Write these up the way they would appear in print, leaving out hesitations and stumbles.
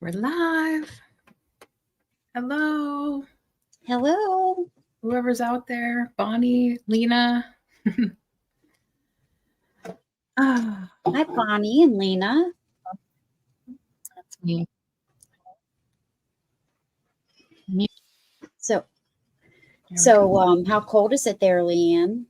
We're live. Hello. Hello. Whoever's out there. Bonnie, Lena. Hi, Bonnie and Lena. That's me. So how cold is it there, LeAnne?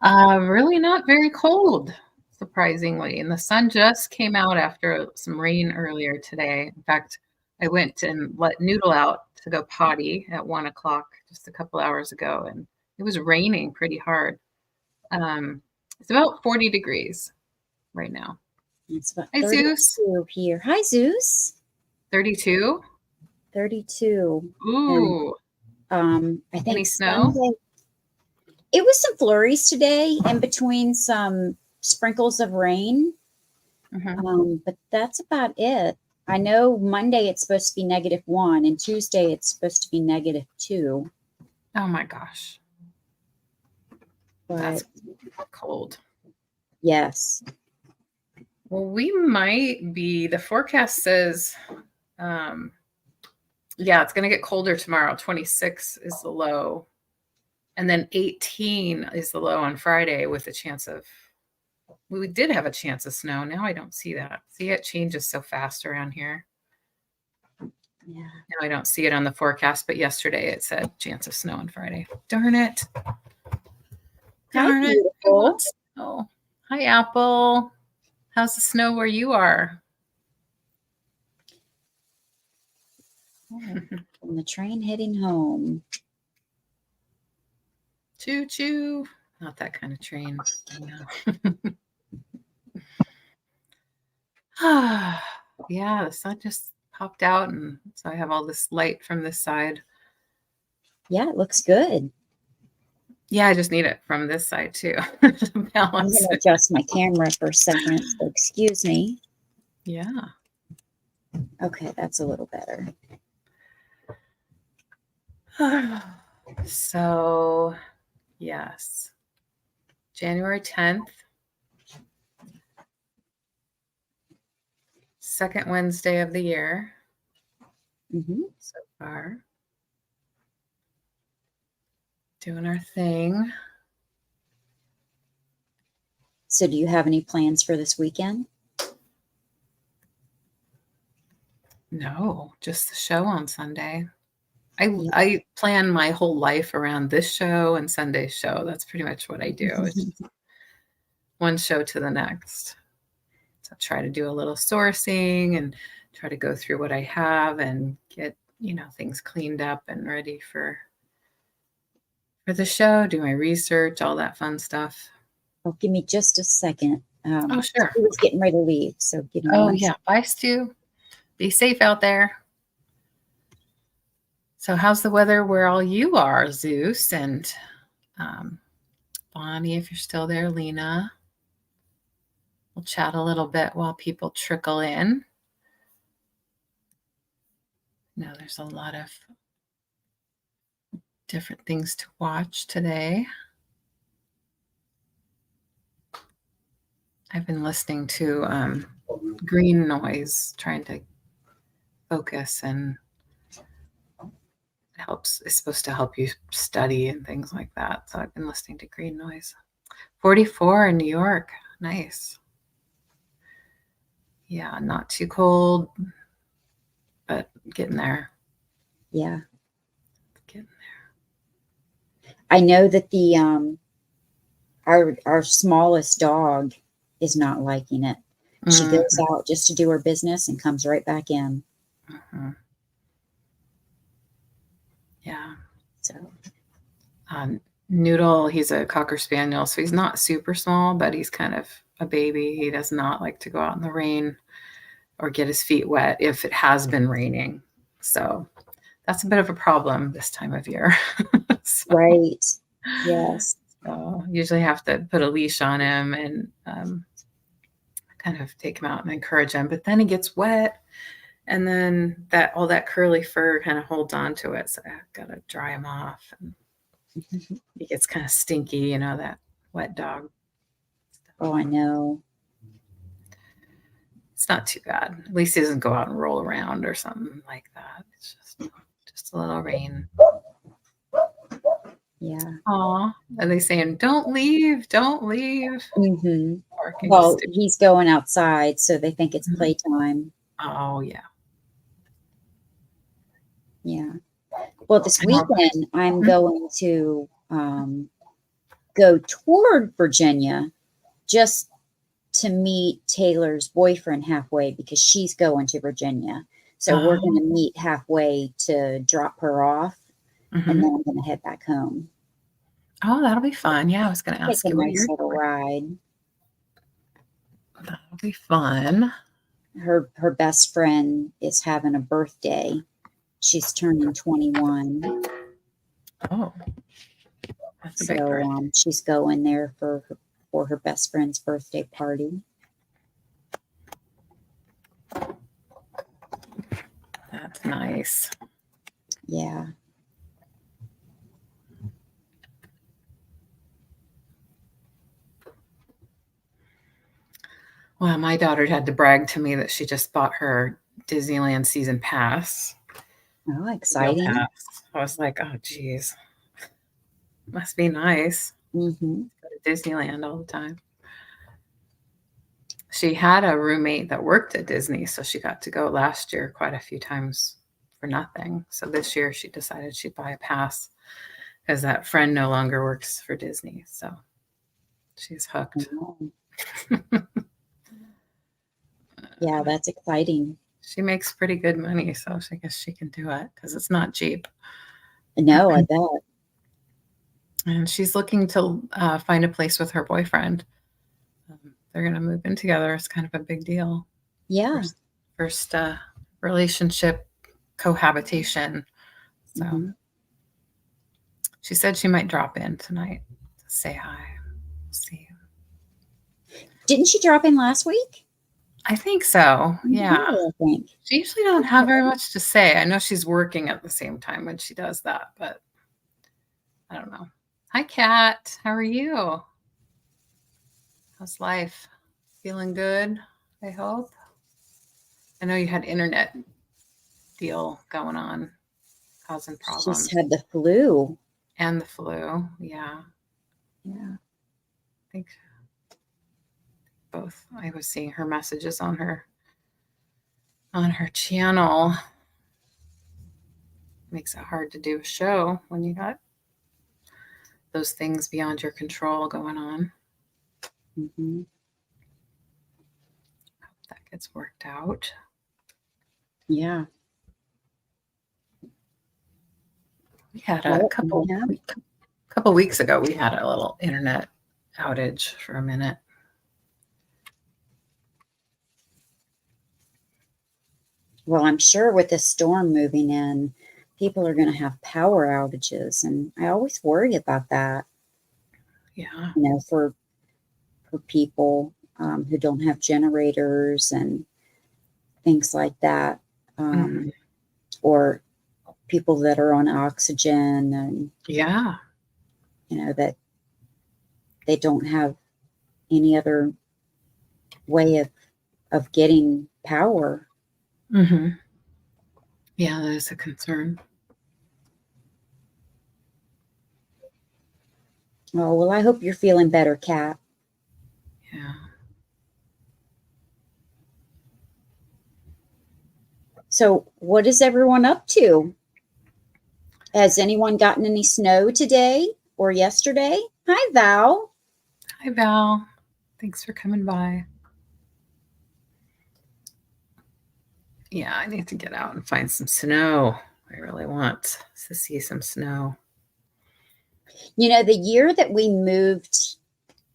Really not very cold, surprisingly. And the sun just came out after some rain earlier today. In fact, I went and let Noodle out to go potty at 1 o'clock just a couple hours ago, and it was raining pretty hard. It's about 40 degrees right now. It's about Hi, 32 Zeus. here. Hi, Zeus. 32? 32. Ooh. And, I think any snow? Sunday, it was some flurries today in between some sprinkles of rain. But that's about it. I know Monday it's supposed to be -1 and Tuesday it's supposed to be -2. Oh my gosh. That's cold. Yes. Well, we might be, the forecast says, it's going to get colder tomorrow. 26 is the low. And then 18 is the low on Friday with a chance of, we did have a chance of snow. Now I don't see that. See, it changes so fast around here. Yeah. Now I don't see it on the forecast, but yesterday it said chance of snow on Friday. Darn it. Darn it. Beautiful. Oh, hi, Apple. How's the snow where you are? From the train heading home. Choo choo. Not that kind of train. Yeah, the sun just popped out, and so I have all this light from this side. Yeah, it looks good. Yeah, I just need it from this side too. I'm going to adjust my camera for a second, so excuse me. Yeah. Okay, that's a little better. So, yes, January 10th, second Wednesday of the year so far. Doing our thing. So do you have any plans for this weekend? No, just the show on Sunday. I plan my whole life around this show and Sunday's show. That's pretty much what I do. It's just one show to the next. So I try to do a little sourcing and try to go through what I have and get, things cleaned up and ready for the show, do my research, all that fun stuff. Oh, give me just a second. Oh, sure. He was getting ready to leave, so give me one second. Bye, Stu. Be safe out there. So how's the weather where all you are, Zeus and Bonnie, if you're still there, Lena? We'll chat a little bit while people trickle in. No, there's a lot of different things to watch today. I've been listening to green noise, trying to focus, and it's supposed to help you study and things like that. So I've been listening to green noise. 44 in New York. Nice. Yeah, not too cold, but getting there. Yeah. Getting there. I know that the our smallest dog is not liking it. She goes out just to do her business and comes right back in. Yeah. So Noodle, he's a Cocker Spaniel, so he's not super small, but he's kind of a baby. He does not like to go out in the rain or get his feet wet if it has been raining. So that's a bit of a problem this time of year. Right. Yes. So usually have to put a leash on him and kind of take him out and encourage him. But then he gets wet, and then all that curly fur kind of holds on to it. So I've got to dry him off. And he gets kind of stinky, that wet dog. Oh, I know. It's not too bad. At least he doesn't go out and roll around or something like that. It's just a little rain. Yeah. Aw. Are they saying, don't leave, don't leave? Well, he's going outside, so they think it's playtime. Oh, yeah. Yeah. Well, this weekend, I'm going to go toward Virginia just to meet Taylor's boyfriend halfway because she's going to Virginia. So we're going to meet halfway to drop her off, and then I'm going to head back home. Oh, that'll be fun. Yeah, I was going to ask you what nice little ride. That'll be fun. Her best friend is having a birthday. She's turning 21. Oh, that's a big birthday. She's going there for her best friend's birthday party. That's nice. Yeah. Well, my daughter had to brag to me that she just bought her Disneyland season pass. Oh, exciting. I was like, oh, geez. Must be nice. Go to Disneyland all the time. She had a roommate that worked at Disney, so she got to go last year quite a few times for nothing. So this year she decided she'd buy a pass because that friend no longer works for Disney. So she's hooked. Yeah, that's exciting. She makes pretty good money, so I guess she can do it because it's not cheap. No, I bet. And she's looking to find a place with her boyfriend. They're going to move in together. It's kind of a big deal. Yeah. First relationship cohabitation. So she said she might drop in tonight to say hi. See. Didn't she drop in last week? I think so. Yeah. I think. She usually don't have very much to say. I know she's working at the same time when she does that, but I don't know. Hi, Kat. How are you? How's life? Feeling good, I hope? I know you had internet deal going on, causing problems. She's had the flu. And the flu, yeah. Yeah. I think both. I was seeing her messages on her channel. Makes it hard to do a show when you got those things beyond your control going on. Hope that gets worked out. Yeah. We had a couple weeks ago, we had a little internet outage for a minute. Well, I'm sure with this storm moving in, people are going to have power outages, and I always worry about that. Yeah. You know, for people who don't have generators and things like that, or people that are on oxygen, and you know, that they don't have any other way of getting power. Yeah, that is a concern. Oh, well, I hope you're feeling better, Kat. Yeah. So what is everyone up to? Has anyone gotten any snow today or yesterday? Hi, Val. Hi, Val. Thanks for coming by. Yeah, I need to get out and find some snow. I really want to see some snow. You know, the year that we moved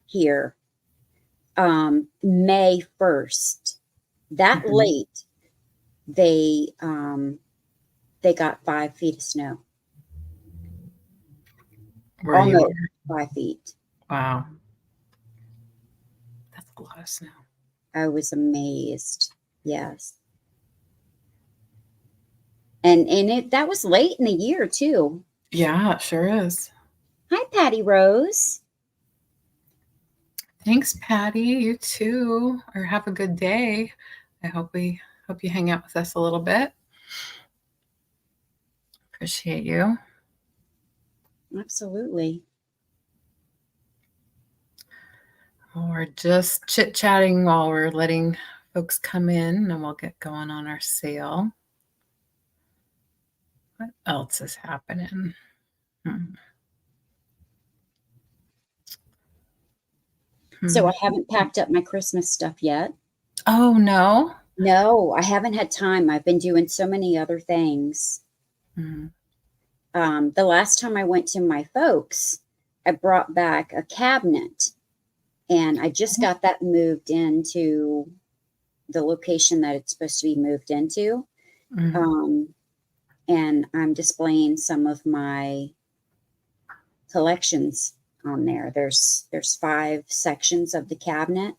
here, May 1st, that late, they got 5 feet of snow. Almost 5 feet. Wow. That's a lot of snow. I was amazed. Yes. And that was late in the year too. Yeah, it sure is. Hi, Patty Rose. Thanks, Patty. You too. Or have a good day. I hope you hang out with us a little bit. Appreciate you. Absolutely. Well, we're just chit-chatting while we're letting folks come in, and we'll get going on our sale. What else is happening? So I haven't packed up my Christmas stuff yet. Oh, no? No, I haven't had time. I've been doing so many other things. The last time I went to my folks, I brought back a cabinet, and I just got that moved into the location that it's supposed to be moved into. And I'm displaying some of my collections on there. There's 5 sections of the cabinet.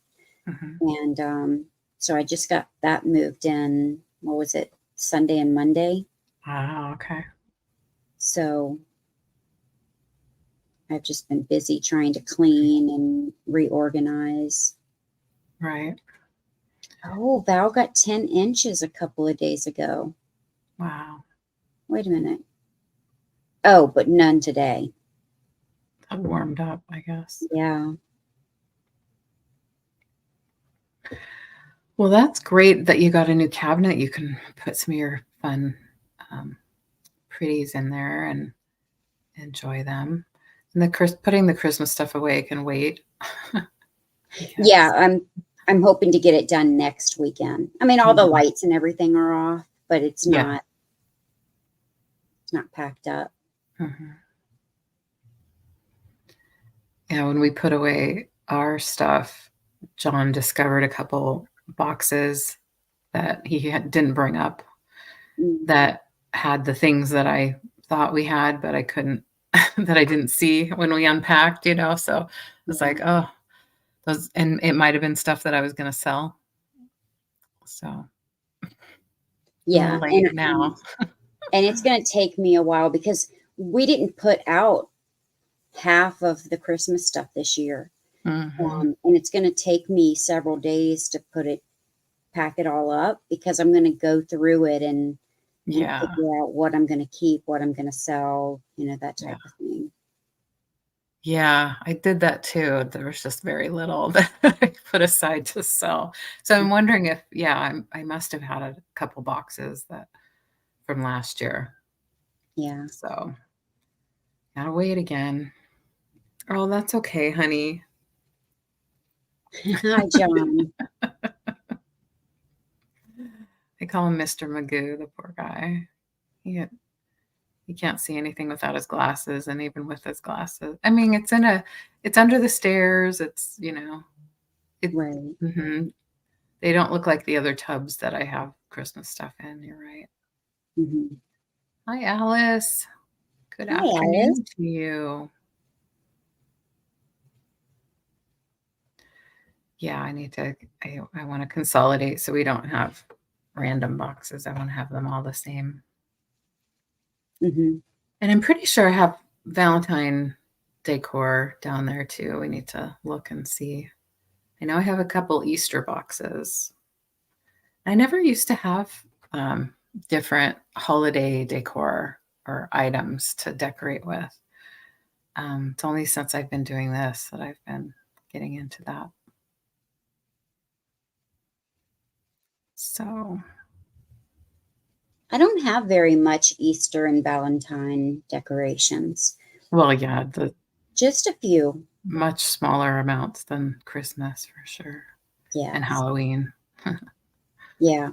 And so I just got that moved in, what was it, Sunday and Monday? Oh, okay. So I've just been busy trying to clean and reorganize. Right. Oh, Val got 10 inches a couple of days ago. Wow. Wait a minute. Oh, but none today. I've warmed up, I guess. Yeah. Well, that's great that you got a new cabinet. You can put some of your fun pretties in there and enjoy them. And putting the Christmas stuff away can wait. Yeah, I'm hoping to get it done next weekend. I mean, all the lights and everything are off, but it's not packed up. Yeah, when we put away our stuff, John discovered a couple boxes that he didn't bring up that had the things that I thought we had, but I couldn't, that I didn't see when we unpacked, so it was like, oh, those, and it might have been stuff that I was going to sell. So yeah, late now. And it's going to take me a while because we didn't put out half of the Christmas stuff this year. And it's going to take me several days to pack it all up because I'm going to go through it and figure out what I'm going to keep, what I'm going to sell, that type of thing. Yeah, I did that too. There was just very little that I put aside to sell. So I'm wondering if, I must have had a couple boxes from last year. Yeah. So gotta wait again. Oh, that's okay, honey. Hi, John. I call him Mr. Magoo, the poor guy. He can't see anything without his glasses, and even with his glasses. I mean, it's under the stairs. It's, Right. They don't look like the other tubs that I have Christmas stuff in. You're right. Hi, Alice. Good afternoon Alice. to you. Yeah, I want to consolidate so we don't have random boxes. I want to have them all the same. And I'm pretty sure I have Valentine decor down there too. We need to look and see. I know I have a couple Easter boxes. I never used to have different holiday decor or items to decorate with. It's only since I've been doing this that I've been getting into that. So I don't have very much Easter and Valentine decorations. Well, yeah, just a few. Much smaller amounts than Christmas for sure. Yeah. And Halloween. Yeah.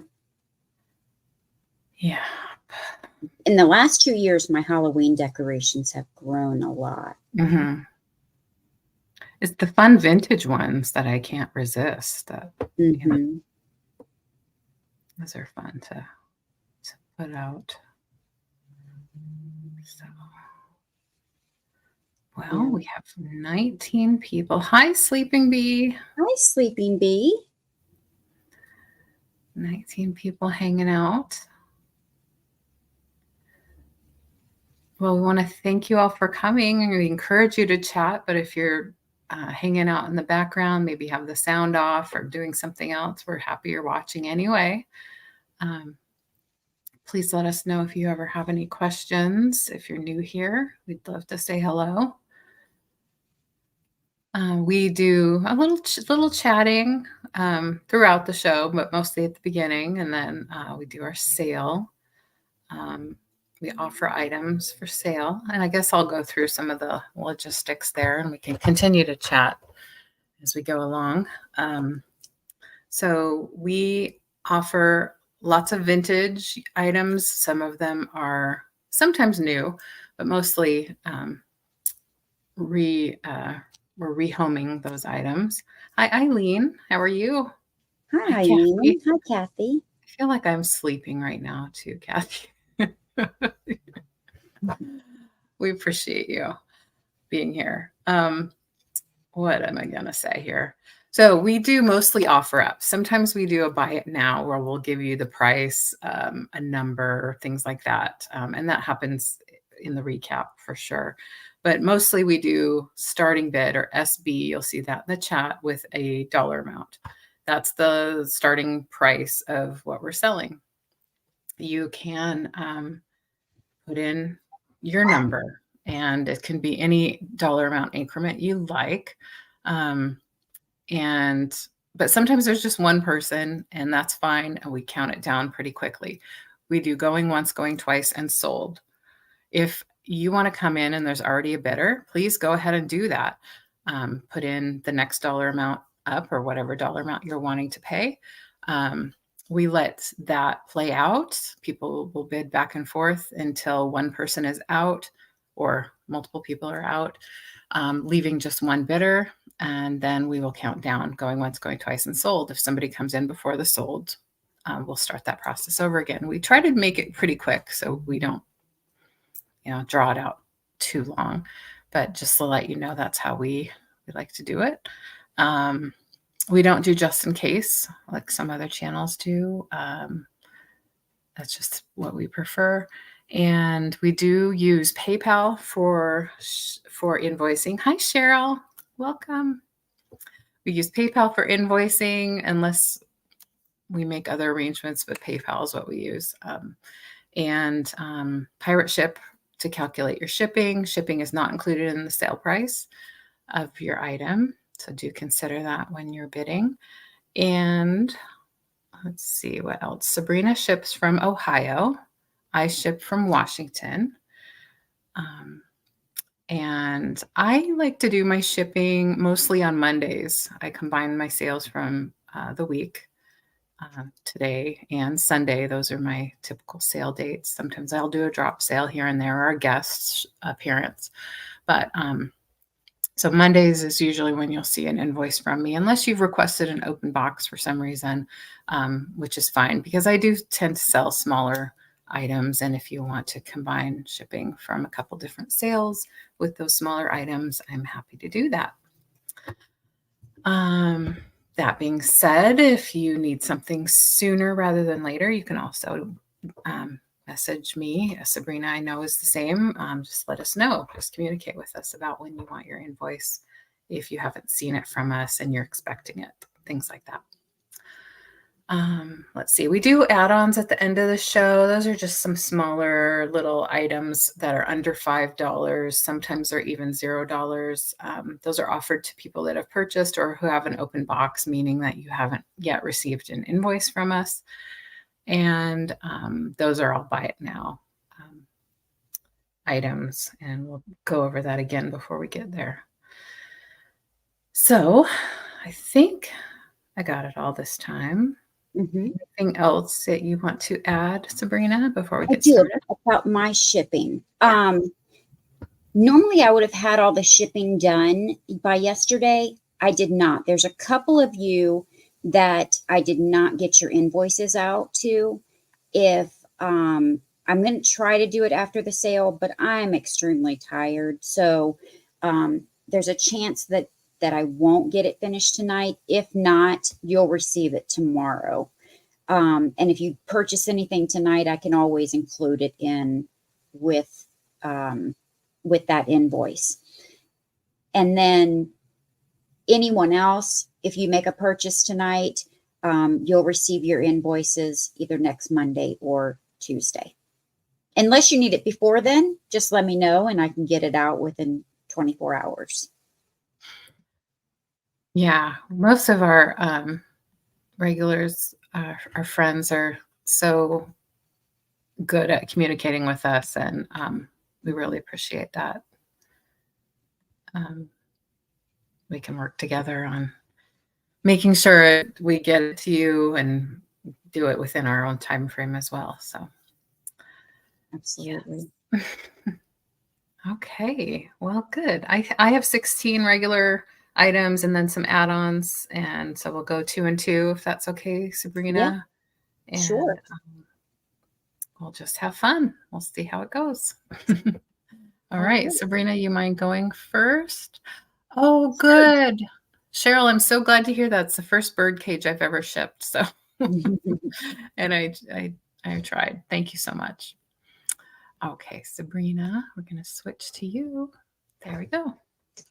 Yeah. In the last 2 years, my Halloween decorations have grown a lot. It's the fun vintage ones that I can't resist. Those are fun to put out. So, well, we have 19 people. Hi, Sleeping Bee. Hi, Sleeping Bee. 19 people hanging out. Well, we want to thank you all for coming, and we encourage you to chat. But if you're hanging out in the background, maybe have the sound off or doing something else, we're happy you're watching anyway. Please let us know if you ever have any questions. If you're new here, we'd love to say hello. We do a little chatting throughout the show, but mostly at the beginning, and then we do our sale. We offer items for sale, and I guess I'll go through some of the logistics there, and we can continue to chat as we go along. So we offer lots of vintage items. Some of them are sometimes new, but mostly we're rehoming those items. Hi, Eileen. How are you? Hi, Eileen. Hi, Kathy. I feel like I'm sleeping right now too, Kathy. We appreciate you being here. What am I going to say here? So we do mostly offer up. Sometimes we do a buy it now where we'll give you the price, a number, things like that. And that happens in the recap for sure. But mostly we do starting bid or SB. You'll see that in the chat with a dollar amount. That's the starting price of what we're selling. You can put in your number, and it can be any dollar amount increment you like. But sometimes there's just one person, and that's fine. And we count it down pretty quickly. We do going once, going twice, and sold. If you want to come in and there's already a bidder, please go ahead and do that. Put in the next dollar amount up or whatever dollar amount you're wanting to pay. We let that play out. People will bid back and forth until one person is out or multiple people are out, leaving just one bidder. And then we will count down, going once, going twice, and sold. If somebody comes in before the sold, we'll start that process over again. We try to make it pretty quick so we don't, draw it out too long. But just to let you know, that's how we like to do it. We don't do just in case like some other channels do. That's just what we prefer. And we do use PayPal for invoicing. Hi, Cheryl. Welcome. We use PayPal for invoicing unless we make other arrangements, but PayPal is what we use. And Pirate Ship to calculate your shipping. Shipping is not included in the sale price of your item. So do consider that when you're bidding. And let's see what else. Sabrina ships from Ohio. I ship from Washington. And I like to do my shipping mostly on Mondays. I combine my sales from the week, today and Sunday. Those are my typical sale dates. Sometimes I'll do a drop sale here and there or a guest appearance. But so Mondays is usually when you'll see an invoice from me, unless you've requested an open box for some reason, which is fine because I do tend to sell smaller items. And if you want to combine shipping from a couple different sales with those smaller items, I'm happy to do that. That being said, if you need something sooner rather than later, you can also message me. Sabrina, I know, is the same. Just let us know. Just communicate with us about when you want your invoice if you haven't seen it from us and you're expecting it, things like that. Let's see. We do add-ons at the end of the show. Those are just some smaller little items that are under $5. Sometimes they're even $0. Those are offered to people that have purchased or who have an open box, meaning that you haven't yet received an invoice from us. And those are all buy it now items. And we'll go over that again before we get there. So I think I got it all this time. Anything else that you want to add, Sabrina, before we get started? About my shipping. Normally I would have had all the shipping done by yesterday. I did not. There's a couple of you that I did not get your invoices out to. If I'm going to try to do it after the sale, but I'm extremely tired. So there's a chance that I won't get it finished tonight. If not, you'll receive it tomorrow. And if you purchase anything tonight, I can always include it in with that invoice. And then anyone else, if you make a purchase tonight, you'll receive your invoices either next Monday or Tuesday. Unless you need it before then, just let me know and I can get it out within 24 hours. Yeah, most of our regulars, our friends are so good at communicating with us, and we really appreciate that. We can work together on making sure we get it to you and do it within our own time frame as well. So, absolutely. Yes. Okay, well, good. I have 16 regular items and then some add-ons, and so we'll go 2 and 2 if that's okay, Sabrina. Yeah, sure. We'll just have fun. We'll see how it goes. All right, Sabrina, you mind going first? Oh, good. Cheryl, I'm so glad to hear that's the first bird cage I've ever shipped. So, and I tried. Thank you so much. Okay, Sabrina, we're going to switch to you. There we go.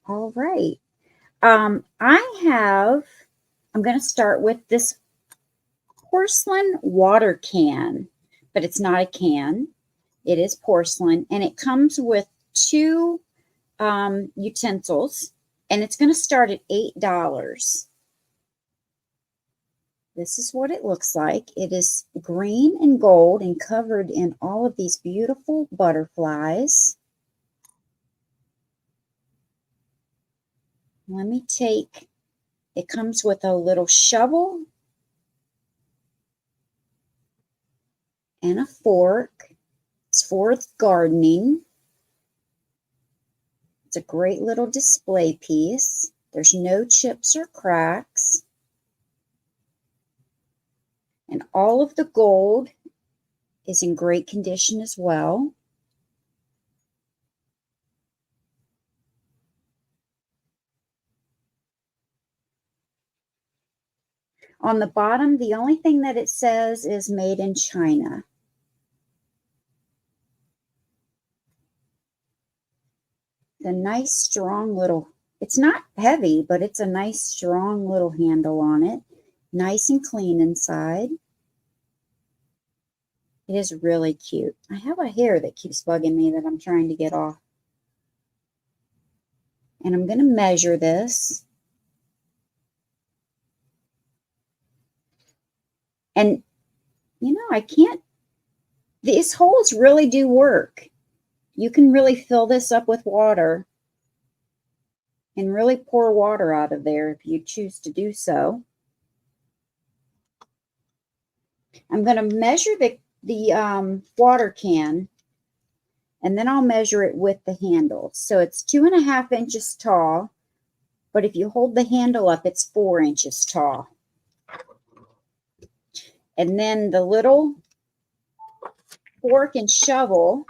All right. I'm going to start with this porcelain water can, but it's not a can. It is porcelain, and it comes with 2 utensils, and it's going to start at $8. This is what it looks like. It is green and gold and covered in all of these beautiful butterflies. Let me take, it comes with a little shovel and a fork. It's for gardening. It's a great little display piece. There's no chips or cracks. And all of the gold is in great condition as well. On the bottom, the only thing that it says is made in China. The nice, strong little, it's not heavy, but it's a nice, strong little handle on it. Nice and clean inside. It is really cute. I have a hair that keeps bugging me that I'm trying to get off. And I'm going to measure this. And, you know, I can't, these holes really do work. You can really fill this up with water and really pour water out of there if you choose to do so. I'm going to measure the water can, and then I'll measure it with the handle. So it's 2.5 inches tall, but if you hold the handle up, it's 4 inches tall. And then the little fork and shovel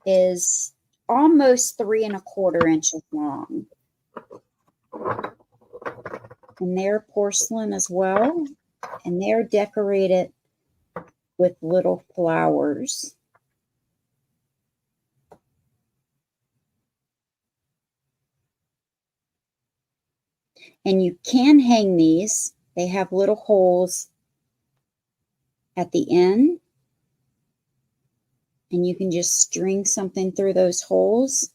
is almost 3¼ inches long. And they're porcelain as well. And they're decorated with little flowers. And you can hang these. They have little holes at the end. And you can just string something through those holes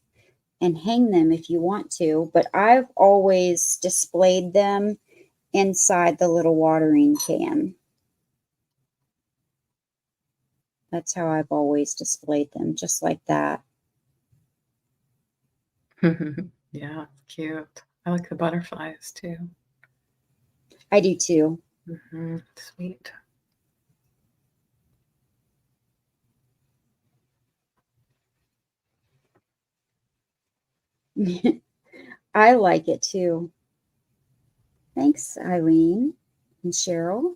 and hang them if you want to. But I've always displayed them inside the little watering can. That's how I've always displayed them, just like that. Yeah, cute. I like the butterflies too. I do too. Sweet. I like it too. Thanks, Eileen and Cheryl.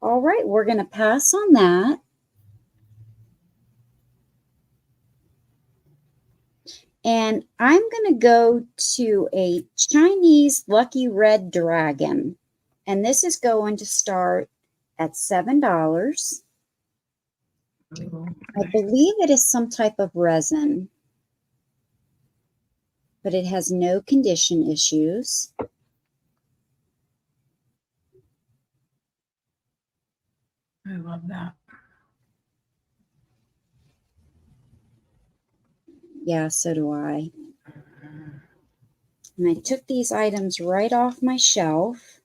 All right, we're going to pass on that. And I'm going to go to a Chinese Lucky Red Dragon. And this is going to start at $7. I believe it is some type of resin. but it has no condition issues. I love that. Yeah, so do I. And I took these items right off my shelf.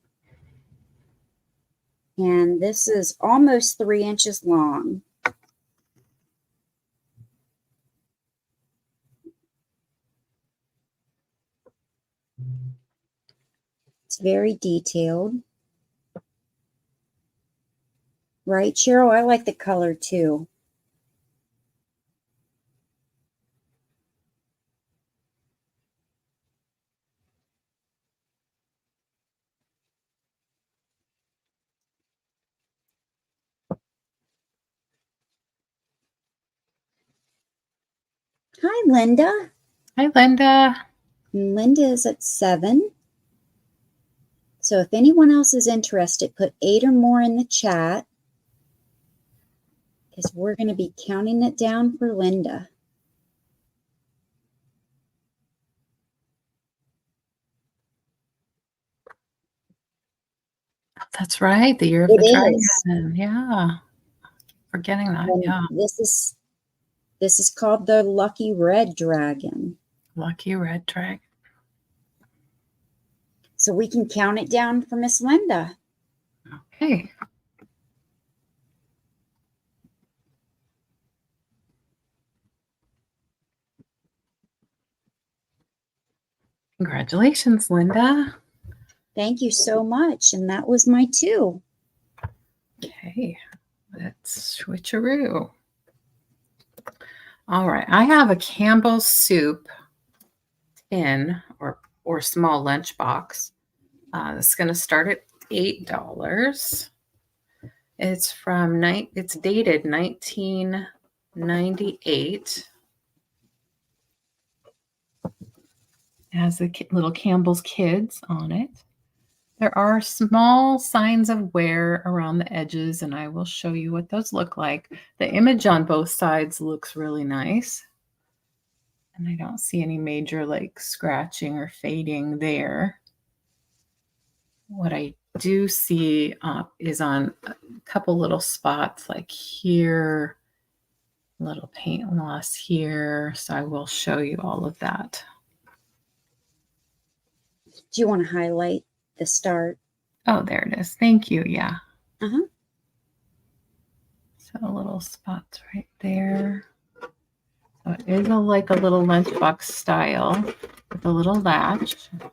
And this is almost 3 inches long. It's very detailed. Right, Cheryl? I like the color too. Hi, Linda. Hi, Linda. Linda is at 7. So if anyone else is interested, put 8 or more in the chat, because we're going to be counting it down for Linda. That's right. The year of the dragon. Yeah. Forgetting that. And yeah. This is called the Lucky Red Dragon. Lucky Red Dragon. So we can count it down for Miss Linda. Okay. Congratulations, Linda. Thank you so much. And that was my 2. Okay. Let's switcheroo. All right. I have a Campbell's soup tin or small lunchbox. It's going to start at $8. It's dated 1998. It has the little Campbell's Kids on it. There are small signs of wear around the edges, and I will show you what those look like. The image on both sides looks really nice. And I don't see any major like scratching or fading there. What I do see is on a couple little spots like here, a little paint loss here. So I will show you all of that. Do you want to highlight the start? Oh, there it is. Thank you. Yeah. Uh-huh. So little spots right there. So it is like a little lunchbox style with a little latch. And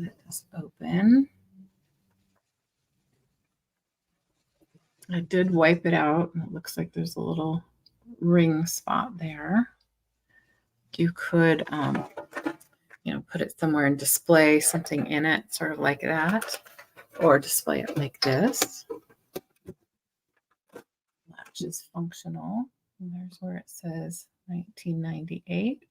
it just open. I did wipe it out. It looks like there's a little ring spot there. You could, put it somewhere and display something in it, sort of like that, or display it like this. Latch is functional. And there's where it says 1998.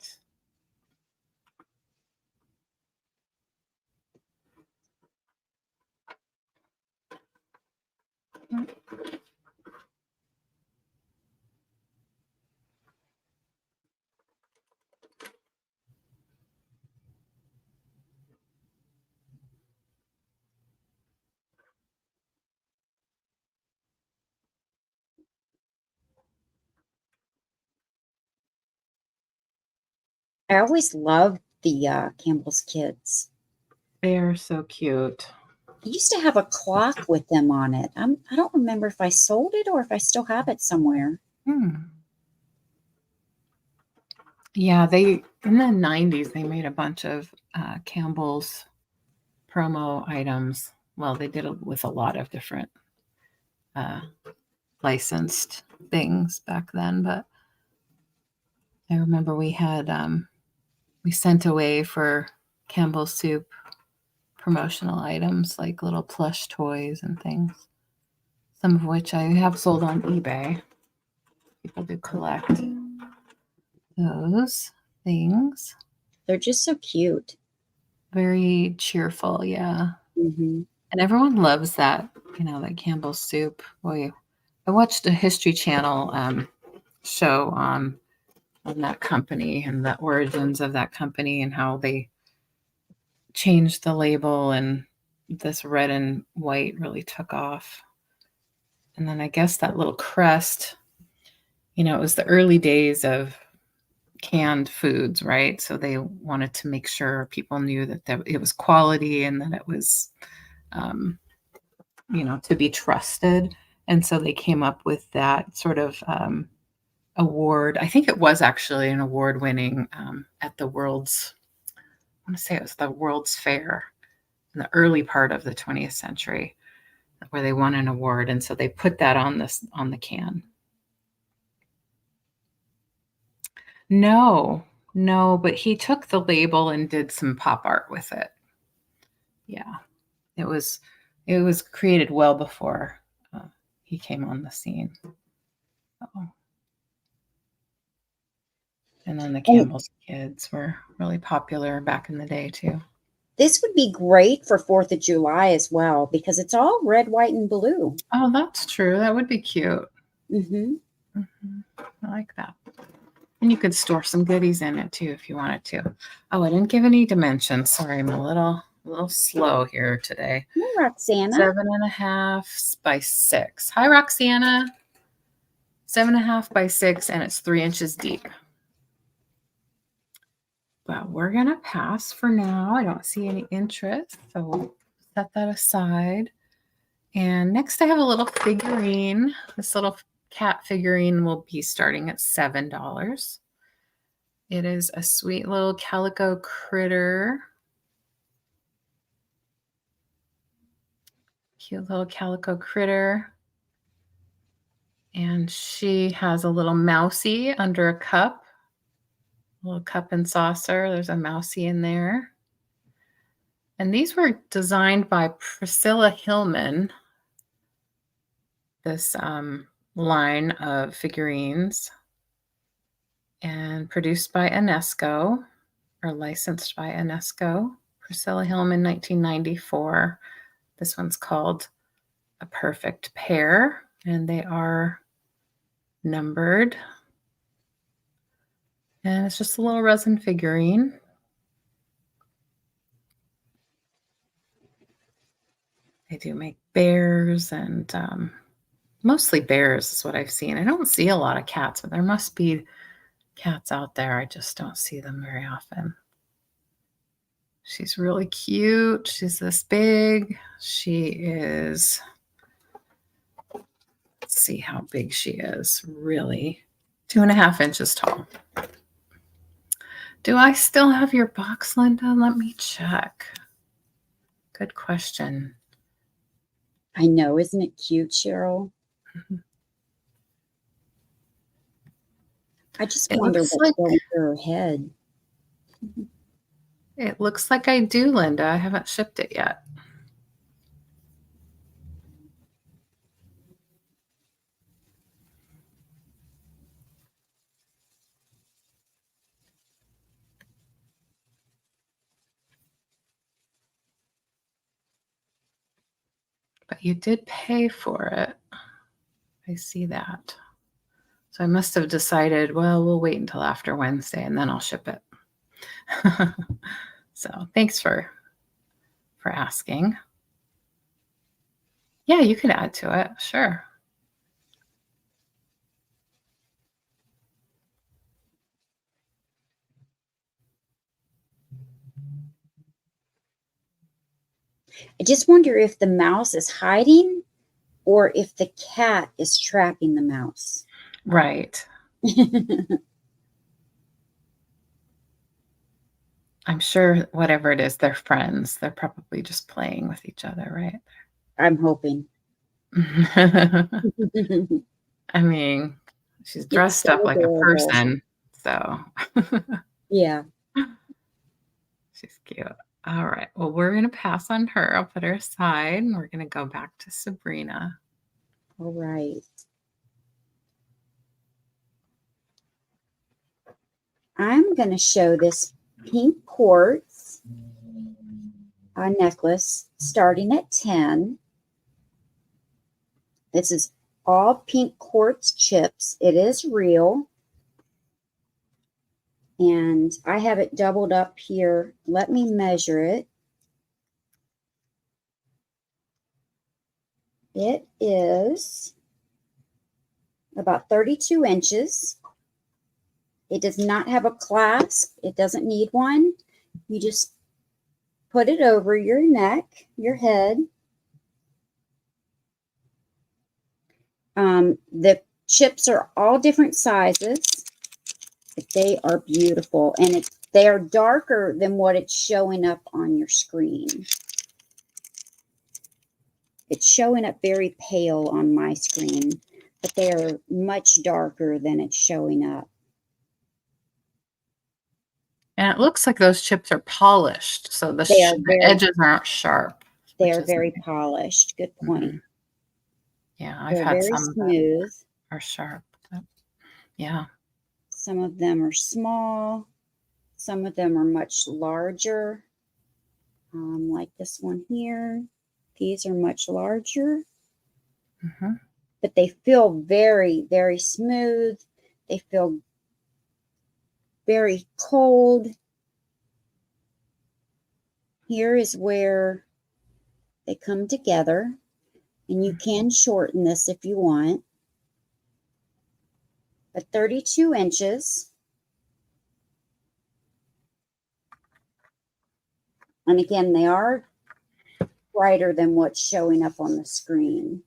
I always loved the Campbell's Kids. They are so cute. I used to have a clock with them on it. I don't remember if I sold it or if I still have it somewhere. Yeah, in the 90s, they made a bunch of Campbell's promo items. Well, they did it with a lot of different licensed things back then, but I remember we sent away for Campbell's Soup promotional items like little plush toys and things, some of which I have sold on eBay. People do collect those things. They're just so cute. Very cheerful, yeah. Mm-hmm. And everyone loves that, that Campbell's Soup. Boy, I watched a History Channel show on on that company and the origins of that company and how they changed the label, and this red and white really took off. And then I guess that little crest, it was the early days of canned foods, right? So they wanted to make sure people knew that it was quality and that it was, to be trusted. And so they came up with that sort of award. I think it was actually an award winning at the World's, I want to say it was the World's Fair in the early part of the 20th century, where they won an award. And so they put that on the can. No, but he took the label and did some pop art with it. Yeah, it was created well before he came on the scene. Oh. And then the Campbell's kids were really popular back in the day too. This would be great for 4th of July as well, because it's all red, white, and blue. Oh, that's true. That would be cute. Mm-hmm. I like that. And you could store some goodies in it too if you wanted to. Oh, I didn't give any dimensions. Sorry, I'm a little slow here today. Hi, Roxana. 7.5 by 6. Hi, Roxana. 7.5 by 6, and it's 3 inches deep. But we're going to pass for now. I don't see any interest, so we'll set that aside. And next I have a little figurine. This little cat figurine will be starting at $7. It is a sweet little calico critter. Cute little calico critter. And she has a little mousy under a cup. A little cup and saucer. There's a mousy in there. And these were designed by Priscilla Hillman, this line of figurines, and produced by UNESCO, or licensed by UNESCO. Priscilla Hillman, 1994. This one's called A Perfect Pair, and they are numbered. And it's just a little resin figurine. They do make bears, and mostly bears is what I've seen. I don't see a lot of cats, but there must be cats out there. I just don't see them very often. She's really cute. She's this big. She is, let's see how big she is, really. 2.5 inches tall. Do I still have your box, Linda? Let me check. Good question. I know. Isn't it cute, Cheryl? Mm-hmm. I just wonder what's going through her head. It looks like I do, Linda. I haven't shipped it yet. But you did pay for it. I see that. So I must have decided, well, we'll wait until after Wednesday and then I'll ship it. So thanks for asking. Yeah, you could add to it. Sure. I just wonder if the mouse is hiding or if the cat is trapping the mouse. Right. I'm sure whatever it is, they're friends. They're probably just playing with each other, right? I'm hoping. I mean, she's dressed up like a person, so. Yeah. She's cute. All right. Well, we're going to pass on her. I'll put her aside, and we're going to go back to Sabrina. All right. I'm going to show this pink quartz necklace starting at 10. This is all pink quartz chips. It is real. And I have it doubled up here. Let me measure it. It is about 32 inches. It does not have a clasp. It doesn't need one. You just put it over your neck, your head. The chips are all different sizes, but they are beautiful. And they are darker than what it's showing up on your screen. It's showing up very pale on my screen, but they are much darker than it's showing up. And it looks like those chips are polished, so the edges aren't sharp. They are very polished. Good point. Yeah, I've had some smooth. That are sharp. Yeah. Some of them are small. Some of them are much larger. Like this one here. These are much larger. But they feel very, very smooth. They feel very cold. Here is where they come together. And you can shorten this if you want. But 32 inches. And again, they are brighter than what's showing up on the screen.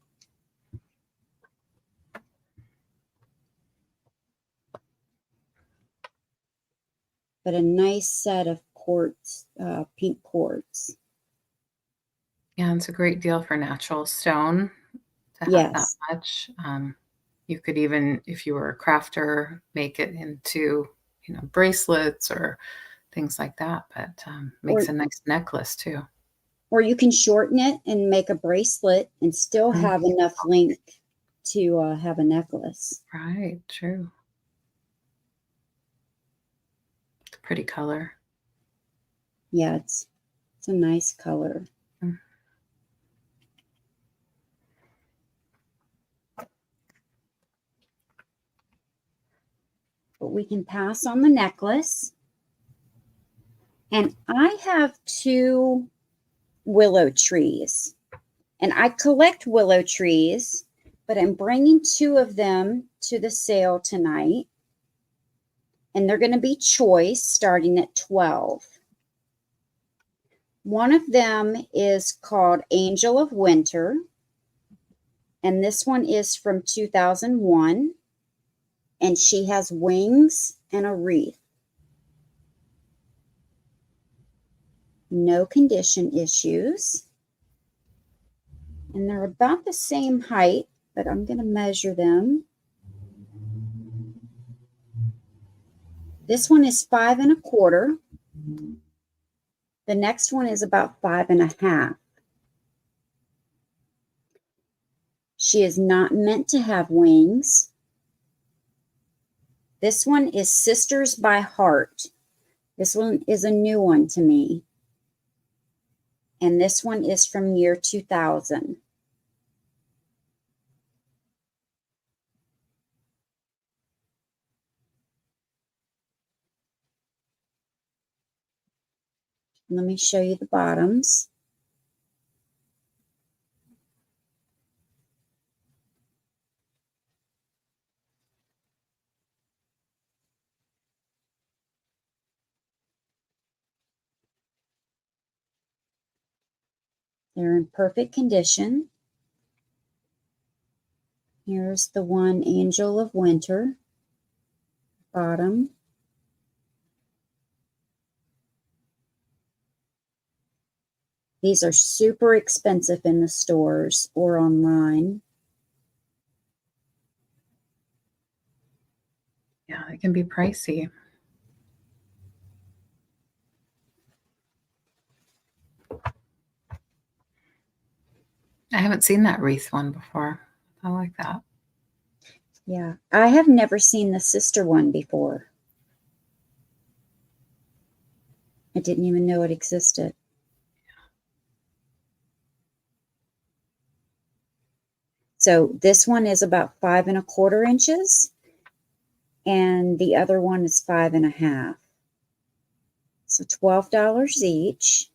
But a nice set of quartz, pink quartz. Yeah, it's a great deal for natural stone to have that much. You could even, if you were a crafter, make it into, bracelets or things like that. But makes a nice necklace too. Or you can shorten it and make a bracelet and still have enough length to have a necklace. Right, true. It's a pretty color. Yeah, it's a nice color. But we can pass on the necklace. And I have 2 willow trees. And I collect willow trees, but I'm bringing 2 of them to the sale tonight. And they're going to be choice starting at $12. One of them is called Angel of Winter. And this one is from 2001. And she has wings and a wreath. No condition issues. And they're about the same height, but I'm going to measure them. This one is 5 1/4. The next one is about 5 1/2. She is not meant to have wings. This one is Sisters by Heart. This one is a new one to me. And this one is from year 2000. Let me show you the bottoms. They're in perfect condition. Here's the one Angel of Winter. Bottom. These are super expensive in the stores or online. Yeah, it can be pricey. I haven't seen that wreath one before. I like that. Yeah, I have never seen the sister one before. I didn't even know it existed. So this one is about 5 1/4 inches, and the other one is 5 1/2. So $12 each.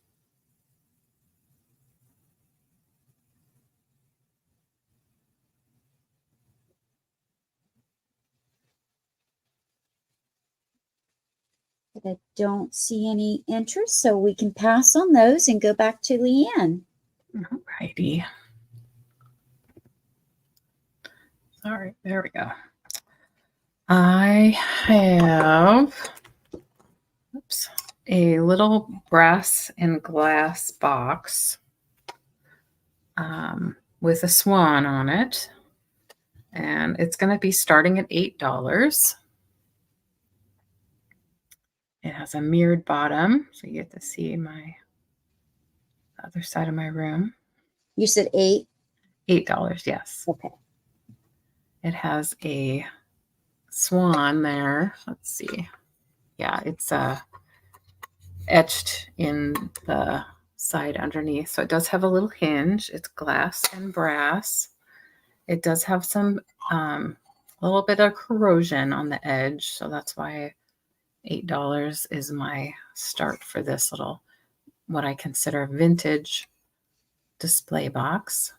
But I don't see any interest, so we can pass on those and go back to LeAnne. All righty. All right, there we go. I have a little brass and glass box with a swan on it, and it's going to be starting at $8. It has a mirrored bottom, so you get to see my other side of my room. You said $8? $8, yes. Okay. It has a swan there. Let's see. Yeah, it's etched in the side underneath. So it does have a little hinge. It's glass and brass. It does have some little bit of corrosion on the edge. So that's why $8 is my start for this little, what I consider vintage display box.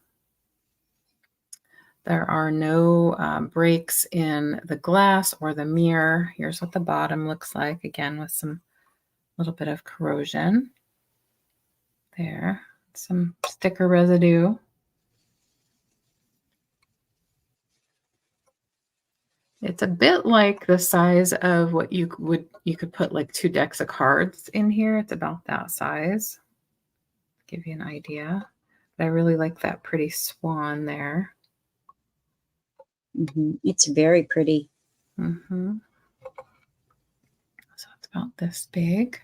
There are no breaks in the glass or the mirror. Here's what the bottom looks like, again, with some little bit of corrosion. There, some sticker residue. It's a bit like the size of what you could put like 2 decks of cards in here. It's about that size. Give you an idea. But I really like that pretty swan there. It's very pretty. So it's about this big.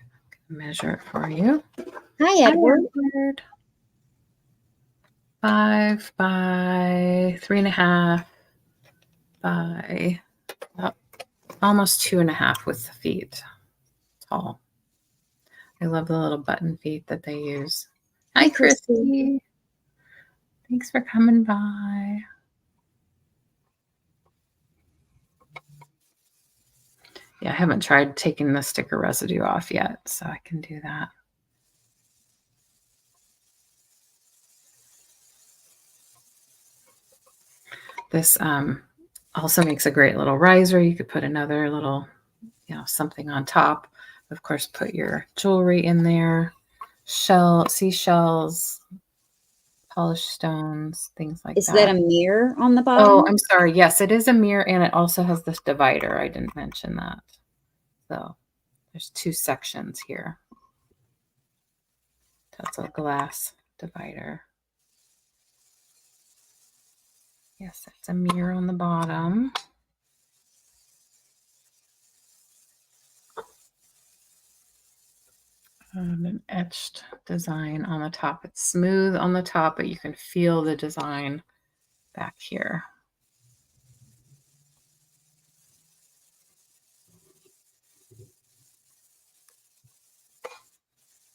Measure it for you. Hi, Edward. 5 by 3.5 by almost 2.5 with the feet tall. I love the little button feet that they use. Hi, Christy. Thanks for coming by. Yeah, I haven't tried taking the sticker residue off yet, so I can do that. This also makes a great little riser. You could put another little, something on top. Of course, put your jewelry in there, seashells, polished stones, things like that. Is that a mirror on the bottom? Oh, I'm sorry. Yes, it is a mirror, and it also has this divider. I didn't mention that. So there's 2 sections here. That's a glass divider. Yes, it's a mirror on the bottom. An etched design on the top. It's smooth on the top, but you can feel the design back here.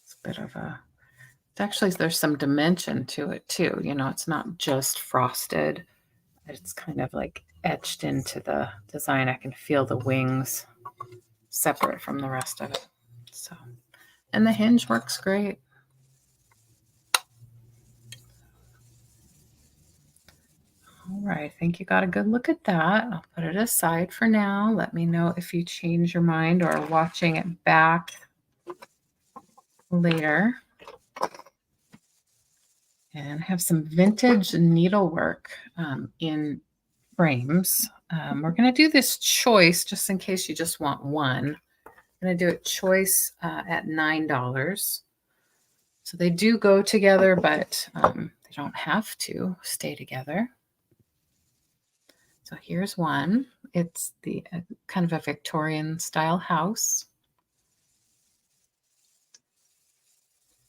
It's a bit of a, there's some dimension to it too. It's not just frosted. It's kind of like etched into the design. I can feel the wings separate from the rest of it. So, and the hinge works great. All right, I think you got a good look at that. I'll put it aside for now. Let me know if you change your mind or are watching it back later. And I have some vintage needlework in frames. We're going to do this choice just in case you just want one. I'm going to do it choice at $9. So they do go together, but they don't have to stay together. So here's one. It's the kind of a Victorian style house.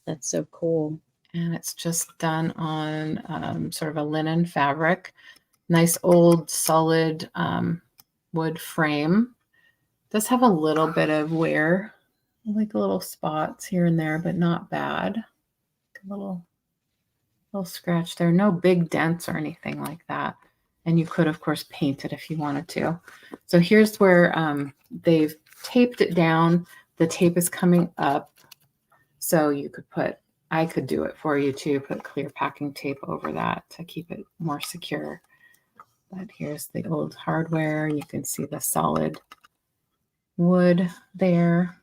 That's so cool. And it's just done on sort of a linen fabric. Nice old solid wood frame. Does have a little bit of wear, like little spots here and there, but not bad. A little scratch there. No big dents or anything like that. And you could, of course, paint it if you wanted to. So here's where they've taped it down, the tape is coming up. So you could I could do it for you too, put clear packing tape over that to keep it more secure. But here's the old hardware. You can see the solid wood there.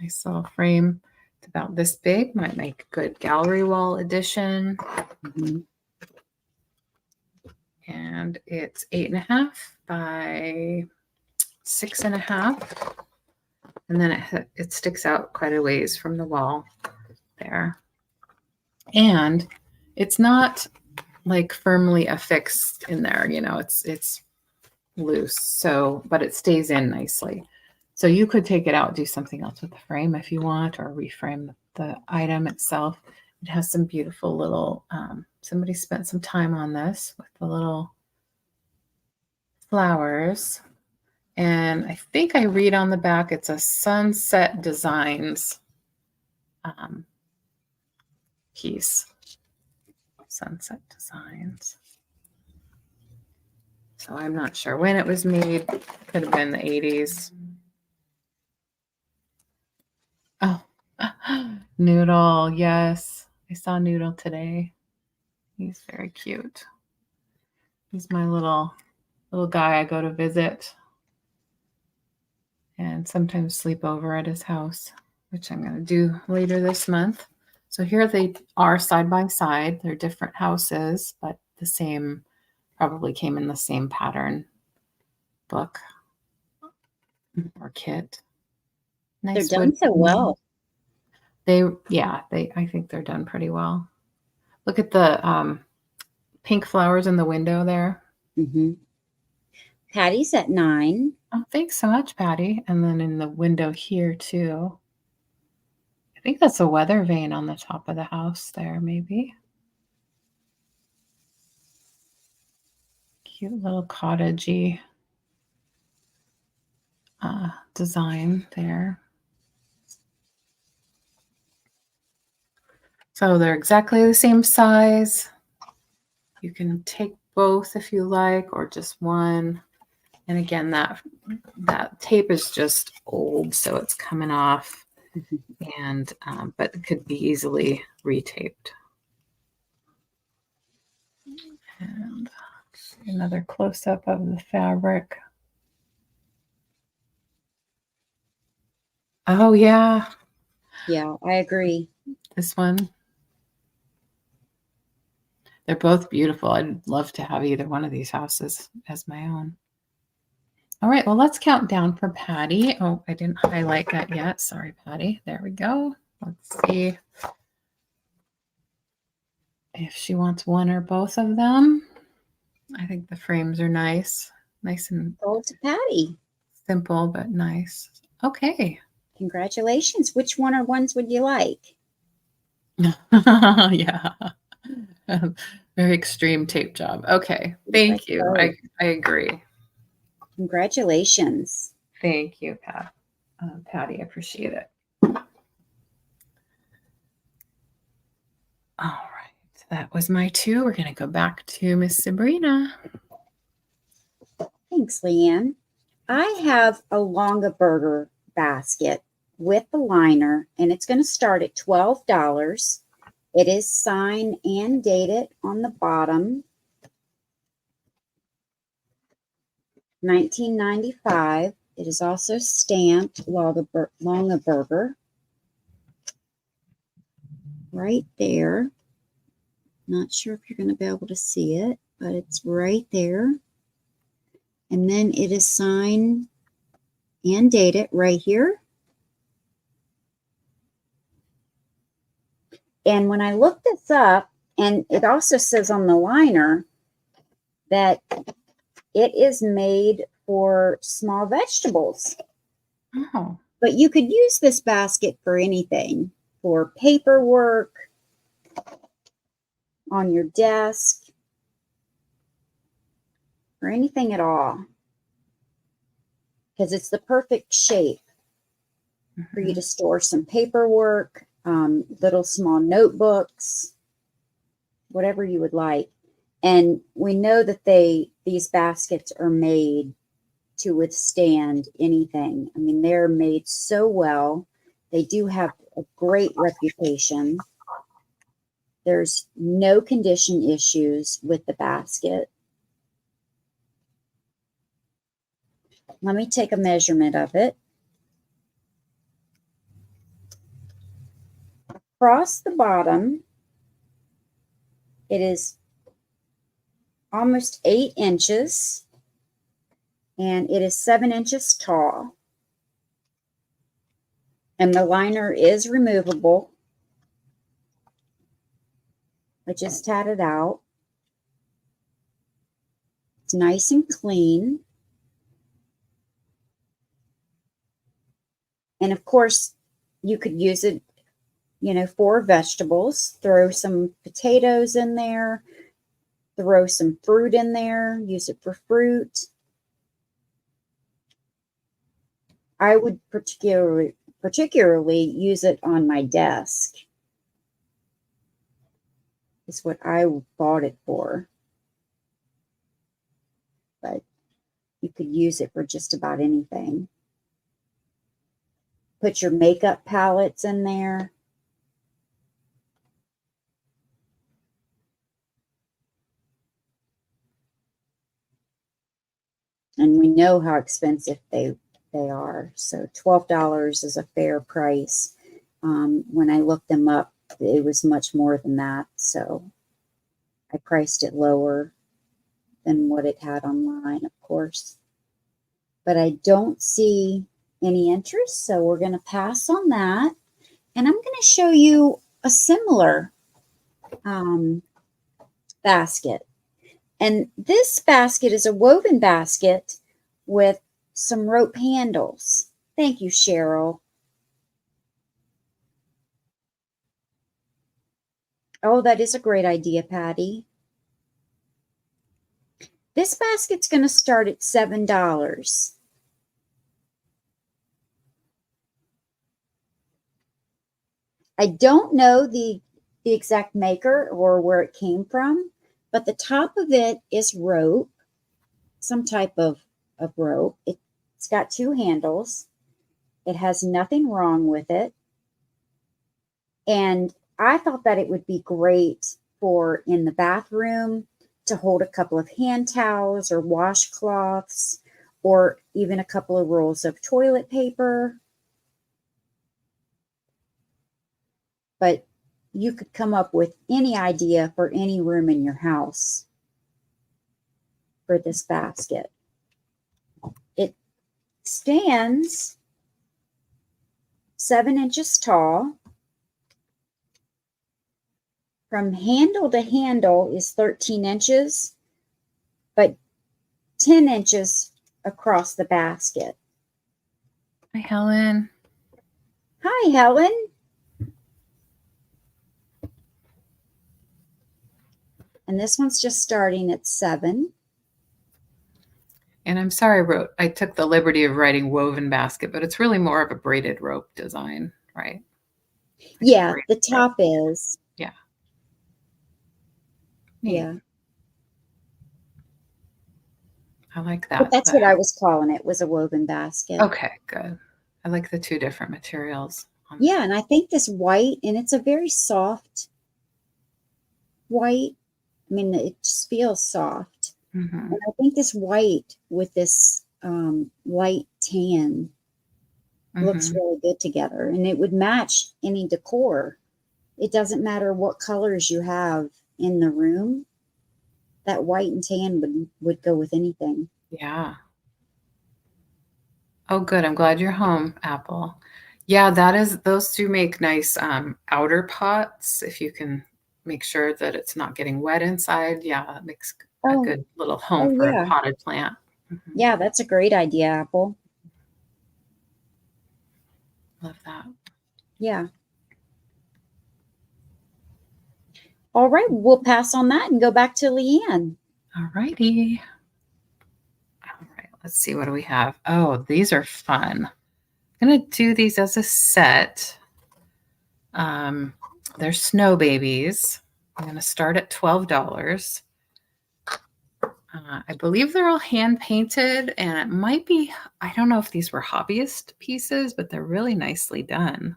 Nice little frame. It's about this big. Might make a good gallery wall addition. And it's 8.5 by 6.5. And then it sticks out quite a ways from the wall there. And it's not like firmly affixed in there, you know, it's loose. So, but it stays in nicely. So you could take it out, do something else with the frame if you want, or reframe the item itself. It has some beautiful little, somebody spent some time on this with the little flowers. And I think I read on the back, it's a Sunset Designs piece. Sunset Designs. So I'm not sure when it was made. Could have been the 80s. Oh, Noodle. Yes. I saw Noodle today. He's very cute. He's my little guy I go to visit and sometimes sleep over at his house, which I'm going to do later this month. So here they are side by side. They're different houses, but the same, probably came in the same pattern book or kit. Nice. They're done so well. I think they're done pretty well. Look at the pink flowers in the window there. Patty's at 9. Oh, thanks so much, Patty. And then in the window here too. I think that's a weather vane on the top of the house there, maybe. Cute little cottagey design there. So they're exactly the same size. You can take both if you like, or just one. And again, that tape is just old, so it's coming off, and but it could be easily retaped. And another close-up of the fabric. Oh yeah. Yeah, I agree. This one. They're both beautiful. I'd love to have either one of these houses as my own. All right, well, let's count down for Patty. Oh, I didn't highlight that yet. Sorry, Patty. There we go. Let's see if she wants one or both of them. I think the frames are nice. Nice and Go to Patty. Simple, but nice. Okay. Congratulations. Which one or ones would you like? Yeah. Very extreme tape job. Okay. Thank you. I agree. Congratulations. Thank you, Patty. I appreciate it. All right. That was my 2. We're going to go back to Miss Sabrina. Thanks, LeAnne. I have a Longaberger basket with the liner, and it's going to start at $12. It is signed and dated on the bottom. $19.95. It is also stamped Longaberger. Right there. Not sure if you're going to be able to see it, but it's right there. And then it is signed and dated right here. And when I looked this up, and it also says on the liner that it is made for small vegetables. Oh. But you could use this basket for anything, for paperwork, on your desk, or anything at all. Because it's the perfect shape for you to store some paperwork, little small notebooks, whatever you would like. And we know that these baskets are made to withstand anything. I mean, they're made so well. They do have a great reputation. There's no condition issues with the basket. Let me take a measurement of it. Across the bottom, it is almost 8 inches, and it is 7 inches tall. And the liner is removable. I just had it out. It's nice and clean. And of course, you could use it, you know, for vegetables. Throw some potatoes in there. Throw some fruit in there. Use it for fruit. I would particularly use it on my desk. Is what I bought it for. But you could use it for just about anything. Put your makeup palettes in there. And we know how expensive they are. So $12 is a fair price. When I looked them up, it was much more than that. So I priced it lower than what it had online, of course. But I don't see any interest, so we're going to pass on that. And I'm going to show you a similar basket. And this basket is a woven basket with some rope handles. Thank you, Cheryl. Oh, that is a great idea, Patty. This basket's going to start at $7. I don't know the exact maker or where it came from, but the top of it is rope, some type of rope. It's got 2 handles. It has nothing wrong with it. And I thought that it would be great for in the bathroom to hold a couple of hand towels or washcloths or even a couple of rolls of toilet paper. But you could come up with any idea for any room in your house for this basket. It stands 7 inches tall. From handle to handle is 13 inches, but 10 inches across the basket. Hi, Helen. Hi, Helen. And this one's just starting at 7. And I'm sorry, I took the liberty of writing woven basket, but it's really more of a braided rope design, right? Like yeah, the top rope. Is. Yeah. Neat. Yeah. I like that. But that's what I was calling it, was a woven basket. Okay, good. I like the 2 different materials. Yeah, and I think this white, and it's a very soft white. I mean, it just feels soft. And I think this white with this light tan looks really good together. And it would match any decor. It doesn't matter what colors you have in the room. That white and tan would go with anything. Yeah. Oh, good. I'm glad you're home, Apple. Yeah, those 2 make nice outer pots. If you can make sure that it's not getting wet inside. Yeah, it makes a good little home for a potted plant. Yeah, that's a great idea, Apple. Love that. Yeah. All right, we'll pass on that and go back to LeAnne. All righty. All right, let's see, what do we have? Oh, these are fun. I'm going to do these as a set. They're snow babies. I'm going to start at $12. I believe they're all hand painted, and it might be, I don't know if these were hobbyist pieces, but they're really nicely done.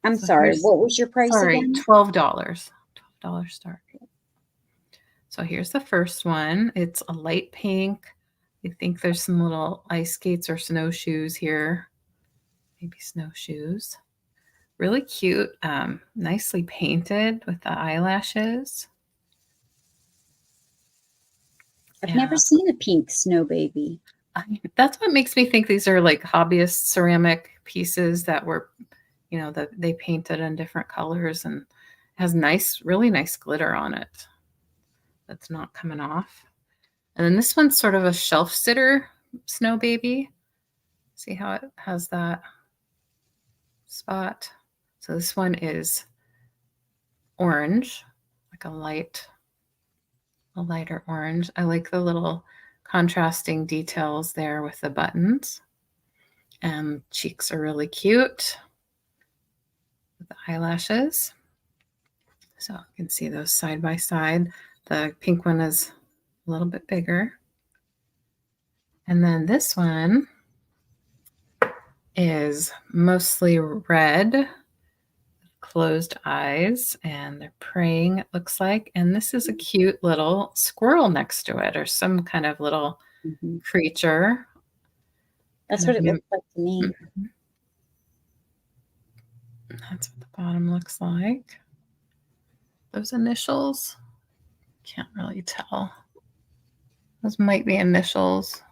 I'm sorry, what was your price again? $12. $12 start. So here's the first one. It's a light pink. I think there's some little ice skates or snowshoes here. Maybe snowshoes. Really cute, nicely painted with the eyelashes. I've never seen a pink snow baby. That's what makes me think these are like hobbyist ceramic pieces that were, that they painted in different colors, and has nice, really nice glitter on it. That's not coming off. And then this one's sort of a shelf sitter snow baby. See how it has that spot? So this one is orange, like a lighter orange. I like the little contrasting details there with the buttons. And cheeks are really cute with the eyelashes. So you can see those side by side. The pink one is a little bit bigger. And then this one is mostly red, closed eyes, and they're praying, it looks like. And this is a cute little squirrel next to it, or some kind of little creature. That's what it looks like to me. That's what the bottom looks like. Those initials, can't really tell. Those might be initials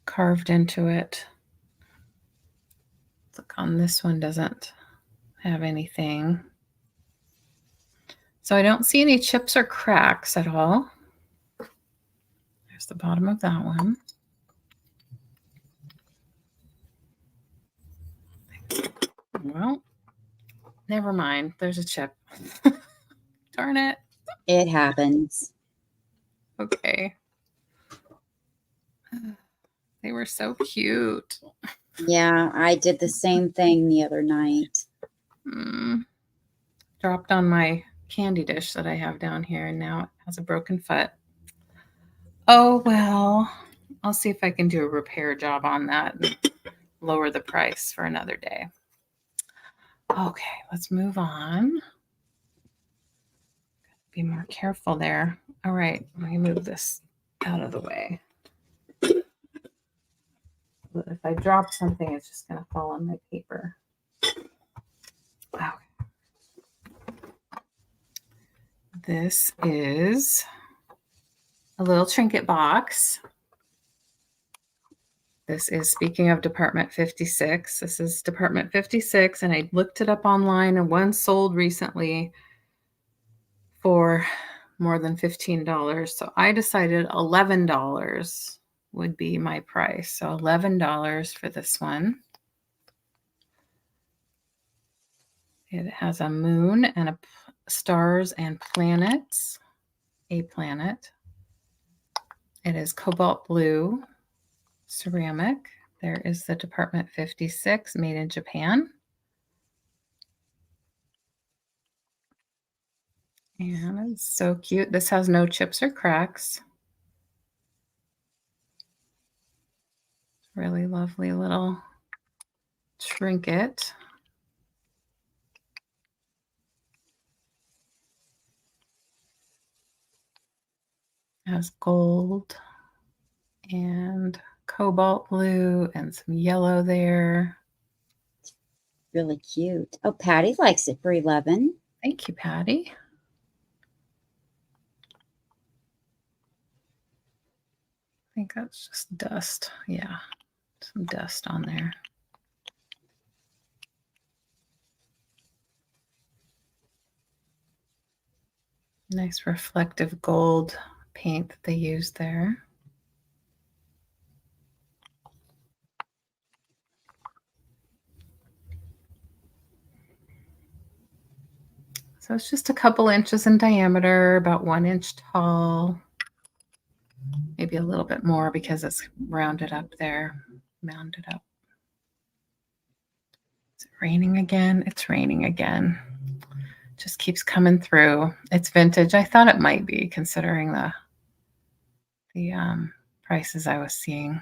carved into it. Look, on this one doesn't have anything. So I don't see any chips or cracks at all. There's the bottom of that one. Well, never mind. There's a chip. Darn it. It happens. Okay. They were so cute. Yeah, I did the same thing the other night. Dropped on my candy dish that I have down here, and now it has a broken foot. Oh, well, I'll see if I can do a repair job on that and lower the price for another day. Okay, let's move on. Be more careful there. All right, let me move this out of the way. If I drop something, it's just going to fall on my paper. Okay. This is a little trinket box. This is, speaking of Department 56, this is Department 56, and I looked it up online, and one sold recently for more than $15. So I decided $11 would be my price. So $11 for this one. It has a moon and a stars and planets, a planet. It is cobalt blue ceramic. There is the Department 56 made in Japan. And it's so cute. This has no chips or cracks. Really lovely little trinket. It has gold and cobalt blue and some yellow there. Really cute. Oh, Patty likes it for 11. Thank you, Patty. I think that's just dust. Yeah, some dust on there. Nice reflective gold paint that they used there. So it's just a couple inches in diameter, about 1 inch tall. Maybe a little bit more because it's rounded up there, mounded up. Is it raining again? It's raining again. Just keeps coming through. It's vintage. I thought it might be, considering the prices I was seeing.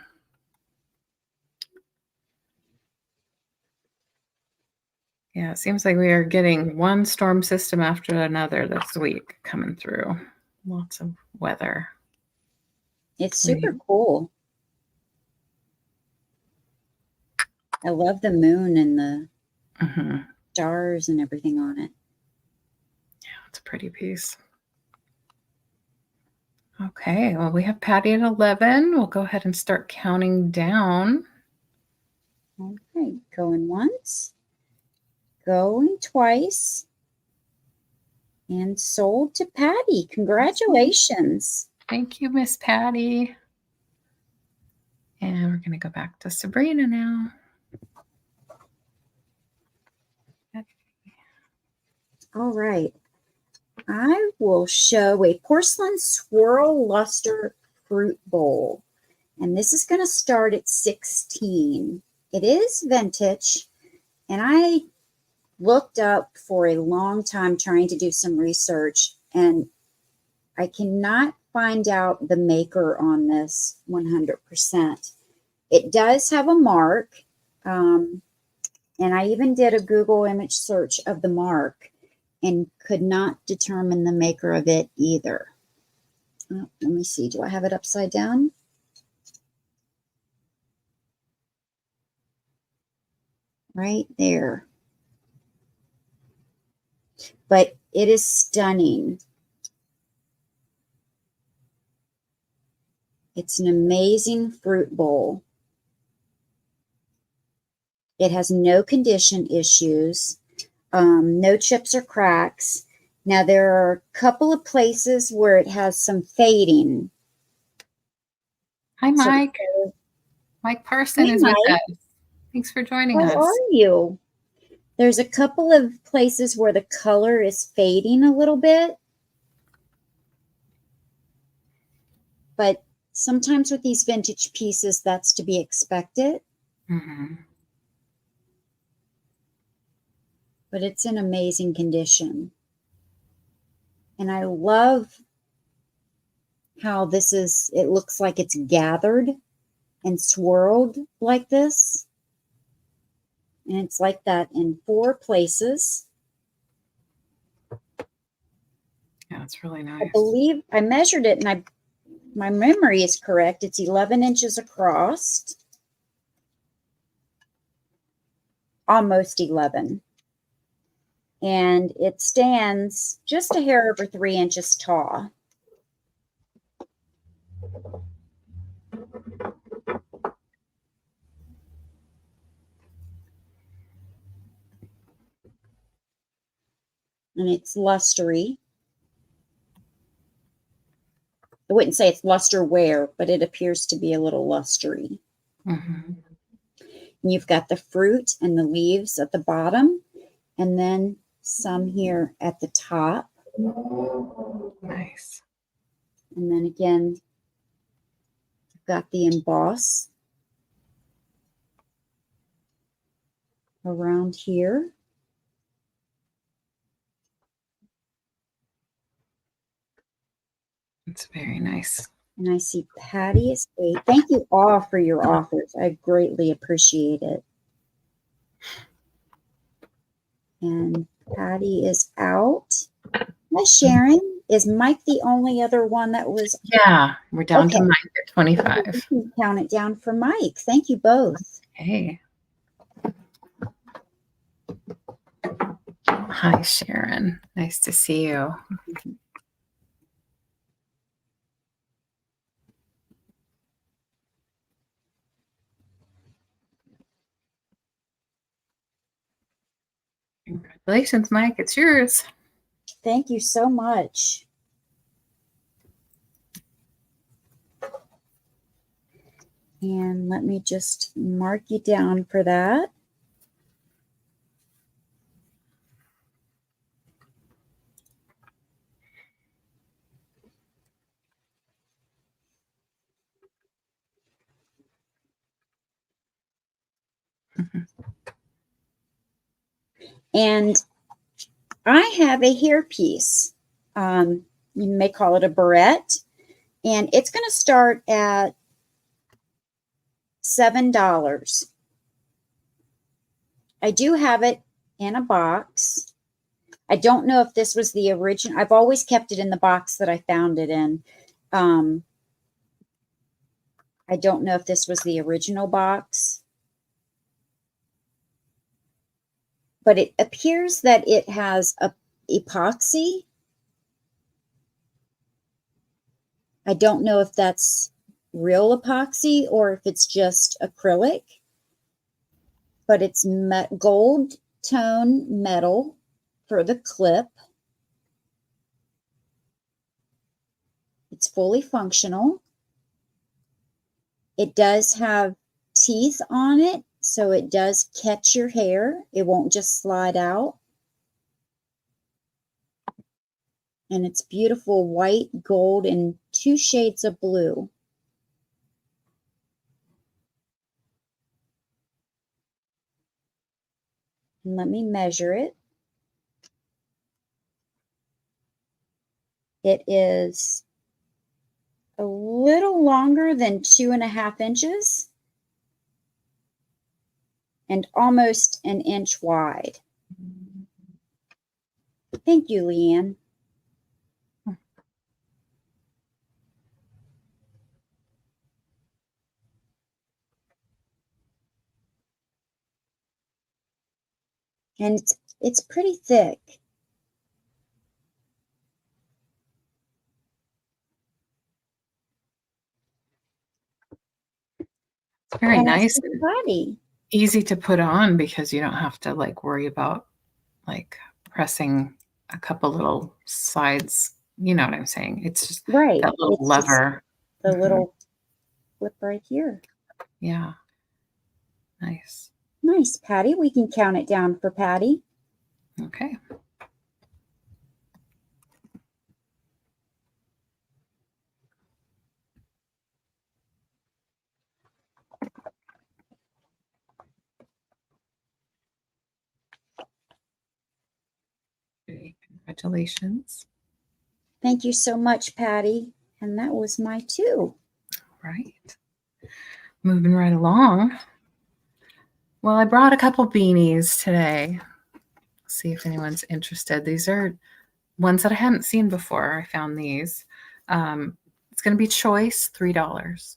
Yeah, it seems like we are getting one storm system after another this week coming through. Lots of weather. It's super cool. I love the moon and the stars and everything on it. Yeah, it's a pretty piece. Okay, well, we have Patty at 11. We'll go ahead and start counting down. Okay, going once, going twice, and sold to Patty. Congratulations. Thank you, Miss Patty. And we're going to go back to Sabrina now. All right. I will show a porcelain swirl luster fruit bowl. And this is going to start at 16. It is vintage. And I looked up for a long time trying to do some research. And I cannot find out the maker on this 100%. It does have a mark. And I even did a Google image search of the mark and could not determine the maker of it either. Oh, let me see. Do I have it upside down? Right there. But it is stunning. It's an amazing fruit bowl. It has no condition issues. No chips or cracks. Now, there are a couple of places where it has some fading. Hi, Mike. So, Mike Parson is with us. Thanks for joining us. How are you? There's a couple of places where the color is fading a little bit. But sometimes with these vintage pieces, that's to be expected. But it's in amazing condition. And I love how this is, it looks like it's gathered and swirled like this. And it's like that in 4 places. Yeah, it's really nice. I believe I measured it and my memory is correct. It's 11 inches across. Almost 11. And it stands just a hair over 3 inches tall. And it's lustery. I wouldn't say it's lusterware, but it appears to be a little lustery. And you've got the fruit and the leaves at the bottom, and then some here at the top. Nice. And then again, you've got the emboss around here. It's very nice. And I see Patty is 8. Thank you all for your offers. I greatly appreciate it. And Patty is out. Hi, Sharon. Is Mike the only other one that was? Yeah, we're down to Mike at 25. We can count it down for Mike. Thank you both. Hey. Hi, Sharon. Nice to see you. Congratulations, Mike. It's yours. Thank you so much. And let me just mark you down for that. And I have a hairpiece. You may call it a barrette. And it's going to start at $7. I do have it in a box. I don't know if this was the original. I've always kept it in the box that I found it in. I don't know if this was the original box. But it appears that it has a epoxy. I don't know if that's real epoxy or if it's just acrylic. But it's gold tone metal for the clip. It's fully functional. It does have teeth on it, so it does catch your hair. It won't just slide out. And it's beautiful white, gold, and 2 shades of blue. And let me measure it. It is a little longer than 2.5 inches and almost an inch wide. Thank you, LeAnne. And it's pretty thick. It's very nice and pretty. Easy to put on because you don't have to like worry about like pressing a couple little sides. You know what I'm saying? It's just right. that little lever. The little flip right here. Yeah. Nice. Nice, Patty. We can count it down for Patty. Okay. Congratulations. Thank you so much, Patty. And that was my 2. Right. Moving right along. Well, I brought a couple beanies today. See if anyone's interested. These are ones that I hadn't seen before. I found these. It's going to be choice, $3.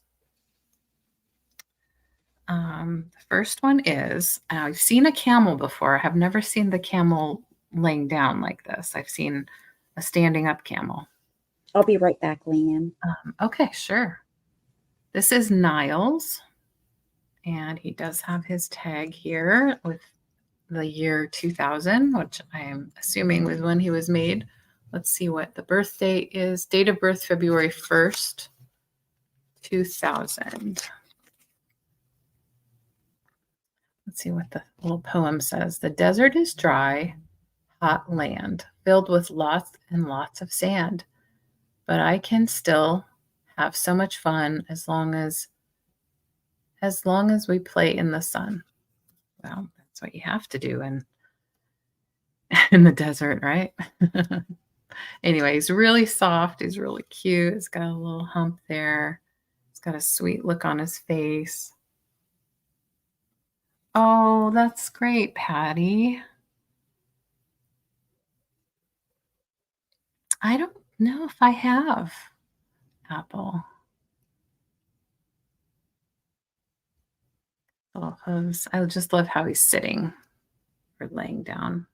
The first one is, I've seen a camel before. I have never seen the camel laying down like this. I've seen a standing up camel. I'll be right back, LeAnne. Okay, sure. This is Niles, and he does have his tag here with the year 2000, which I am assuming was when he was made. Let's see what the birth date is. Date of birth, February 1st, 2000. Let's see what the little poem says. The desert is dry, hot land, filled with lots and lots of sand. But I can still have so much fun as long as we play in the sun. Well, that's what you have to do in the desert, right? Anyway, he's really soft. He's really cute. He's got a little hump there. He's got a sweet look on his face. Oh, that's great, Patty. I don't know if I have Apple. Little hooves. I just love how he's sitting or laying down.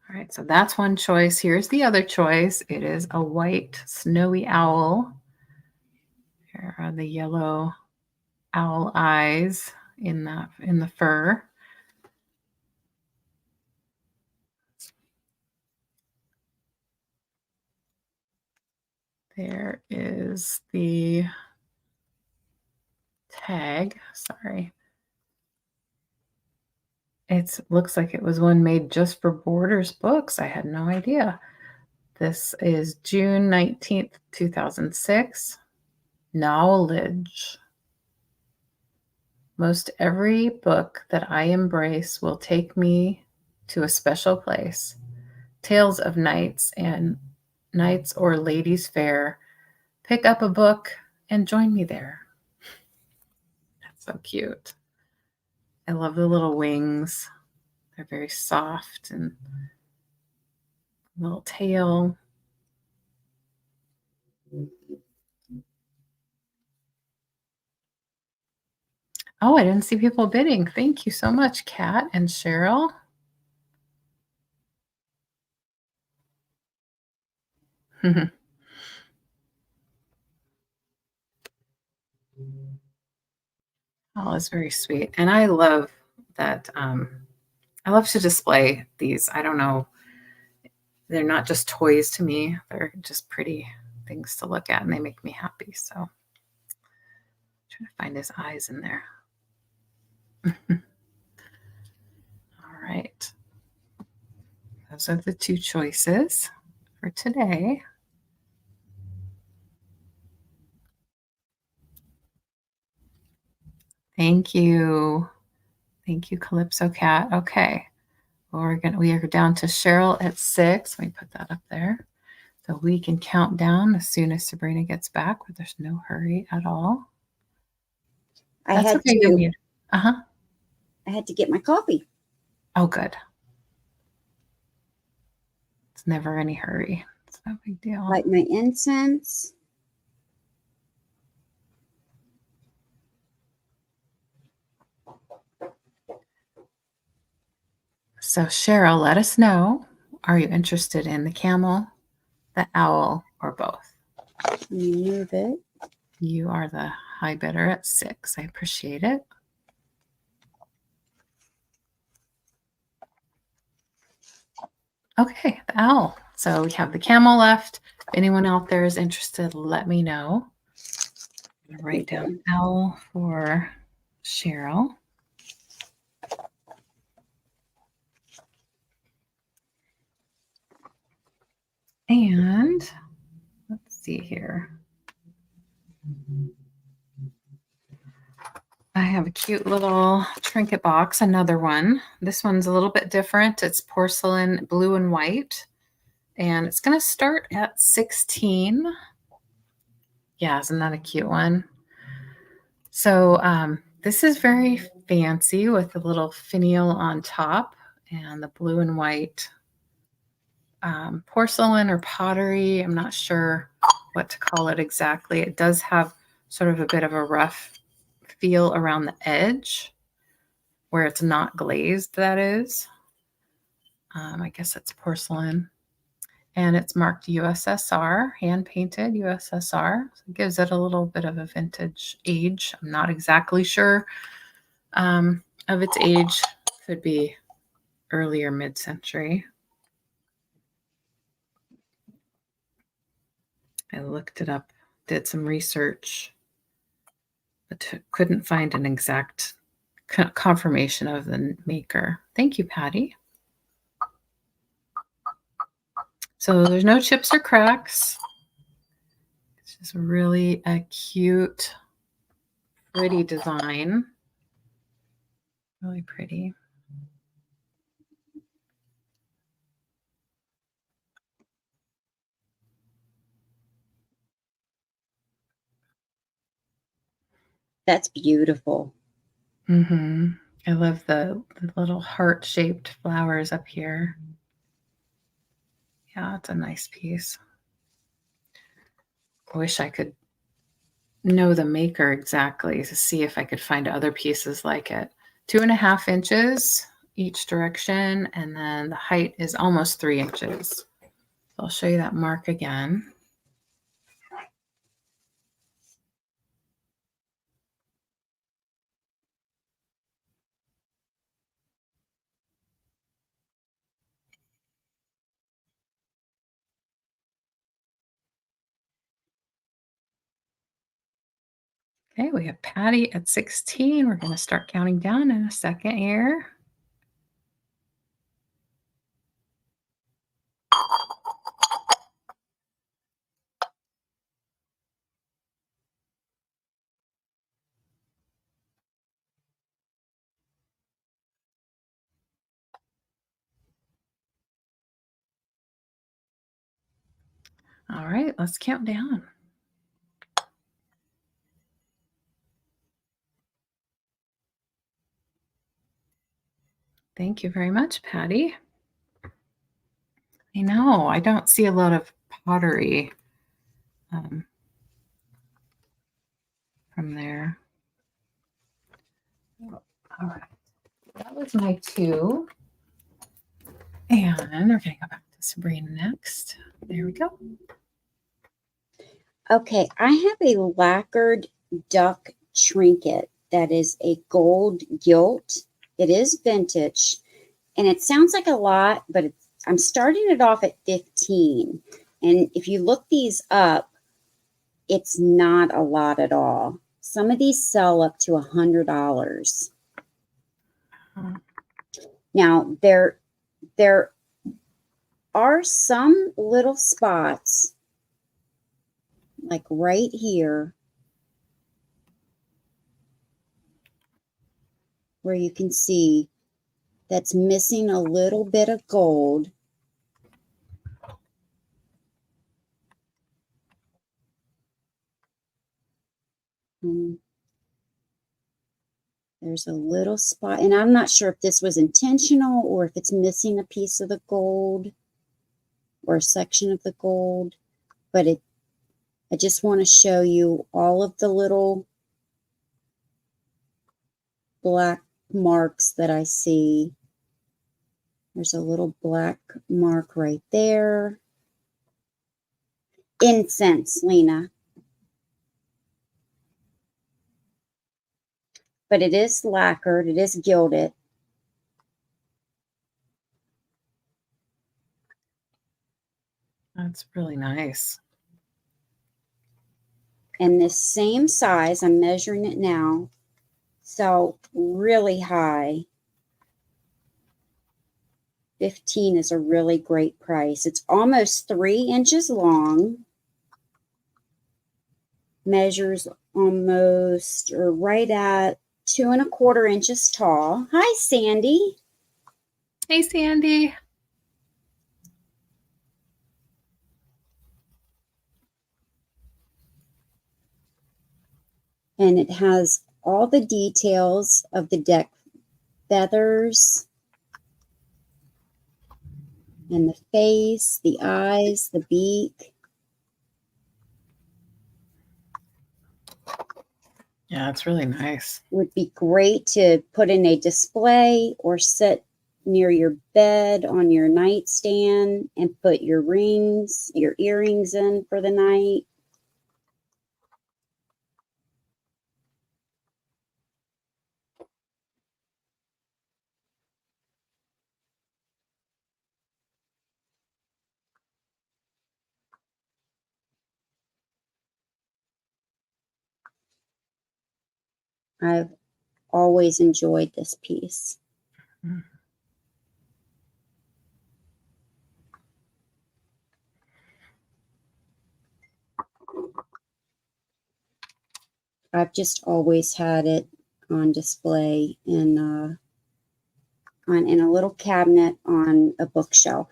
All right, so that's one choice. Here's the other choice. It is a white snowy owl. Here are the yellow owl eyes in the fur. There is the tag. Sorry. It looks like it was one made just for Borders Books. I had no idea. This is June 19th, 2006. Knowledge. Most every book that I embrace will take me to a special place. Tales of Knights and Knights or Ladies Fair. Pick up a book and join me there. That's so cute. I love the little wings. They're very soft and little tail. Oh, I didn't see people bidding. Thank you so much, Kat and Cheryl. Oh, it's very sweet. And I love that. I love to display these. I don't know. They're not just toys to me. They're just pretty things to look at, and they make me happy. So I'm trying to find his eyes in there. All right. Those are the two choices for today. Thank you. Thank you, Calypso Cat. Okay. Well, we are down to Cheryl at 6. Let me put that up there. So we can count down as soon as Sabrina gets back, but there's no hurry at all. I had to get my coffee. Oh, good. It's never any hurry. It's no big deal. Light my incense. So Cheryl, let us know. Are you interested in the camel, the owl, or both? Let me move it. You are the high bidder at 6. I appreciate it. Okay, the owl. So we have the camel left. If anyone out there is interested, let me know. I'm going to write down owl for Cheryl. And let's see here. I have a cute little trinket box, another one. This one's a little bit different. It's porcelain blue and white. And it's going to start at 16. Yeah, isn't that a cute one? So this is very fancy with a little finial on top and the blue and white porcelain or pottery. I'm not sure what to call it exactly. It does have sort of a bit of a rough feel around the edge where it's not glazed, that is. I guess it's porcelain. And it's marked USSR, hand painted USSR. So it gives it a little bit of a vintage age. I'm not exactly sure of its age. Could be earlier mid-century. I looked it up, did some research, but couldn't find an exact confirmation of the maker. Thank you, Patty. So there's no chips or cracks. It's just really a cute, pretty design. Really pretty. That's beautiful. Mm-hmm. I love the little heart-shaped flowers up here. Yeah, it's a nice piece. I wish I could know the maker exactly to see if I could find other pieces like it. 2.5 inches each direction, and then the height is almost 3 inches. So I'll show you that mark again. Okay, we have Patty at 16. We're going to start counting down in a second here. All right, let's count down. Thank you very much, Patty. I know, I don't see a lot of pottery from there. All right, that was my 2. And we're going to go back to Sabrina next. There we go. Okay, I have a lacquered duck trinket that is a gold gilt. It is vintage, and it sounds like a lot, but I'm starting it off at 15. And if you look these up, it's not a lot at all. Some of these sell up to $100. Now, there are some little spots, like right here, where you can see that's missing a little bit of gold. There's a little spot, and I'm not sure if this was intentional or if it's missing a piece of the gold or a section of the gold, but I just want to show you all of the little black marks that I see. There's a little black mark right there. Incense, Lena. But it is lacquered, it is gilded. That's really nice. And this same size, I'm measuring it now, so really high. 15 is a really great price. It's almost 3 inches long. Measures almost, or right at 2 1/4 inches tall. Hi, Sandy. Hey, Sandy. And it has all the details of the deck feathers and the face, the eyes, the beak. Yeah, it's really nice. Would be great to put in a display or sit near your bed on your nightstand and put your rings, your earrings in for the night. I've always enjoyed this piece. I've just always had it on display in a little cabinet on a bookshelf.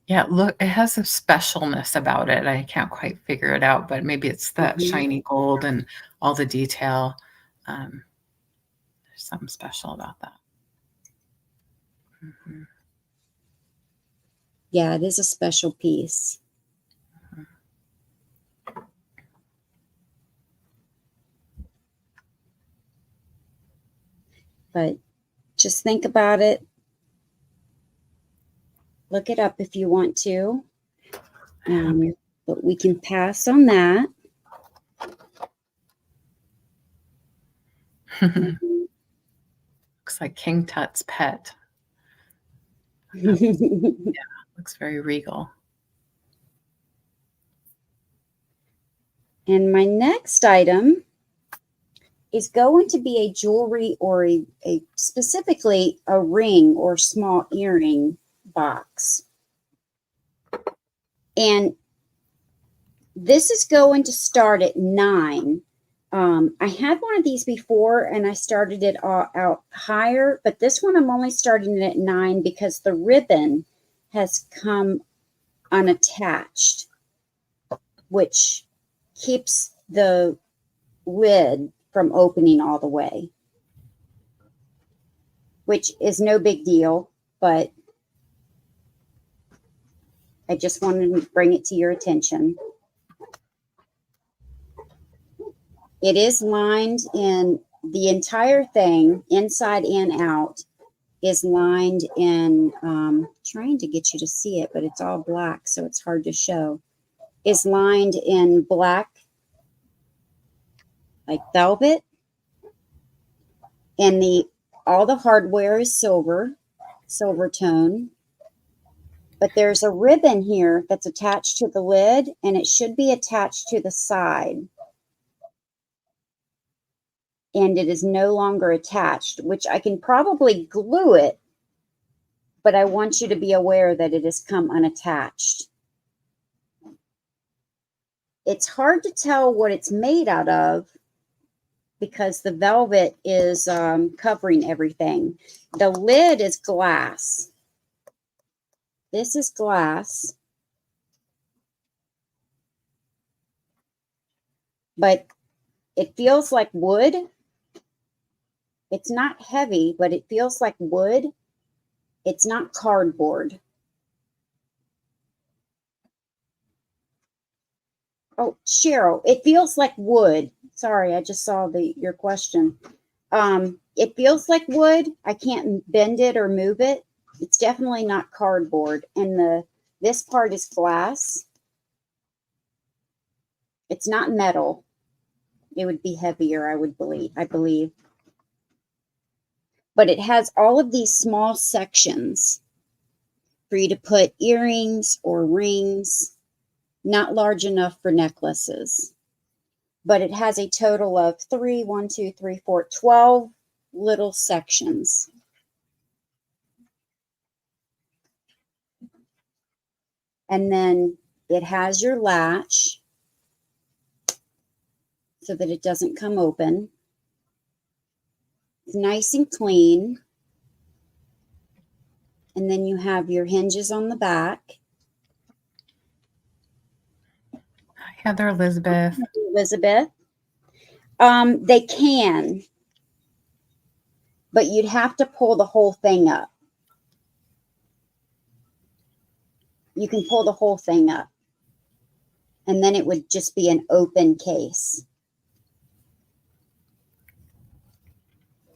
Yeah, look, it has a specialness about it. I can't quite figure it out, but maybe it's that shiny gold and all the detail. There's something special about that. Yeah, it is a special piece. But just think about it. Look it up if you want to. But we can pass on that. Looks like King Tut's pet. Yeah, looks very regal. And my next item is going to be a jewelry or a specifically a ring or small earring box. And this is going to start at 9. I had one of these before and I started it out higher, but this one I'm only starting it at 9 because the ribbon has come unattached, which keeps the lid from opening all the way, which is no big deal, but I just wanted to bring it to your attention. It is lined in the entire thing, inside and out, is lined in, trying to get you to see it, but it's all black, so it's hard to show, is lined in black, like velvet, and all the hardware is silver tone, but there's a ribbon here that's attached to the lid, and it should be attached to the side. And it is no longer attached, which I can probably glue it, but I want you to be aware that it has come unattached. It's hard to tell what it's made out of because the velvet is covering everything. The lid is glass. This is glass. But it feels like wood. It's not heavy, but it feels like wood. It's not cardboard. Oh, Cheryl, it feels like wood. Sorry, I just saw your question. It feels like wood. I can't bend it or move it. It's definitely not cardboard. And this part is glass. It's not metal. It would be heavier, I believe. But it has all of these small sections for you to put earrings or rings, not large enough for necklaces. But it has a total of 12 little sections. And then it has your latch so that it doesn't come open. It's nice and clean. And then you have your hinges on the back. Hi, Heather Elizabeth. Elizabeth. They can, but you'd have to pull the whole thing up. You can pull the whole thing up, and then it would just be an open case.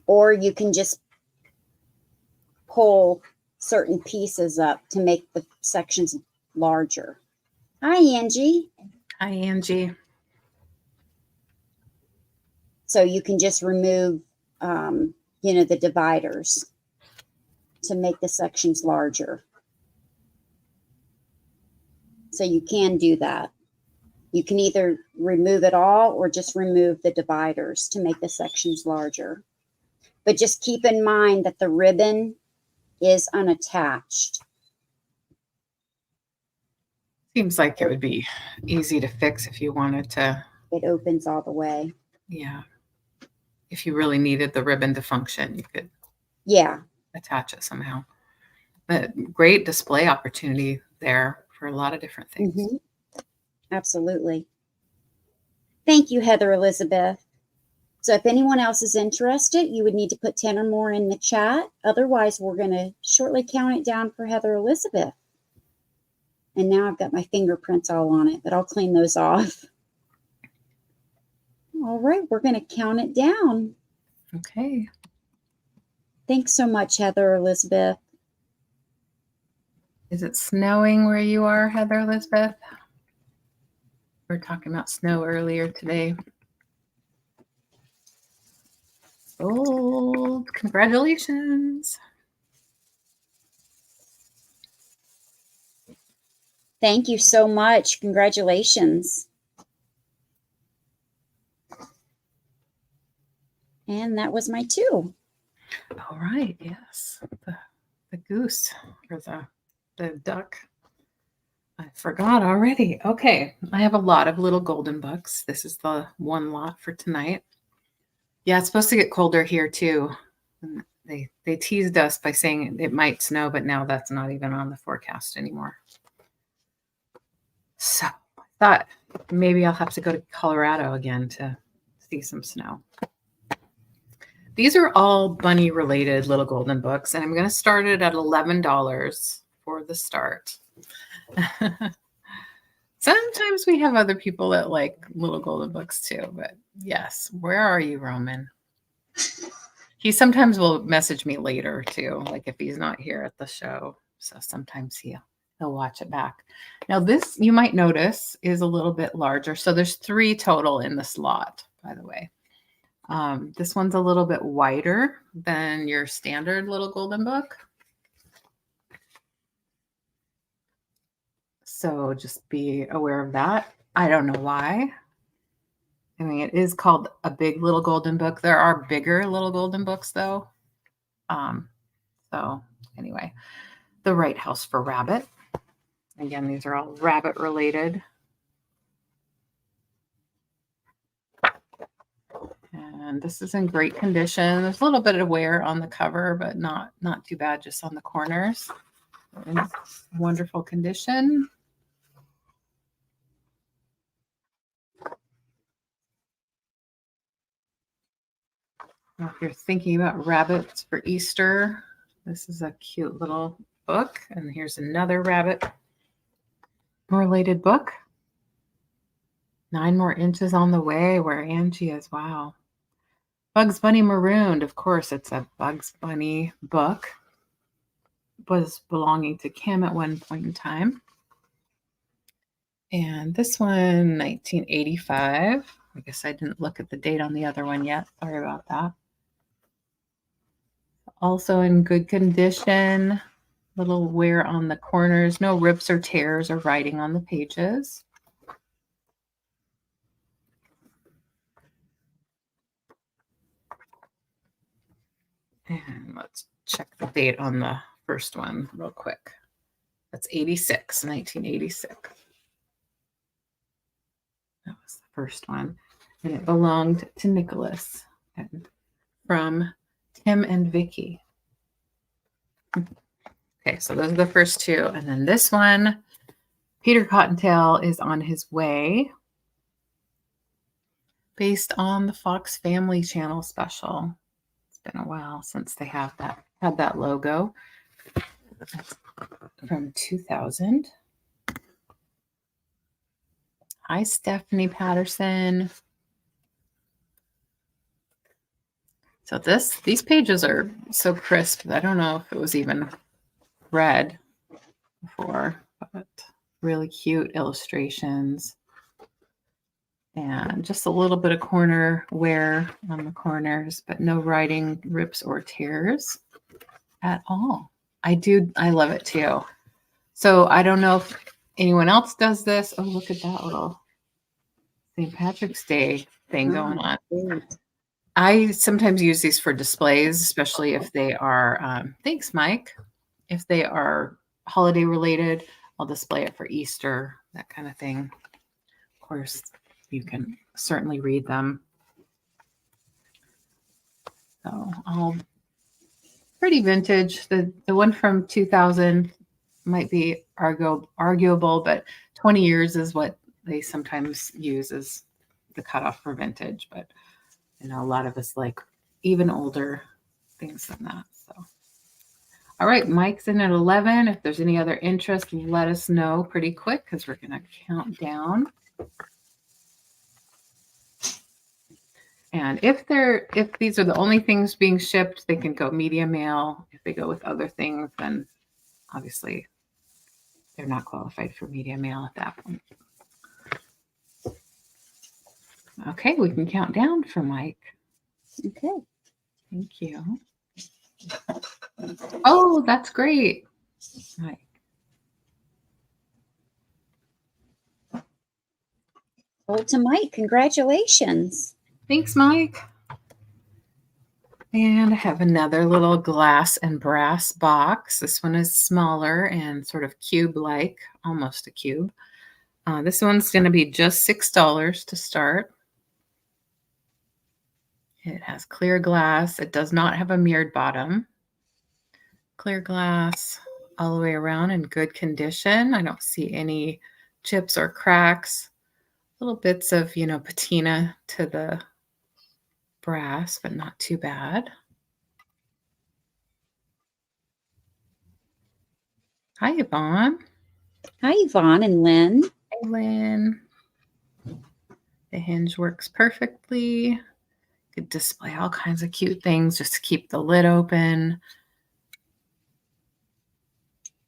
Or you can just pull certain pieces up to make the sections larger. Hi, Angie. Hi, Angie. So you can just remove, the dividers to make the sections larger. So you can do that. You can either remove it all or just remove the dividers to make the sections larger. But just keep in mind that the ribbon is unattached. Seems like it would be easy to fix if you wanted to. It opens all the way. Yeah. If you really needed the ribbon to function, you could attach it somehow. But great display opportunity there for a lot of different things. Mm-hmm. Absolutely. Thank you, Heather Elizabeth. So if anyone else is interested, you would need to put 10 or more in the chat. Otherwise, we're going to shortly count it down for Heather Elizabeth. And now I've got my fingerprints all on it, but I'll clean those off. All right, we're going to count it down. Okay. Thanks so much, Heather Elizabeth. Is it snowing where you are, Heather Elizabeth? We were talking about snow earlier today. Oh, congratulations. Thank you so much. Congratulations. And that was my 2. All right. Yes. The goose or the duck. I forgot already. Okay. I have a lot of little golden bucks. This is the one lot for tonight. Yeah, it's supposed to get colder here too. And they teased us by saying it might snow, but now that's not even on the forecast anymore. So I thought maybe I'll have to go to Colorado again to see some snow. These are all bunny related little golden books, and I'm going to start it at $11 for the start. Sometimes we have other people that like little golden books too, but yes. Where are you, Roman? He sometimes will message me later too, like if he's not here at the show. So sometimes he'll watch it back. Now this, you might notice, is a little bit larger. So there's 3 total in this lot, by the way. This one's a little bit wider than your standard little golden book. So just be aware of that. I don't know why. I mean, it is called a big little golden book. There are bigger little golden books though. So anyway, The Right House for Rabbit. Again, these are all rabbit related. And this is in great condition. There's a little bit of wear on the cover, but not too bad, just on the corners. In wonderful condition. Now, if you're thinking about rabbits for Easter, this is a cute little book. And here's another rabbit related book. 9 more inches on the way, where Angie is. Wow. Bugs Bunny Marooned. Of course, it's a Bugs Bunny book. Was belonging to Kim at one point in time. And this one, 1985. I guess I didn't look at the date on the other one yet. Sorry about that. Also in good condition. Little wear on the corners. No rips or tears or writing on the pages. And let's check the date on the first one real quick. That's 1986. That was the first one. And it belonged to Nicholas and from Tim and Vicky. Okay, so those are the first 2. And then this one, Peter Cottontail is on his way, based on the Fox Family Channel special. It's been a while since they had that logo. That's from 2000. Hi, Stephanie Patterson. So these pages are so crisp. I don't know if it was even read before, but really cute illustrations. And just a little bit of corner wear on the corners, but no writing rips or tears at all. I love it too. So I don't know if anyone else does this. Oh, look at that little St. Patrick's Day thing going on. I sometimes use these for displays, especially if they are, thanks, Mike. If they are holiday related, I'll display it for Easter, that kind of thing. Of course, you can certainly read them. So all pretty vintage. The one from 2000 might be arguable, but 20 years is what they sometimes use as the cutoff for vintage. But you know, a lot of us like even older things than that. So, all right, Mike's in at 11. If there's any other interest, let us know pretty quick because we're going to count down. And if these are the only things being shipped, they can go media mail. If they go with other things, then obviously they're not qualified for media mail at that point. Okay, we can count down for Mike. Okay. Thank you. Oh, that's great. Mike. Hold to Mike. Congratulations. Thanks, Mike. And I have another little glass and brass box. This one is smaller and sort of cube-like, almost a cube. This one's going to be just $6 to start. It has clear glass. It does not have a mirrored bottom. Clear glass all the way around in good condition. I don't see any chips or cracks, little bits of, patina to the brass, but not too bad. Hi, Yvonne. Hi, Yvonne and Lynn. Hey, Lynn. The hinge works perfectly. You could display all kinds of cute things just to keep the lid open.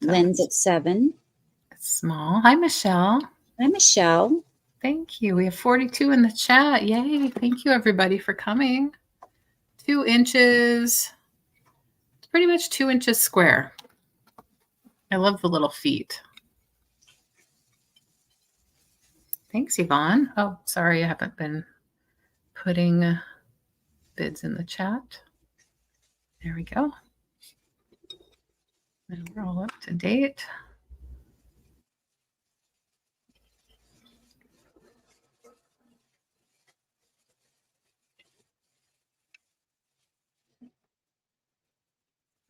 So Lynn's at 7. It's small. Hi, Michelle. Hi, Michelle. Thank you. We have 42 in the chat. Yay. Thank you, everybody, for coming. 2 inches. It's pretty much 2 inches square. I love the little feet. Thanks, Yvonne. Oh, sorry, I haven't been putting bids in the chat. There we go. And we're all up to date.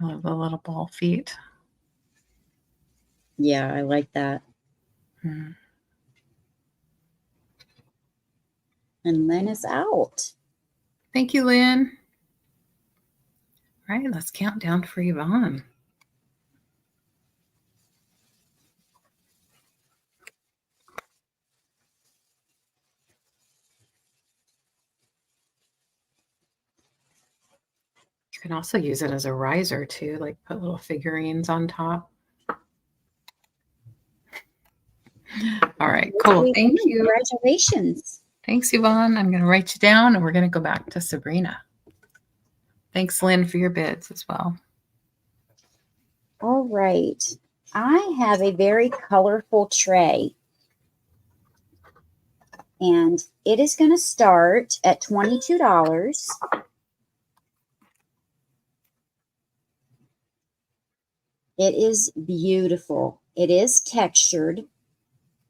I love the little ball feet. Yeah, I like that. Hmm. And Lynn is out. Thank you, Lynn. All right, let's count down for Yvonne. You can also use it as a riser too, like put little figurines on top. All right, cool. Thank you. Congratulations. Thanks, Yvonne. I'm going to write you down and we're going to go back to Sabrina. Thanks, Lynn, for your bids as well. All right. I have a very colorful tray. And it is going to start at $22. It is beautiful. It is textured.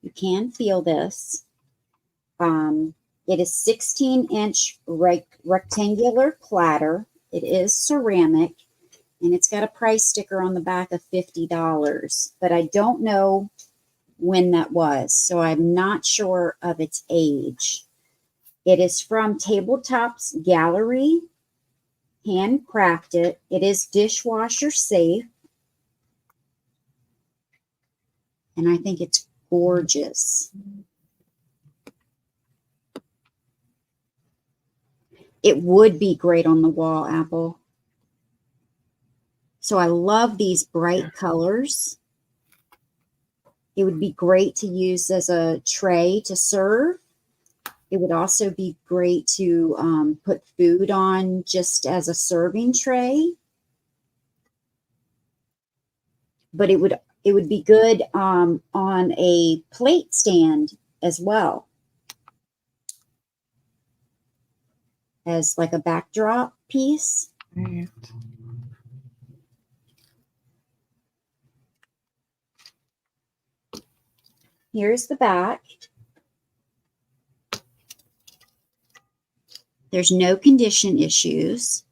You can feel this. It is 16-inch rectangular platter. It is ceramic, and it's got a price sticker on the back of $50. But I don't know when that was, so I'm not sure of its age. It is from Tabletops Gallery, handcrafted. It is dishwasher safe, and I think it's gorgeous. It would be great on the wall, Apple. So I love these bright colors. It would be great to use as a tray to serve. It would also be great to put food on just as a serving tray. But it would be good on a plate stand as well, as like a backdrop piece. Right. Here's the back. There's no condition issues.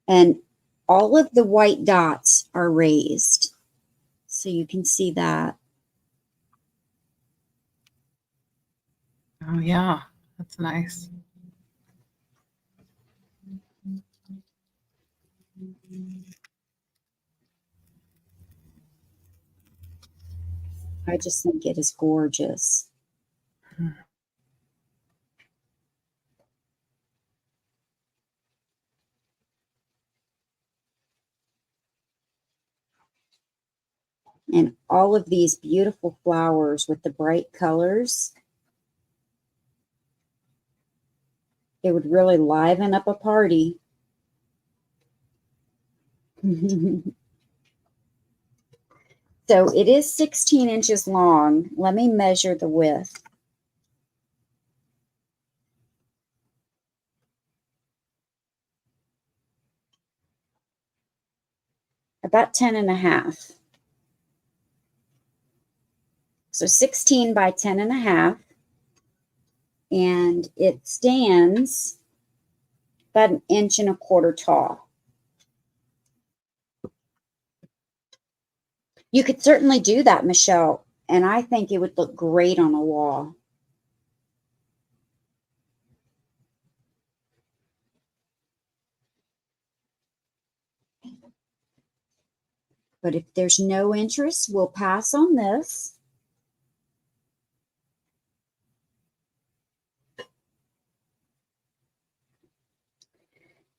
And all of the white dots are raised. So you can see that. Oh, yeah. That's nice. I just think it is gorgeous. And all of these beautiful flowers with the bright colors. It would really liven up a party. So it is 16 inches long. Let me measure the width. About 10.5. So 16 by 10.5. And it stands about 1.25 inches tall. You could certainly do that, Michelle, and I think it would look great on a wall. But if there's no interest, we'll pass on this.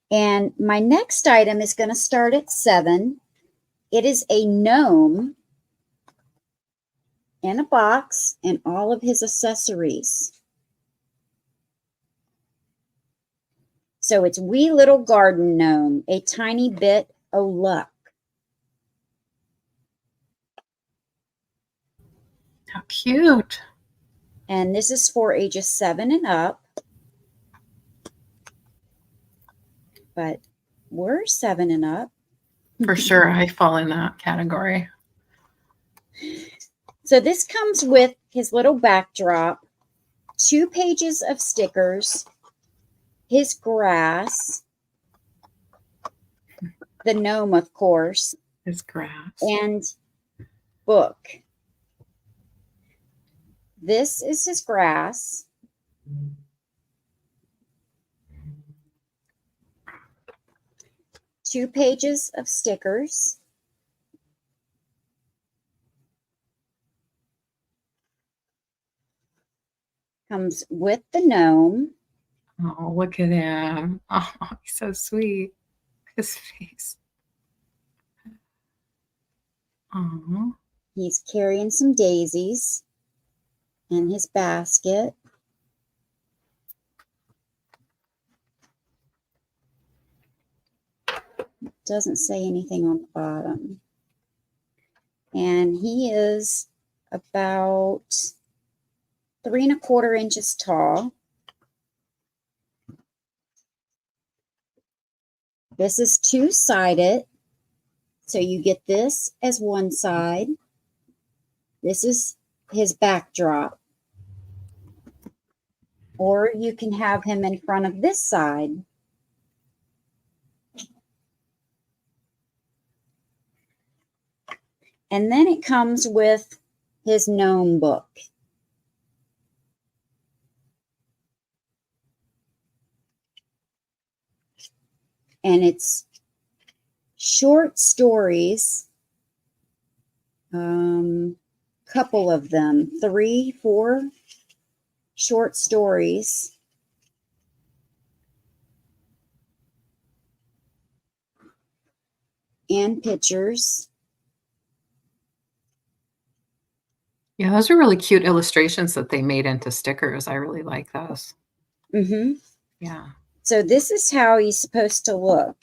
And my next item is going to start at $7. It is a gnome in a box and all of his accessories. So it's Wee Little Garden Gnome, a tiny bit o' luck. How cute. And this is for ages 7 and up. But we're 7 and up. For sure, I fall in that category. So this comes with his little backdrop, 2 pages of stickers, his grass, the gnome, of course. His grass. And book. This is his grass. Two pages of stickers. Comes with the gnome. Oh, look at him. Oh, he's so sweet. His face. Oh. He's carrying some daisies in his basket. Doesn't say anything on the bottom. And he is about 3 1/4 inches tall. This is 2-sided. So you get this as one side. This is his backdrop. Or you can have him in front of this side. And then it comes with his gnome book. And it's short stories, couple of them, 3, 4 short stories. And pictures. Yeah, those are really cute illustrations that they made into stickers. I really like those. Mm-hmm. Yeah. So this is how he's supposed to look.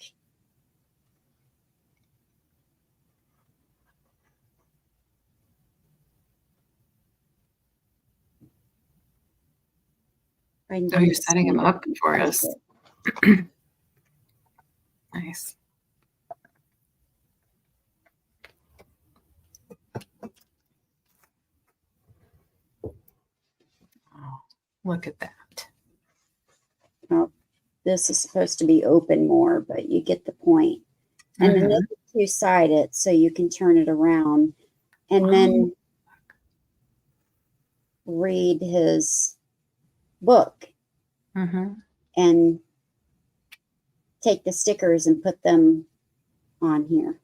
Oh, you're setting him up for us. Nice. Oh, look at that. Oh, this is supposed to be open more, but you get the point. And then this is 2-sided, so you can turn it around and then read his book and take the stickers and put them on here.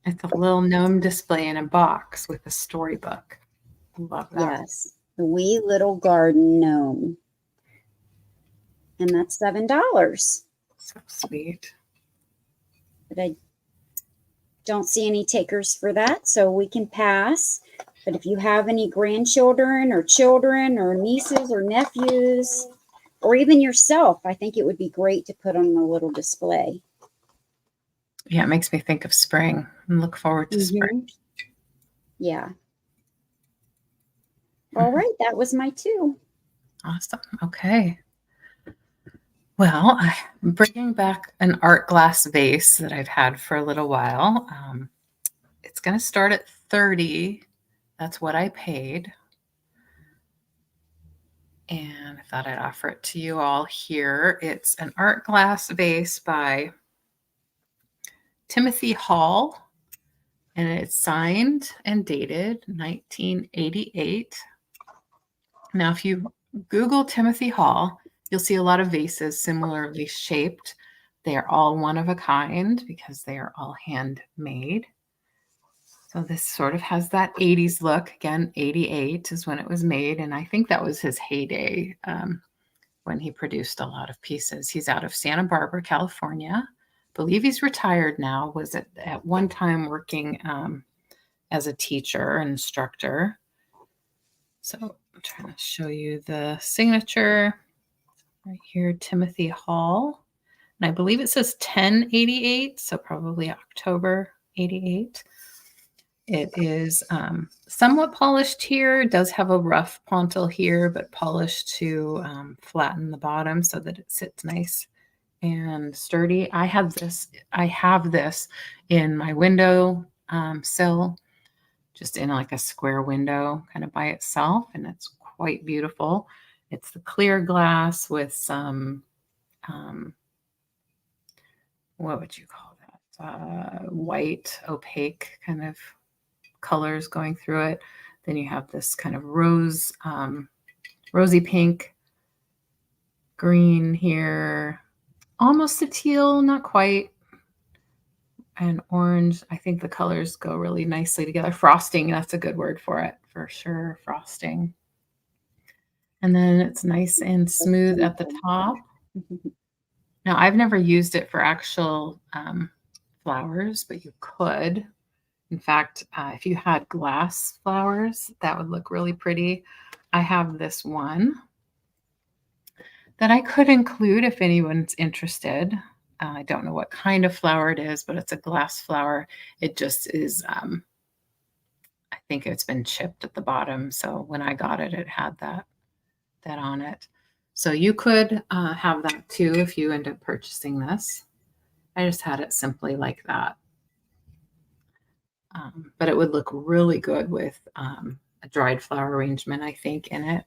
It's a little gnome display in a box with a storybook. Love that. Yes, the Wee Little Garden Gnome. And that's $7. So sweet. But I don't see any takers for that, so we can pass. But if you have any grandchildren or children or nieces or nephews, or even yourself, I think it would be great to put on a little display. Yeah, it makes me think of spring and look forward to spring. Yeah. All right, that was my 2. Awesome. Okay. Well, I'm bringing back an art glass vase that I've had for a little while. It's going to start at $30. That's what I paid. And I thought I'd offer it to you all here. It's an art glass vase by Timothy Hall. and it's signed and dated 1988. Now, if you Google Timothy Hall, you'll see a lot of vases similarly shaped. They are all one of a kind because they are all handmade. So this sort of has that 80s look. Again, 88 is when it was made, and I think that was his heyday when he produced a lot of pieces. He's out of Santa Barbara, California. I believe he's retired now, was at one time working as a teacher and instructor. So I'm trying to show you the signature right here, Timothy Hall. And I believe it says 1088, so probably October 88. It is somewhat polished here. It does have a rough pontil here, but polished to flatten the bottom so that it sits nice and sturdy. I have this in my window sill, just in like a square window kind of by itself, and it's quite beautiful. It's the clear glass with some, what would you call that? White, opaque kind of colors going through it. Then you have this kind of rosy pink, green here, almost a teal, not quite, and orange. I think the colors go really nicely together. Frosting, that's a good word for it, for sure, frosting. And then it's nice and smooth at the top. Now, I've never used it for actual flowers, but you could. In fact, if you had glass flowers, that would look really pretty. I have this one that I could include if anyone's interested. I don't know what kind of flower it is, but it's a glass flower. It just is, I think it's been chipped at the bottom. So when I got it, it had that on it. So you could have that too if you end up purchasing this. I just had it simply like that. But it would look really good with a dried flower arrangement, I think, in it.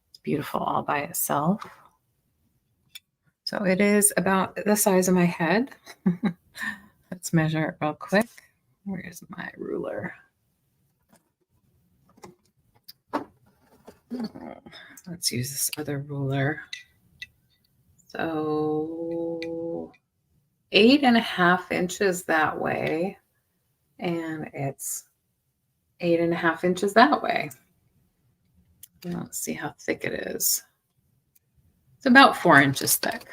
It's beautiful all by itself. So it is about the size of my head. Let's measure it real quick. Where's my ruler? Let's use this other ruler. So 8.5 inches that way. And it's 8.5 inches that way. Let's see how thick it is. It's about 4 inches thick.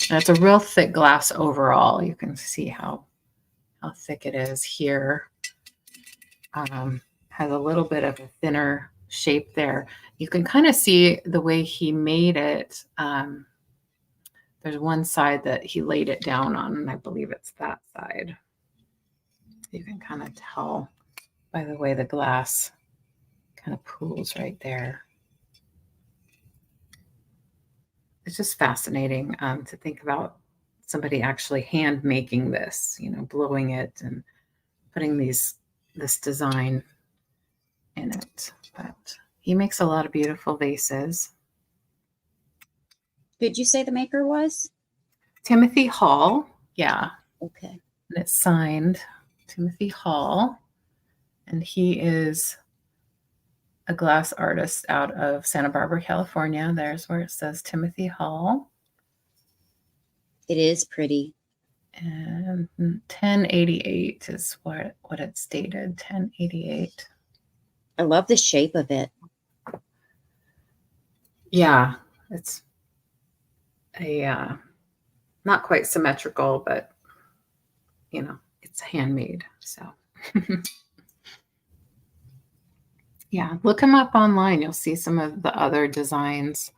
That's a real thick glass overall. You can see how thick it is here. Has a little bit of a thinner shape there. You can kind of see the way he made it. There's one side that he laid it down on, and I believe it's that side. You can kind of tell by the way the glass kind of pools right there. It's just fascinating to think about somebody actually hand making this, blowing it and putting this design in it. But he makes a lot of beautiful vases. Did you say the maker was? Timothy Hall. Yeah. Okay. And it's signed Timothy Hall. And he is a glass artist out of Santa Barbara, California. There's where it says Timothy Hall. It is pretty. And 1088 is what it's stated, 1088. I love the shape of it. Yeah, it's a not quite symmetrical, but it's handmade. So yeah, look him up online. You'll see some of the other designs,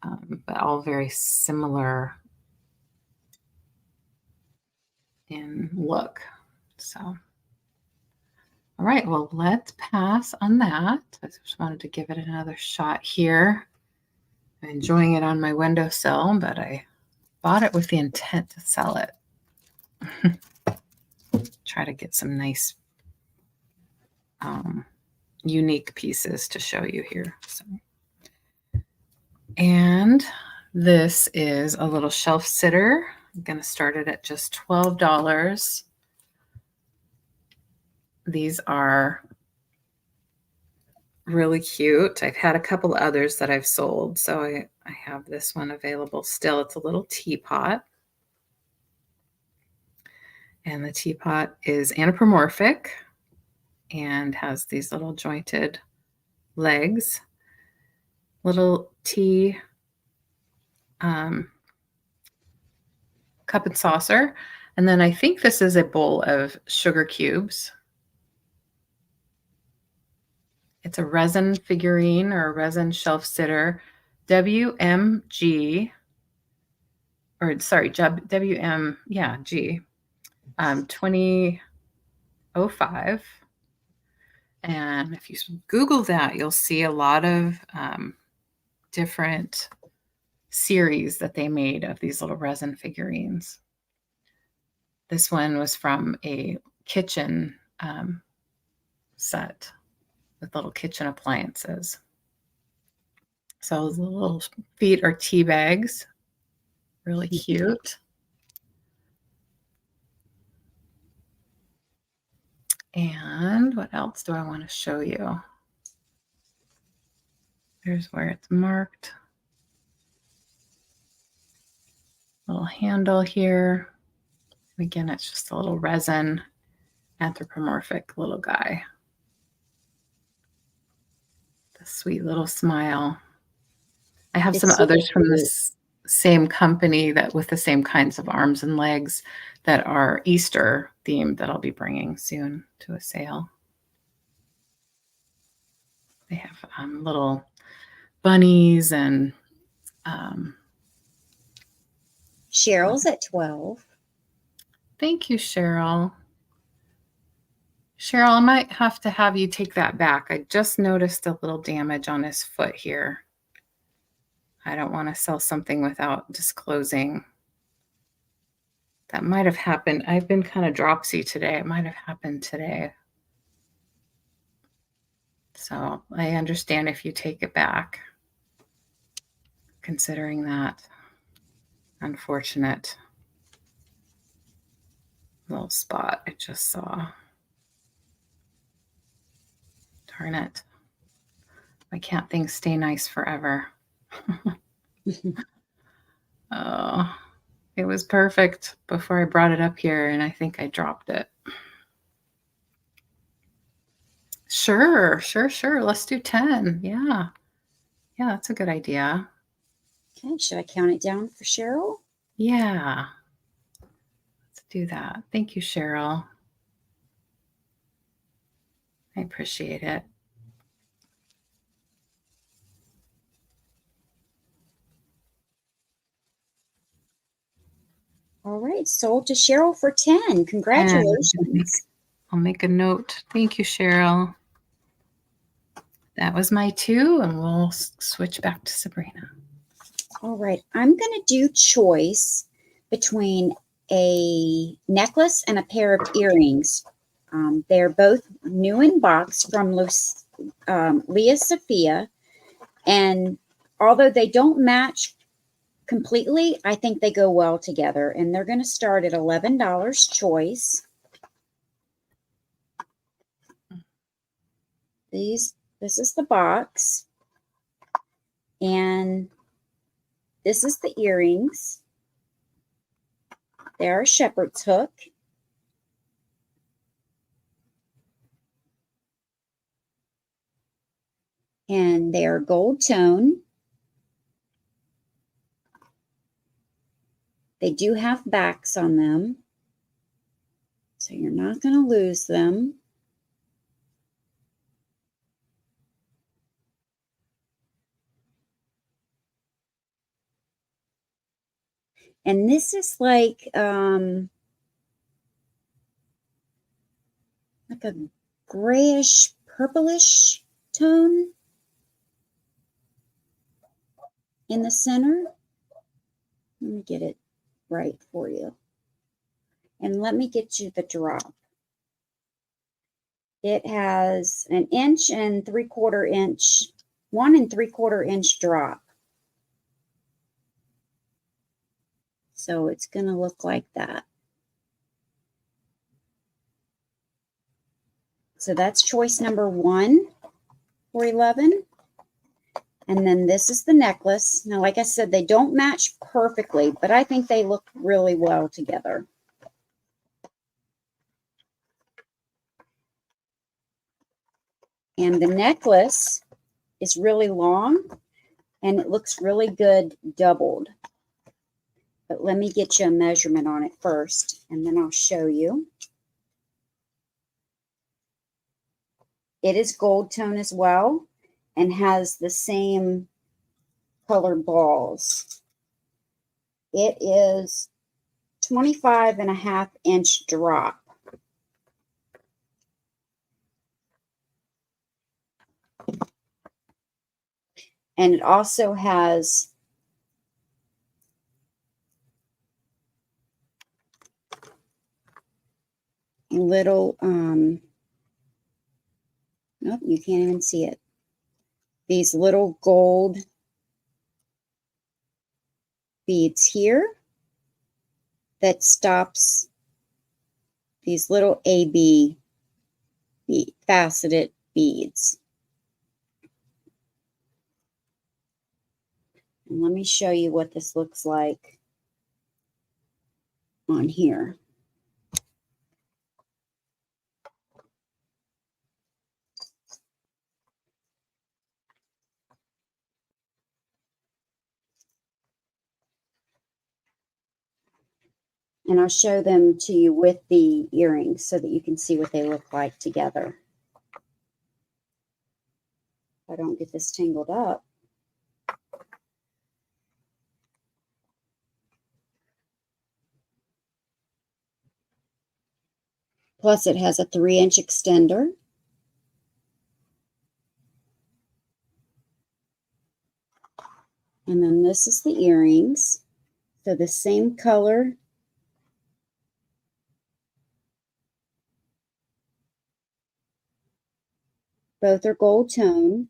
but all very similar in look. So, all right, well, let's pass on that. I just wanted to give it another shot here. I'm enjoying it on my windowsill, but I bought it with the intent to sell it. Try to get some nice unique pieces to show you here. So, and this is a little shelf sitter. I'm going to start it at just $12. These are really cute. I've had a couple others that I've sold, so I have this one available still. It's a little teapot. And the teapot is anthropomorphic and has these little jointed legs, little tea cup and saucer. And then I think this is a bowl of sugar cubes. It's a resin figurine or a resin shelf sitter, WMG, or sorry, WM, yeah, G, 2005. And if you Google that, you'll see a lot of different series that they made of these little resin figurines. This one was from a kitchen set with little kitchen appliances. So the little feet are tea bags, really cute. And what else do I want to show you? Here's where it's marked. Little handle here. Again, it's just a little resin anthropomorphic little guy. The sweet little smile. I have some others from this same company that with the same kinds of arms and legs that are Easter themed that I'll be bringing soon to a sale. They have little bunnies and Cheryl's at 12. Thank you, Cheryl. Cheryl, I might have to have you take that back. I just noticed a little damage on his foot here. I don't want to sell something without disclosing. That might have happened. I've been kind of dropsy today. It might have happened today. So I understand if you take it back, considering that unfortunate little spot I just saw. Darn it. Why can't things stay nice forever? Oh, it was perfect before I brought it up here, and I think I dropped it. Sure. Let's do 10. Yeah, that's a good idea. Okay, should I count it down for Cheryl? Yeah. Let's do that. Thank you, Cheryl. I appreciate it. All right, sold to Cheryl for 10. Congratulations. I'll make a note. Thank you, Cheryl. That was my 2, and we'll switch back to Sabrina. All right, I'm going to do choice between a necklace and a pair of earrings. They're both new in box from Leah Sophia, and although they don't match completely, I think they go well together, and they're going to start at $11 choice. This is the box, and this is the earrings. They are a shepherd's hook. And they are gold tone. They do have backs on them, so you're not going to lose them. And this is like a grayish, purplish tone in the center. Let me get it right for you. And let me get you the drop. It has an 1 3/4 inch, 1 3/4 inch drop. So it's going to look like that. So that's choice number 1 for 11. And then this is the necklace. Now, like I said, they don't match perfectly, but I think they look really well together. And the necklace is really long, and it looks really good doubled. But let me get you a measurement on it first, and then I'll show you. It is gold tone as well and has the same colored balls. It is 25.5-inch drop. And it also has little, nope, you can't even see it. These little gold beads here that stops these little AB faceted beads. And let me show you what this looks like on here. And I'll show them to you with the earrings so that you can see what they look like together. If I don't get this tangled up. Plus it has a 3-inch extender. And then this is the earrings. So the same color. Both are gold tone.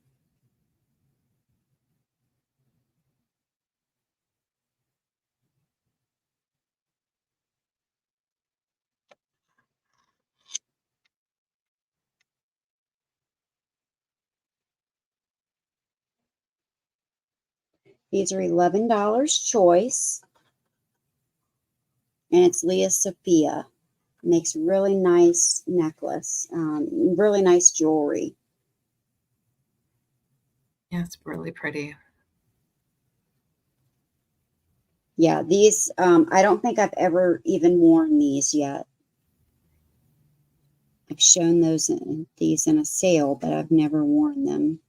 These are $11 choice. And it's Leah Sophia. Makes really nice necklace. Really nice jewelry. Yeah, it's really pretty. Yeah, these, I don't think I've ever even worn these yet. I've shown these in a sale, but I've never worn them.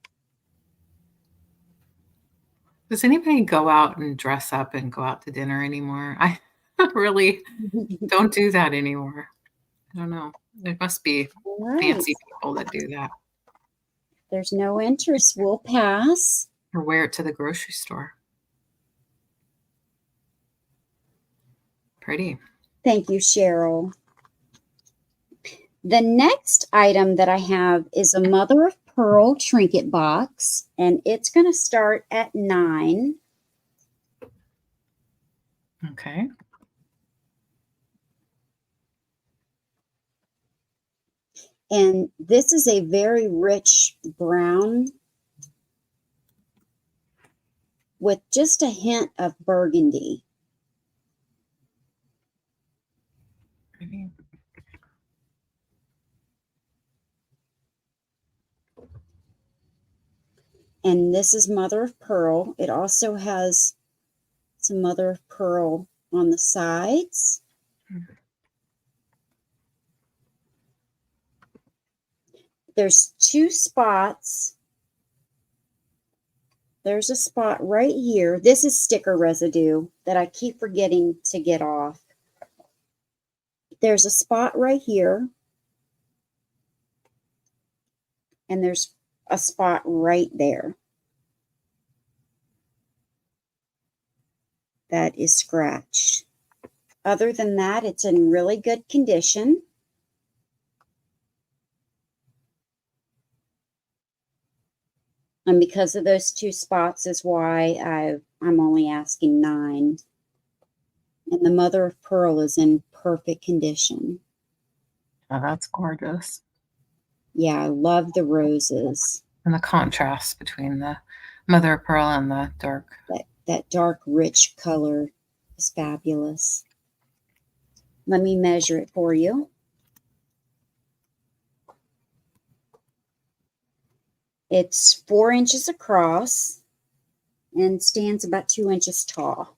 Does anybody go out and dress up and go out to dinner anymore? I really don't do that anymore. I don't know. There must be fancy people that do that. There's no interest. We'll pass. Or wear it to the grocery store. Pretty. Thank you, Cheryl. The next item that I have is a mother of pearl trinket box, and it's going to start at $9. Okay. And this is a very rich brown with just a hint of burgundy. Pretty. And this is mother of pearl. It also has some mother of pearl on the sides. There's 2 spots. There's a spot right here. This is sticker residue that I keep forgetting to get off. There's a spot right here. And there's a spot right there. That is scratched. Other than that, it's in really good condition. And because of those 2 spots is why I'm only asking $9. And the mother of pearl is in perfect condition. Oh, that's gorgeous. Yeah, I love the roses. And the contrast between the mother of pearl and the dark. That dark, rich color is fabulous. Let me measure it for you. It's 4 inches across and stands about 2 inches tall.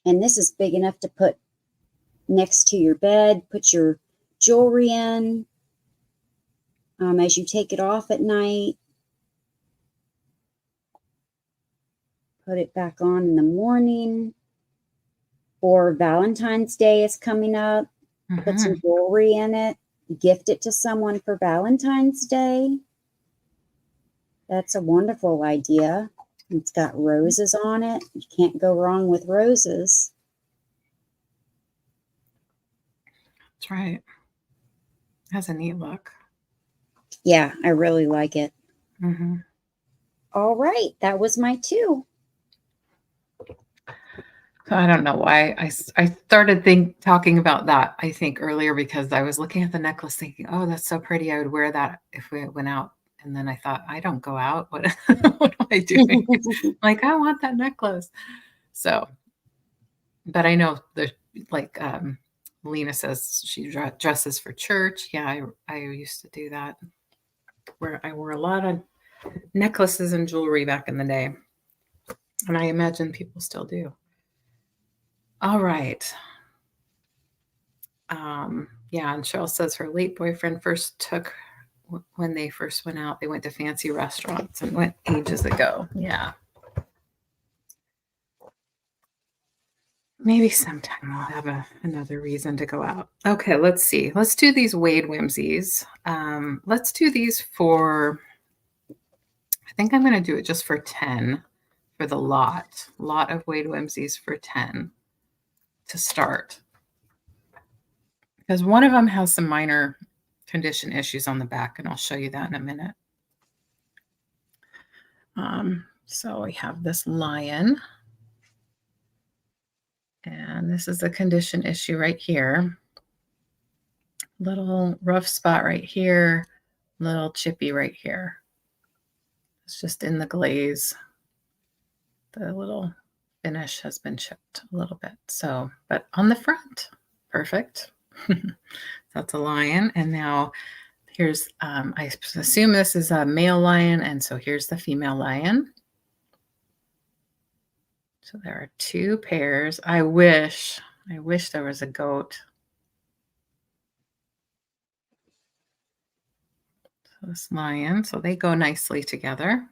And this is big enough to put next to your bed, put your jewelry in as you take it off at night. Put it back on in the morning. Or Valentine's Day is coming up. Put some jewelry in it. Gift it to someone for Valentine's Day. That's a wonderful idea. It's got roses on it. You can't go wrong with roses. That's right. It has a neat look. Yeah, I really like it. Mm-hmm. All right, that was my 2. I don't know why I started talking about that, I think, earlier because I was looking at the necklace thinking, oh, that's so pretty. I would wear that if we went out. And then I thought, I don't go out. What am I doing? Like, I want that necklace. So, but I know there's like Lena says she dresses for church. Yeah, I used to do that. Where I wore a lot of necklaces and jewelry back in the day. And I imagine people still do. All right. Yeah, and Cheryl says her late boyfriend first took when they first went out. They went to fancy restaurants and went ages ago. Yeah. Maybe sometime we'll have another reason to go out. Okay, let's see. Let's do these Wade Whimsies. Let's do these for, I think I'm going to do it just for 10 for the lot of Wade Whimsies for 10 to start. Because one of them has some minor condition issues on the back, and I'll show you that in a minute. So we have this lion. And this is a condition issue right here. Little rough spot right here, little chippy right here. It's just in the glaze. The little finish has been chipped a little bit. So, but on the front, perfect. That's a lion. And now here's, I assume this is a male lion. And so here's the female lion. So there are 2 pairs. I wish there was a goat. So this lion, so they go nicely together.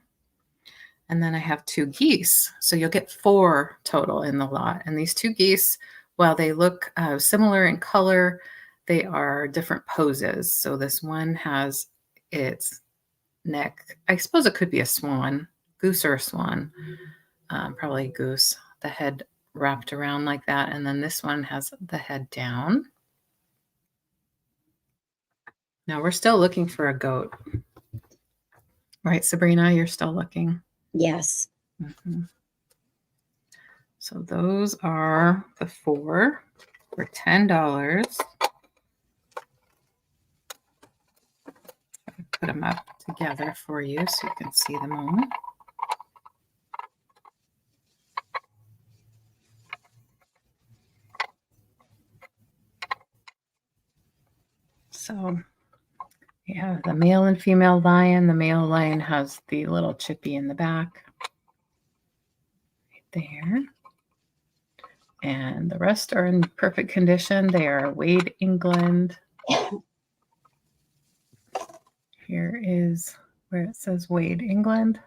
And then I have 2 geese. So you'll get 4 total in the lot. And these 2 geese, while they look similar in color, they are different poses. So this one has its neck. I suppose it could be a swan, goose or a swan, probably a goose, the head wrapped around like that. And then this one has the head down. Now we're still looking for a goat. Right, Sabrina, you're still looking? Yes. Mm-hmm. So those are the 4 for $10. Put them up together for you so you can see them all. So you have the male and female lion. The male lion has the little chippy in the back. Right there. And the rest are in perfect condition. They are Wade, England. Here is where it says Wade, England.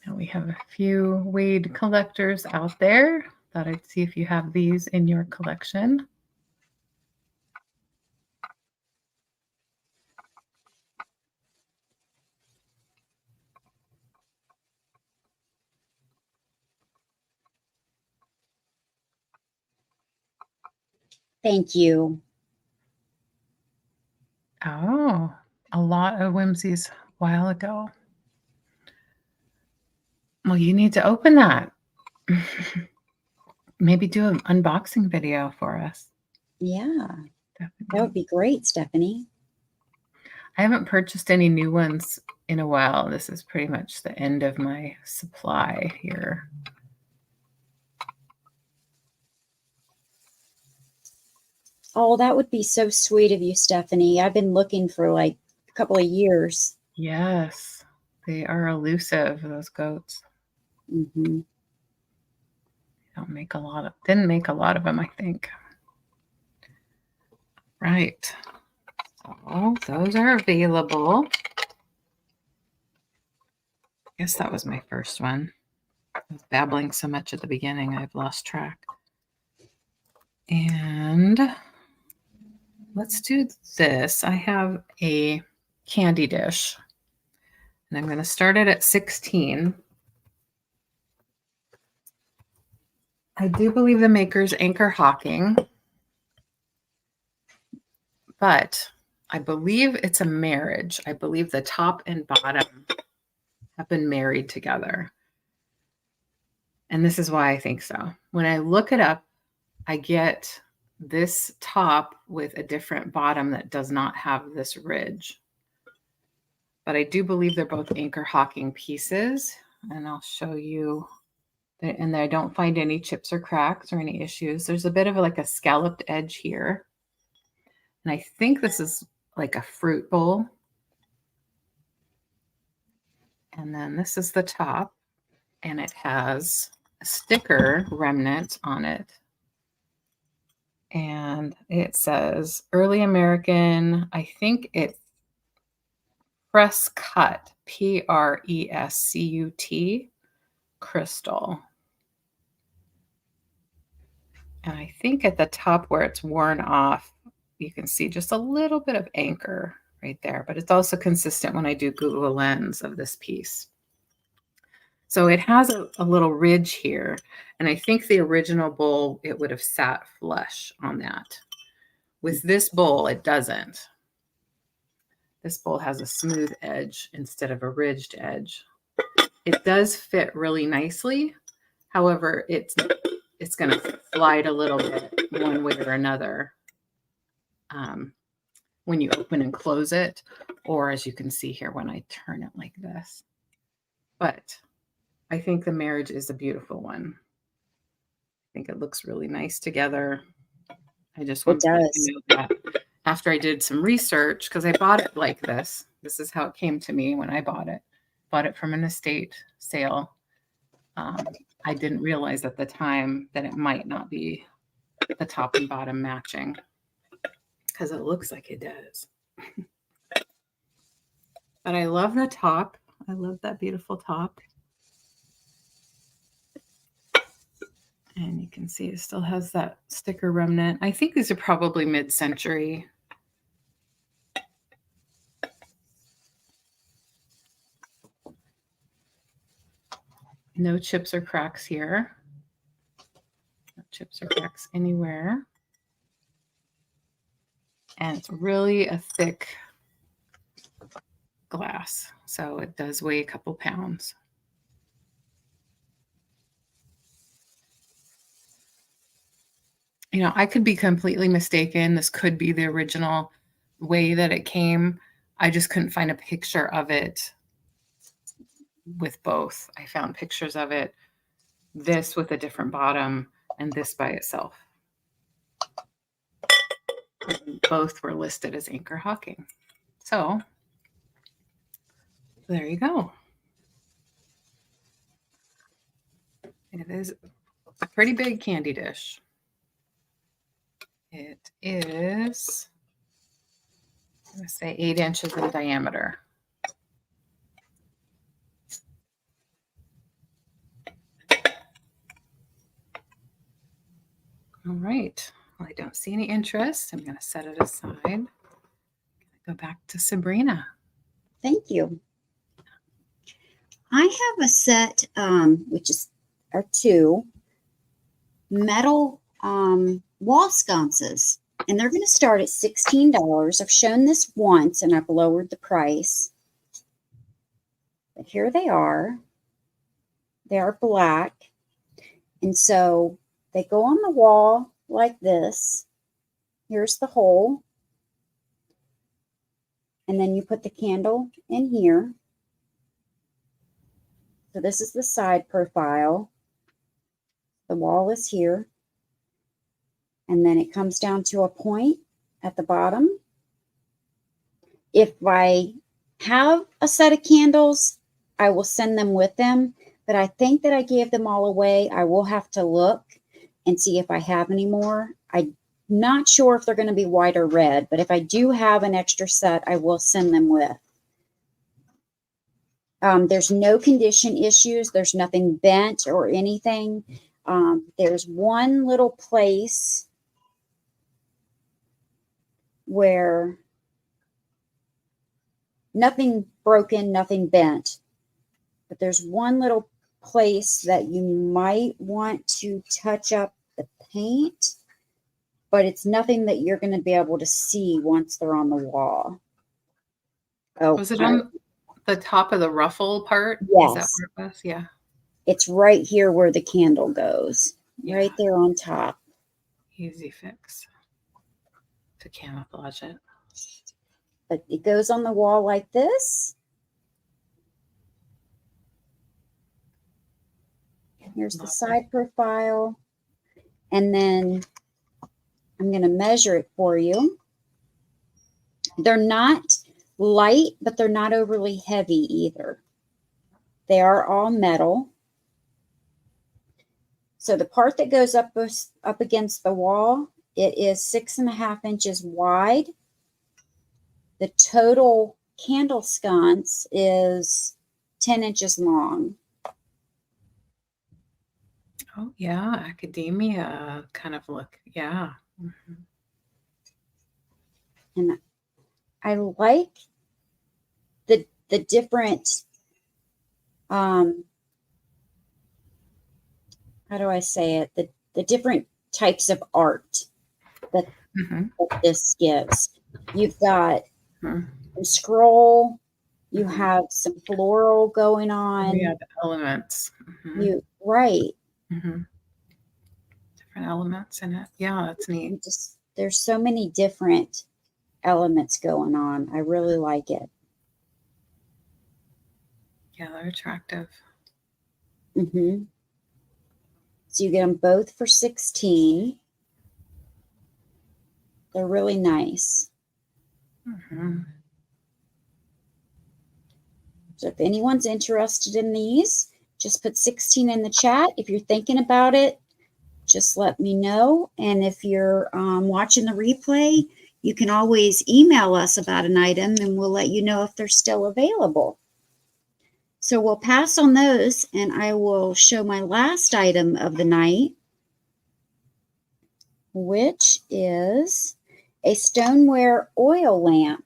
Now we have a few Wade collectors out there. Thought I'd see if you have these in your collection. Thank you. a lot of whimsies a while ago. Well, you need to open that. Maybe do an unboxing video for us. Yeah, Definitely. that would be great, Stephanie. I haven't purchased any new ones in a while. This is pretty much the end of my supply here. Oh, that would be so sweet of you, Stephanie. I've been looking for like a couple of years. Yes, they are elusive, those goats. Mm-hmm. Didn't make a lot of them, I think. Right. So those are available. I guess that was my first one. I was babbling so much at the beginning, I've lost track. And let's do this. I have a candy dish, and I'm going to start it at 16. I do believe the maker's Anchor Hawking, but I believe it's a marriage. I believe the top and bottom have been married together. And this is why I think so. When I look it up, I get this top with a different bottom that does not have this ridge. But I do believe they're both Anchor Hawking pieces, and I'll show you. And I don't find any chips or cracks or any issues. There's a bit of like a scalloped edge here. And I think this is like a fruit bowl. And then this is the top, and it has a sticker remnant on it. And it says Early American, I think it's press cut, Prescut crystal. And I think at the top where it's worn off, you can see just a little bit of anchor right there, but it's also consistent when I do Google Lens of this piece. So it has a little ridge here, and I think the original bowl, it would have sat flush on that. With this bowl, it doesn't. This bowl has a smooth edge instead of a ridged edge. It does fit really nicely. However, it's going to slide a little bit one way or another when you open and close it, or as you can see here when I turn it like this. But I think the marriage is a beautiful one. I think it looks really nice together. I just want to let you know that after I did some research, because I bought it like this. This is how it came to me when I bought it. Bought it from an estate sale. I didn't realize at the time that it might not be the top and bottom matching, because it looks like it does. But I love the top. I love that beautiful top. And you can see it still has that sticker remnant. I think these are probably mid-century. No chips or cracks here. No chips or cracks anywhere. And it's really a thick glass, so it does weigh a couple pounds. You know, I could be completely mistaken. This could be the original way that it came. I just couldn't find a picture of it with both. I found pictures of it, this with a different bottom and this by itself. Both were listed as Anchor Hawking. So there you go. It is a pretty big candy dish. It is, I'm going to say 8 inches in diameter. All right. Well, I don't see any interest. I'm going to set it aside. Go back to Sabrina. Thank you. I have a set, which are 2 metal wall sconces. And they're going to start at $16. I've shown this once and I've lowered the price. But here they are. They are black. And so they go on the wall like this. Here's the hole. And then you put the candle in here. So this is the side profile. The wall is here. And then it comes down to a point at the bottom. If I have a set of candles, I will send them with them. But I think that I gave them all away. I will have to look and see if I have any more. I'm not sure if they're going to be white or red, but if I do have an extra set, I will send them with. There's no condition issues. There's nothing bent or anything. There's one little place where nothing broken, nothing bent. But there's one little place that you might want to touch up the paint, but it's nothing that you're going to be able to see once they're on the wall. Oh, was it on the top of the ruffle part? Yes. Is that where it was? Yeah. It's right here where the candle goes. Yeah. Right there on top. Easy fix to camouflage it. But it goes on the wall like this. Here's the side profile. And then I'm going to measure it for you. They're not light, but they're not overly heavy either. They are all metal. So the part that goes up against the wall, it is 6.5 inches wide. The total candle sconce is 10 inches long. Oh, yeah. Academia kind of look. Yeah. Mm-hmm. And I like the different, how do I say it? The different types of art that, that this gives. You've got some scroll. You have some floral going on. Yeah, the elements. Right. Different elements in it. Yeah, that's neat. There's so many different elements going on. I really like it. Yeah, they're attractive. So you get them both for $16. They're really nice. So if anyone's interested in these, just put 16 in the chat. If you're thinking about it, just let me know. And if you're watching the replay, you can always email us about an item and we'll let you know if they're still available. So we'll pass on those and I will show my last item of the night, which is a stoneware oil lamp.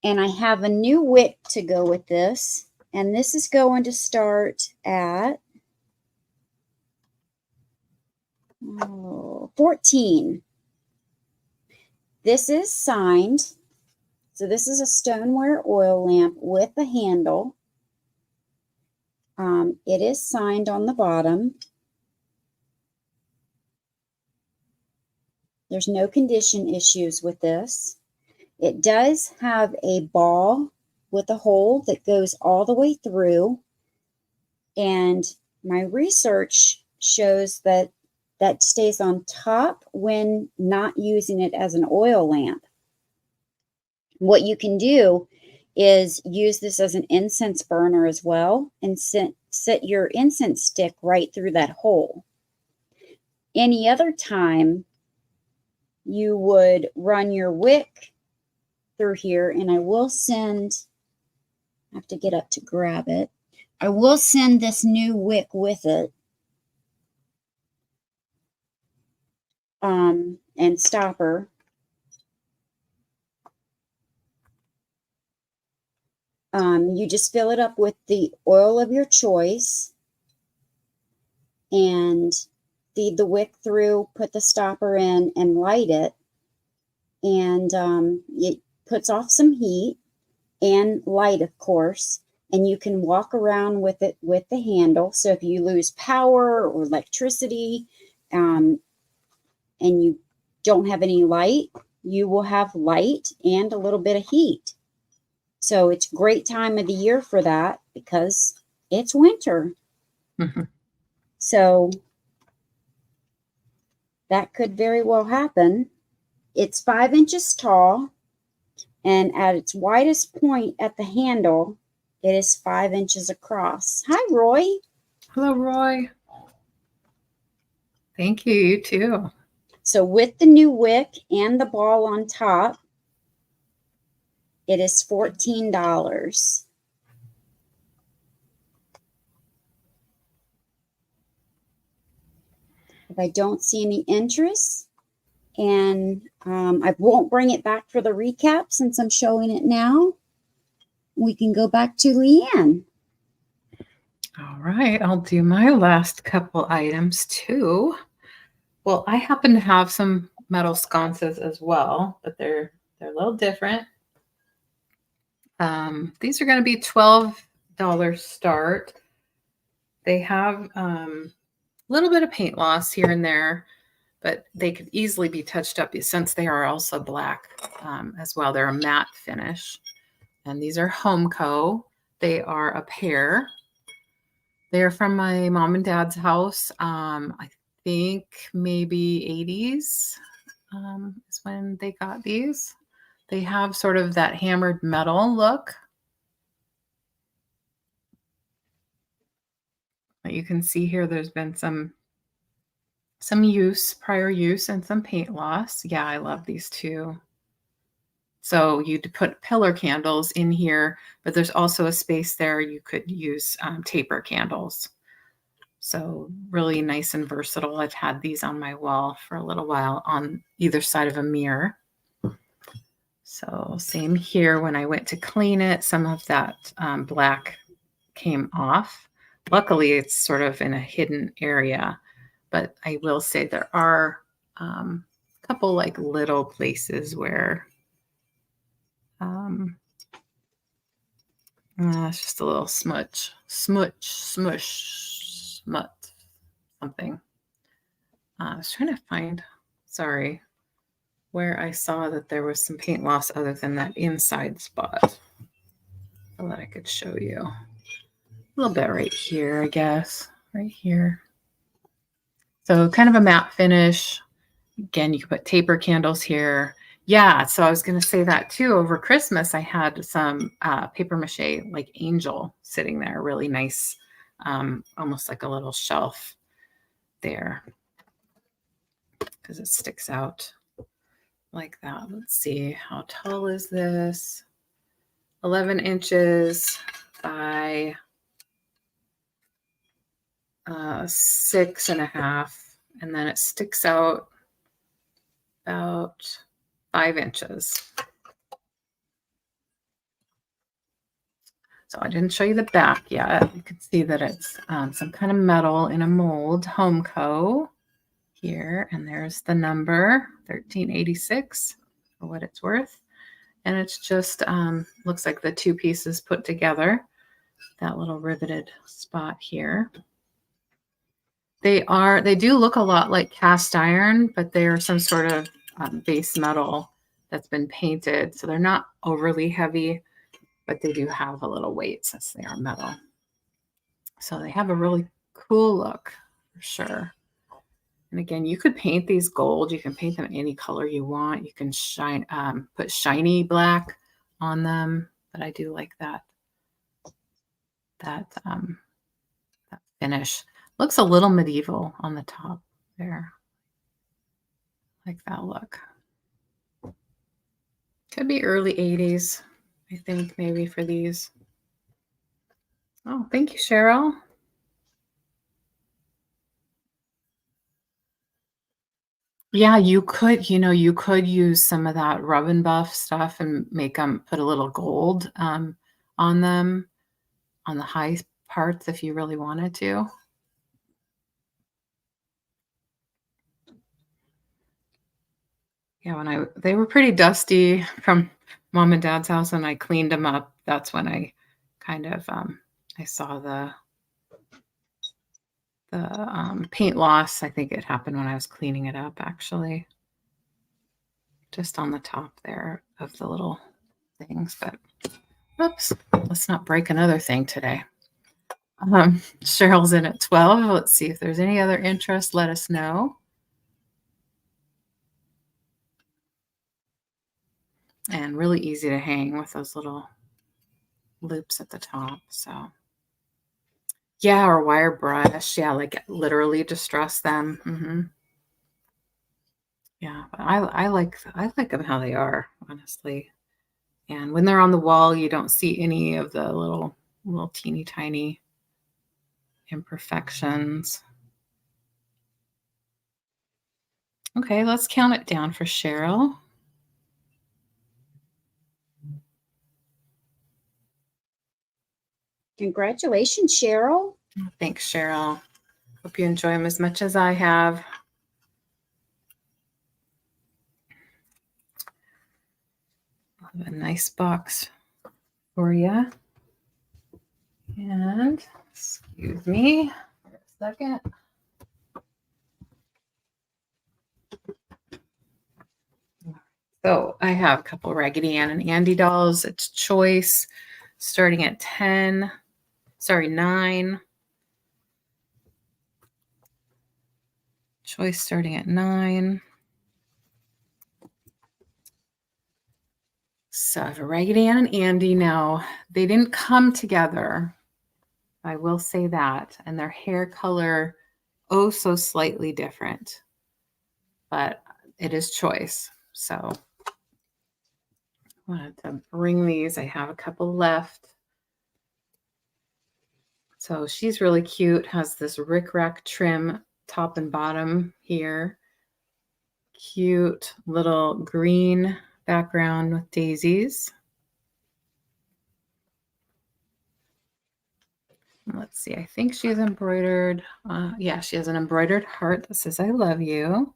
And I have a new wick to go with this. And this is going to start at 14. This is signed. So this is a stoneware oil lamp with a handle. It is signed on the bottom. There's no condition issues with this. It does have a ball with a hole that goes all the way through. And my research shows that that stays on top when not using it as an oil lamp. What you can do is use this as an incense burner as well and set your incense stick right through that hole. Any other time, you would run your wick through here, and I will send, I have to get up to grab it. I will send this new wick with it. And stopper. You just fill it up with the oil of your choice, and feed the wick through, put the stopper in, and light it. And it puts off some heat and light, of course. And you can walk around with it with the handle. So if you lose power or electricity and you don't have any light, you will have light and a little bit of heat. So it's a great time of the year for that because it's winter. Mm-hmm. So that could very well happen. It's 5 inches tall, and at its widest point at the handle, it is 5 inches across. Hi, Roy. Hello, Roy. Thank you. You too. So with the new wick and the ball on top, it is $14. If I don't see any interest, and I won't bring it back for the recap since I'm showing it now, we can go back to LeAnne. All right, I'll do my last couple items too. Well, I happen to have some metal sconces as well, but they're a little different. These are going to be $12 start. They have a little bit of paint loss here and there, but they could easily be touched up since they are also black as well. They're a matte finish. And these are Homeco. They are a pair. They're from my mom and dad's house. I think maybe 80s is when they got these. They have sort of that hammered metal look. But you can see here there's been some prior use, and some paint loss. Yeah, I love these too. So you'd put pillar candles in here, but there's also a space there you could use taper candles. So really nice and versatile. I've had these on my wall for a little while on either side of a mirror. So same here. When I went to clean it, some of that black came off. Luckily, it's sort of in a hidden area, but I will say there are a couple like little places where it's just a little smush, smut, something. I was trying to find, sorry, where I saw that there was some paint loss other than that inside spot so that I could show you. A little bit right here, I guess, right here. So kind of a matte finish. Again, you can put taper candles here. Yeah, so I was going to say that too. Over Christmas, I had some paper mache like angel sitting there, really nice, almost like a little shelf there because it sticks out like that. Let's see, how tall is this? 11 inches by 6.5, and then it sticks out about 5 inches. So I didn't show you the back yet. You can see that it's some kind of metal in a mold, Homeco here, and there's the number 1386 for what it's worth. And it's just looks like the two pieces put together, that little riveted spot here. They do look a lot like cast iron, but they are some sort of base metal that's been painted. So they're not overly heavy, but they do have a little weight since they are metal. So they have a really cool look for sure. And again, you could paint these gold. You can paint them any color you want. You can put shiny black on them, but I do like that finish. Looks a little medieval on the top there. Like that look. Could be early 80s, I think, maybe for these. Oh, thank you, Cheryl. Yeah, you could use some of that rub and buff stuff and make them put a little gold on them on the high parts if you really wanted to. Yeah, they were pretty dusty from mom and dad's house, and I cleaned them up. That's when I kind of I saw the paint loss. I think it happened when I was cleaning it up, actually, just on the top there of the little things. But oops, let's not break another thing today. Cheryl's in at 12. Let's see if there's any other interest. Let us know. And really easy to hang with those little loops at the top. So yeah, or wire brush. Yeah, like literally distress them. Yeah, but I like them how they are, honestly. And when they're on the wall, you don't see any of the little teeny tiny imperfections. Okay, let's count it down for Cheryl. Congratulations, Cheryl. Thanks, Cheryl. Hope you enjoy them as much as I have. I have a nice box for you. And excuse me for a second. So I have a couple Raggedy Ann and Andy dolls. It's choice starting at 9. Choice starting at 9. So I have a Raggedy Ann and Andy. Now, they didn't come together. I will say that. And their hair color, oh, so slightly different. But it is choice. So I wanted to bring these. I have a couple left. So she's really cute. Has this rickrack trim top and bottom here. Cute little green background with daisies. Let's see. I think she's embroidered. Yeah, she has an embroidered heart that says, I love you.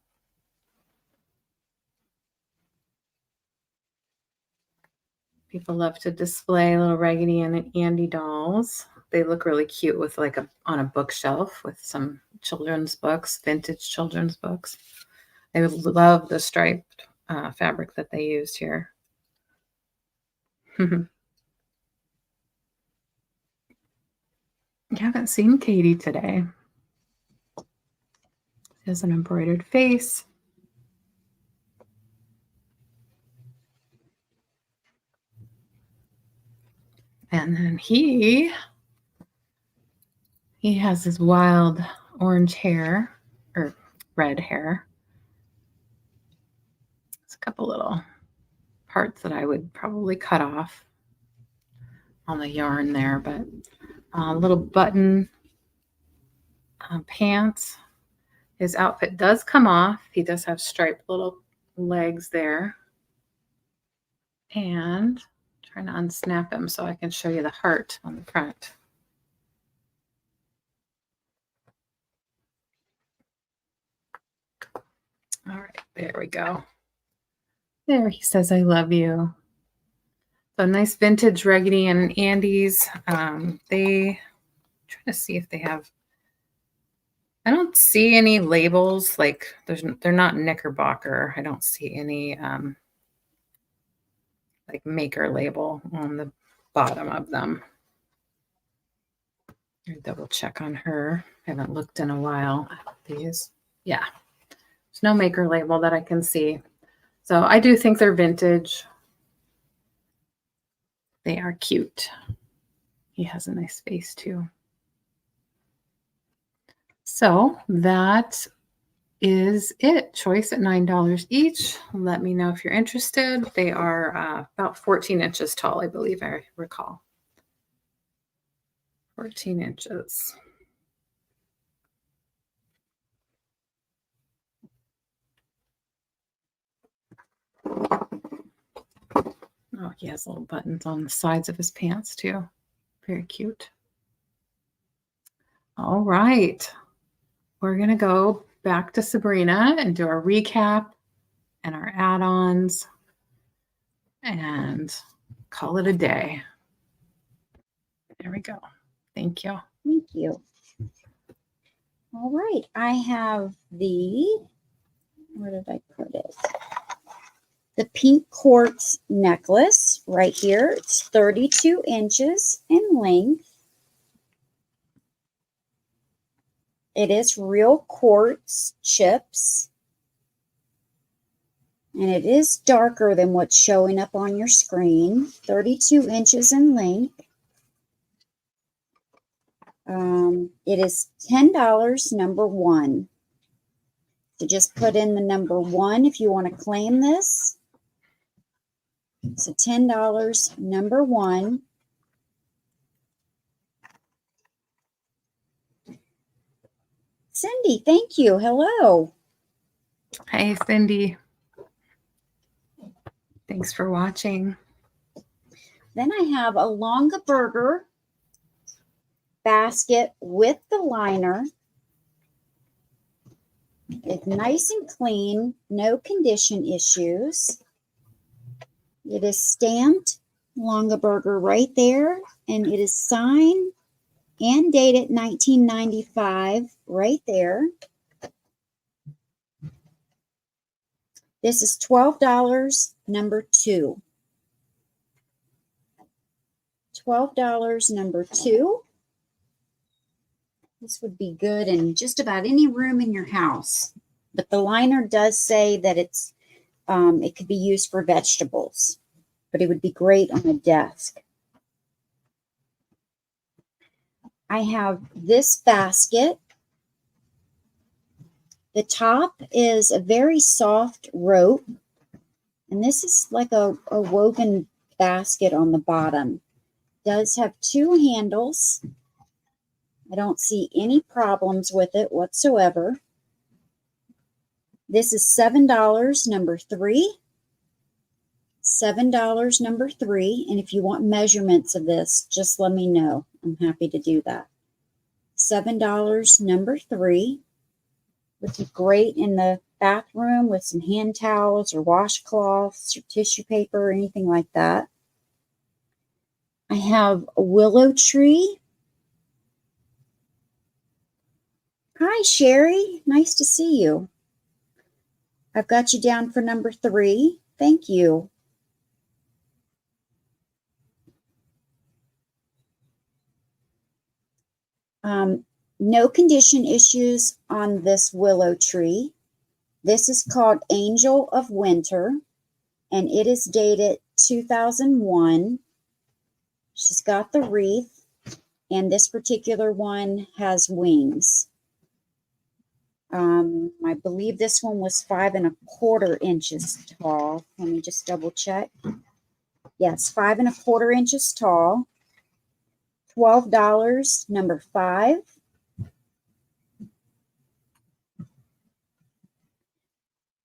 People love to display little Raggedy Ann and Andy dolls. They look really cute with on a bookshelf with some children's books, vintage children's books. I would love the striped fabric that they used here. I haven't seen Katie today. She has an embroidered face. And then he has this wild orange hair or red hair. It's a couple little parts that I would probably cut off on the yarn there, but little button pants. His outfit does come off. He does have striped little legs there. And trying to unsnap him so I can show you the heart on the front. All right, there we go. There, he says, I love you. So nice vintage Raggedy Ann and Andy's. They try to see if they have. I don't see any labels. Like they're not Knickerbocker. I don't see any like maker label on the bottom of them. I'll double check on her. I haven't looked in a while at these. Yeah, there's no maker label that I can see. So I do think they're vintage. They are cute. He has a nice face too. So that is it. Choice at $9 each. Let me know if you're interested. They are about 14 inches tall, I believe I recall. 14 inches. Oh, he has little buttons on the sides of his pants too. Very cute. All right. We're going to go back to Sabrina and do our recap and our add-ons and call it a day. There we go. Thank you. Thank you. All right. I have where did I put it? The pink quartz necklace right here. It's 32 inches in length. It is real quartz chips. And it is darker than what's showing up on your screen. 32 inches in length. It is $10, number 1. So just put in the number 1 if you want to claim this. So $10, number 1. Cindy, thank you. Hello. Hey, Cindy. Thanks for watching. Then I have a Longaberger basket with the liner. It's nice and clean, no condition issues. It is stamped Longaberger right there, and it is signed and dated 1995 right there. This is $12, number 2. $12, number 2. This would be good in just about any room in your house. But the liner does say that it could be used for vegetables, but it would be great on a desk. I have this basket. The top is a very soft rope, and this is like a woven basket on the bottom. It does have 2 handles. I don't see any problems with it whatsoever. This is $7, number 3. $7, number 3. And if you want measurements of this, just let me know. I'm happy to do that. $7, number 3. Would be great in the bathroom with some hand towels or washcloths or tissue paper or anything like that. I have a willow tree. Hi, Sherry. Nice to see you. I've got you down for number 3. Thank you. No condition issues on this willow tree. This is called Angel of Winter, and it is dated 2001. She's got the wreath, and this particular one has wings. I believe this one was 5 1/4 inches tall. Let me just double check. Yes, 5 1/4 inches tall. $12, number 5.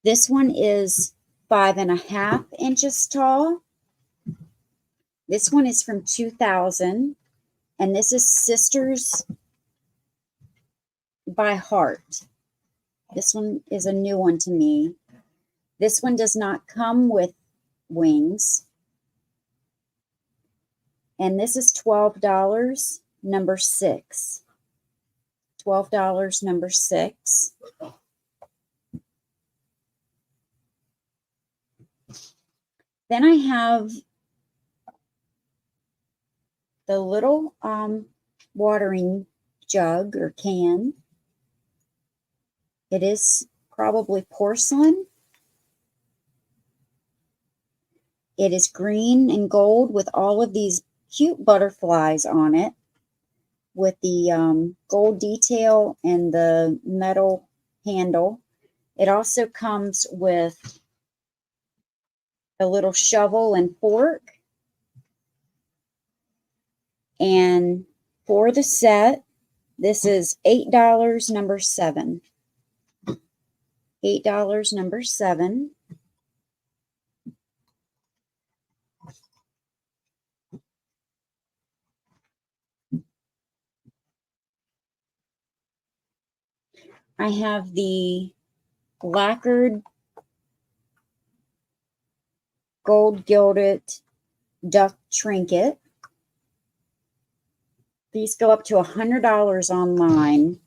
This one is 5 1/2 inches tall. This one is from 2000, and this is Sisters by Heart. This one is a new one to me. This one does not come with wings. And this is $12, number 6. $12, number 6. Then I have the little watering jug or can. It is probably porcelain. It is green and gold with all of these cute butterflies on it, with the gold detail and the metal handle. It also comes with a little shovel and fork. And for the set, this is $8, number 7. $8, number 7. I have the lacquered gold gilded duck trinket. These go up to $100 online.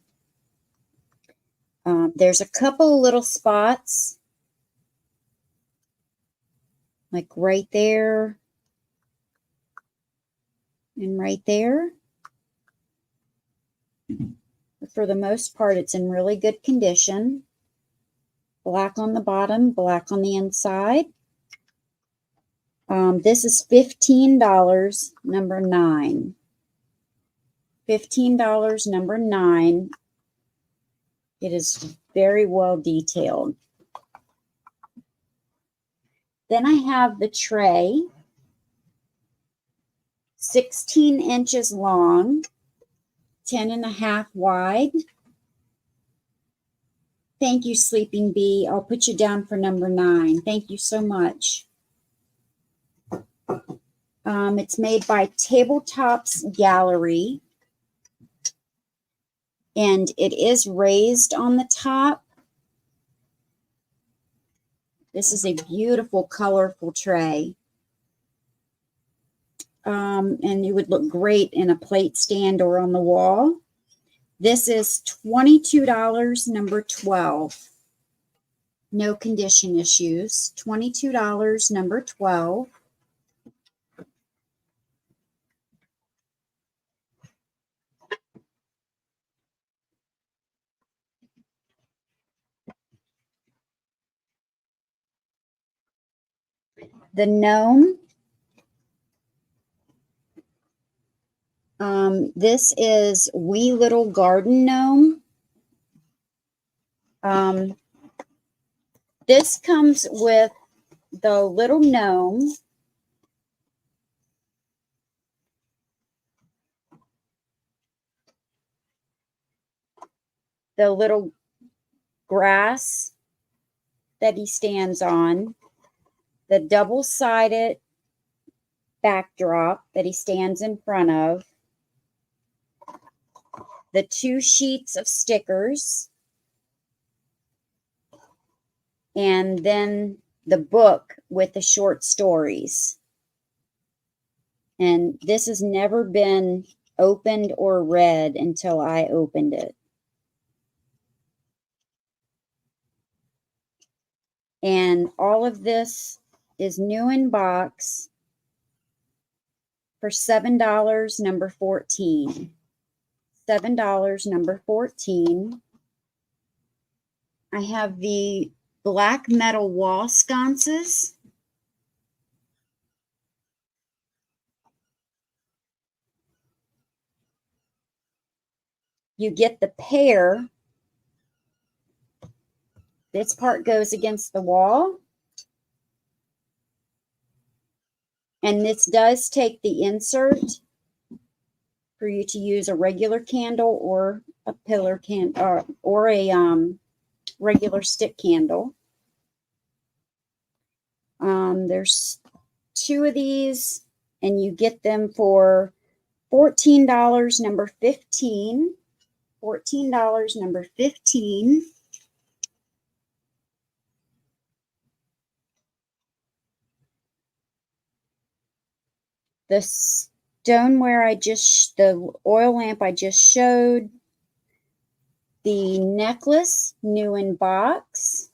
There's a couple little spots, like right there and right there. But for the most part, it's in really good condition. Black on the bottom, black on the inside. This is $15, number 9. $15, number 9. It is very well detailed. Then I have the tray, 16 inches long, 10.5 wide. Thank you, Sleeping Bee. I'll put you down for number 9. Thank you so much. It's made by Tabletops Gallery, and it is raised on the top. This is a beautiful, colorful tray. And it would look great in a plate stand or on the wall. This is $22, number 12. No condition issues. $22, number 12. The gnome. This is Wee Little Garden Gnome. This comes with the little gnome, the little grass that he stands on, the double-sided backdrop that he stands in front of, the 2 sheets of stickers, and then the book with the short stories. And this has never been opened or read until I opened it. And all of this is new in box for $7, number 14. $7, number 14. I have the black metal wall sconces. You get the pair. This part goes against the wall. And this does take the insert for you to use a regular candle or a pillar candle or a regular stick candle. There's 2 of these, and you get them for $14, number 15. $14, number 15. The stoneware the oil lamp I just showed. The necklace, new in box.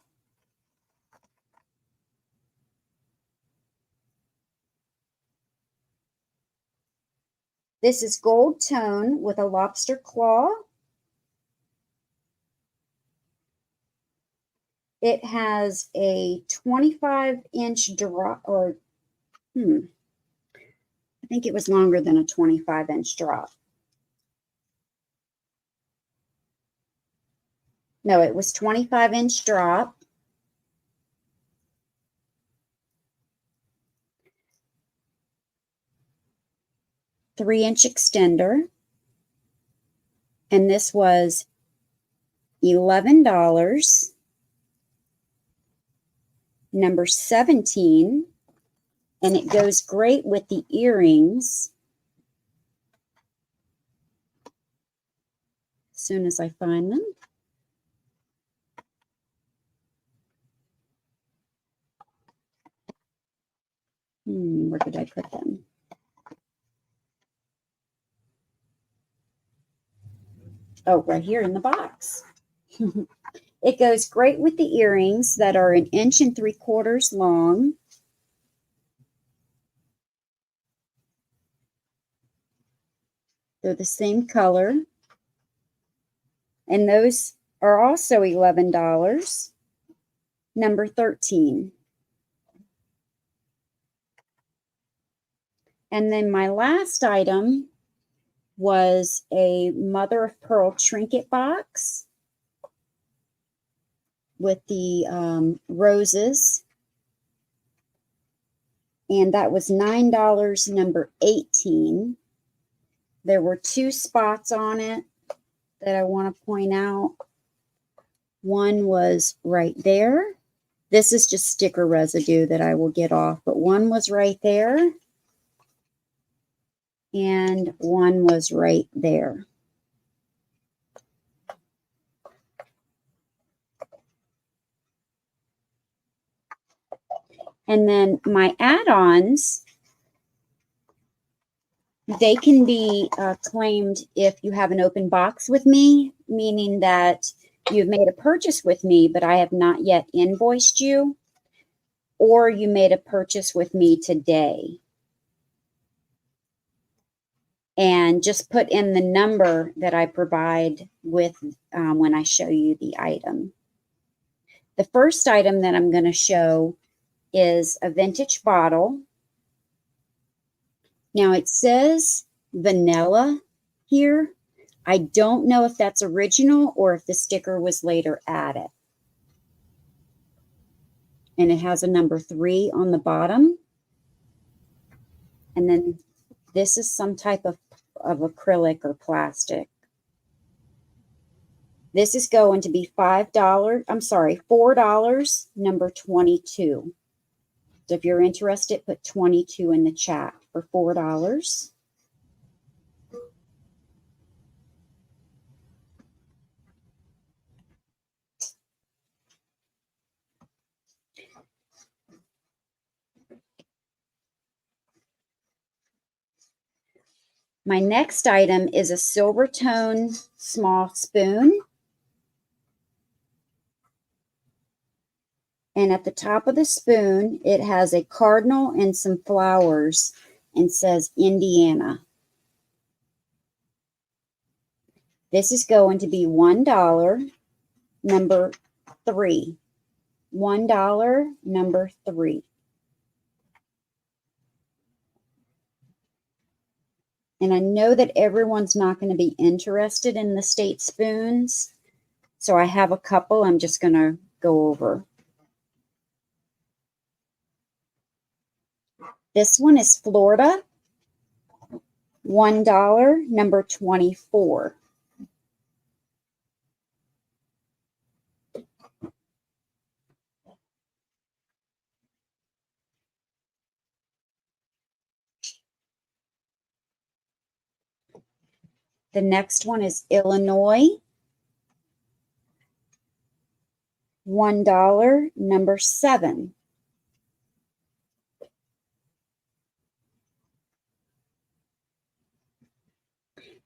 This is gold tone with a lobster claw. It has a 25-inch drop, or I think it was longer than a 25-inch drop. No, it was 25-inch drop. Three-inch extender. And this was $11. Number 17. And it goes great with the earrings. As soon as I find them. Where did I put them? Oh, right here in the box. It goes great with the earrings that are 1 3/4 inches long. They're the same color. And those are also $11. Number 13. And then my last item was a mother of pearl trinket box with the roses. And that was $9, number 18. There were 2 spots on it that I want to point out. One was right there. This is just sticker residue that I will get off, but one was right there. And one was right there. And then my add-ons, they can be claimed if you have an open box with me, meaning that you've made a purchase with me, but I have not yet invoiced you, or you made a purchase with me today. And just put in the number that I provide with when I show you the item. The first item that I'm going to show is a vintage bottle. Now it says vanilla here. I don't know if that's original or if the sticker was later added. And it has a number 3 on the bottom. And then this is some type of acrylic or plastic. This is going to be $4, number 22. So if you're interested, put 22 in the chat for $4. My next item is a silver tone small spoon. And at the top of the spoon, it has a cardinal and some flowers and says Indiana. This is going to be $1, number 3. $1, number 3. And I know that everyone's not going to be interested in the state spoons, so I have a couple I'm just going to go over. This one is Florida, $1, number 24. The next one is Illinois, $1, number 7.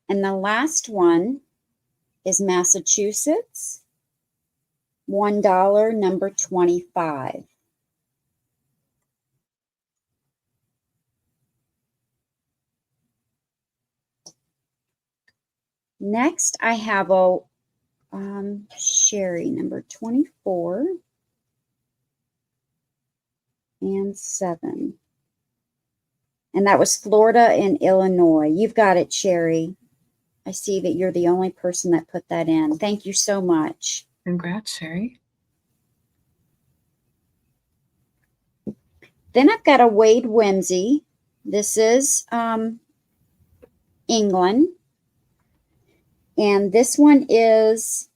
And the last one is Massachusetts, $1, number 25. Next, I have a Sherry, number 24 and 7. And that was Florida and Illinois. You've got it, Sherry. I see that you're the only person that put that in. Thank you so much. Congrats, Sherry. Then I've got a Wade Whimsy. This is England. And this one is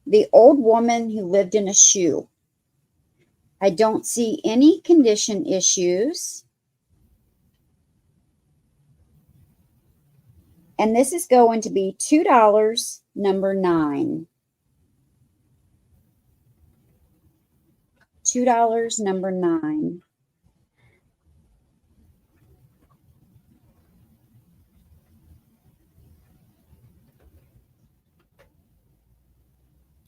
the old woman who lived in a shoe. I don't see any condition issues. And this is going to be $2, number 9. $2, number 9.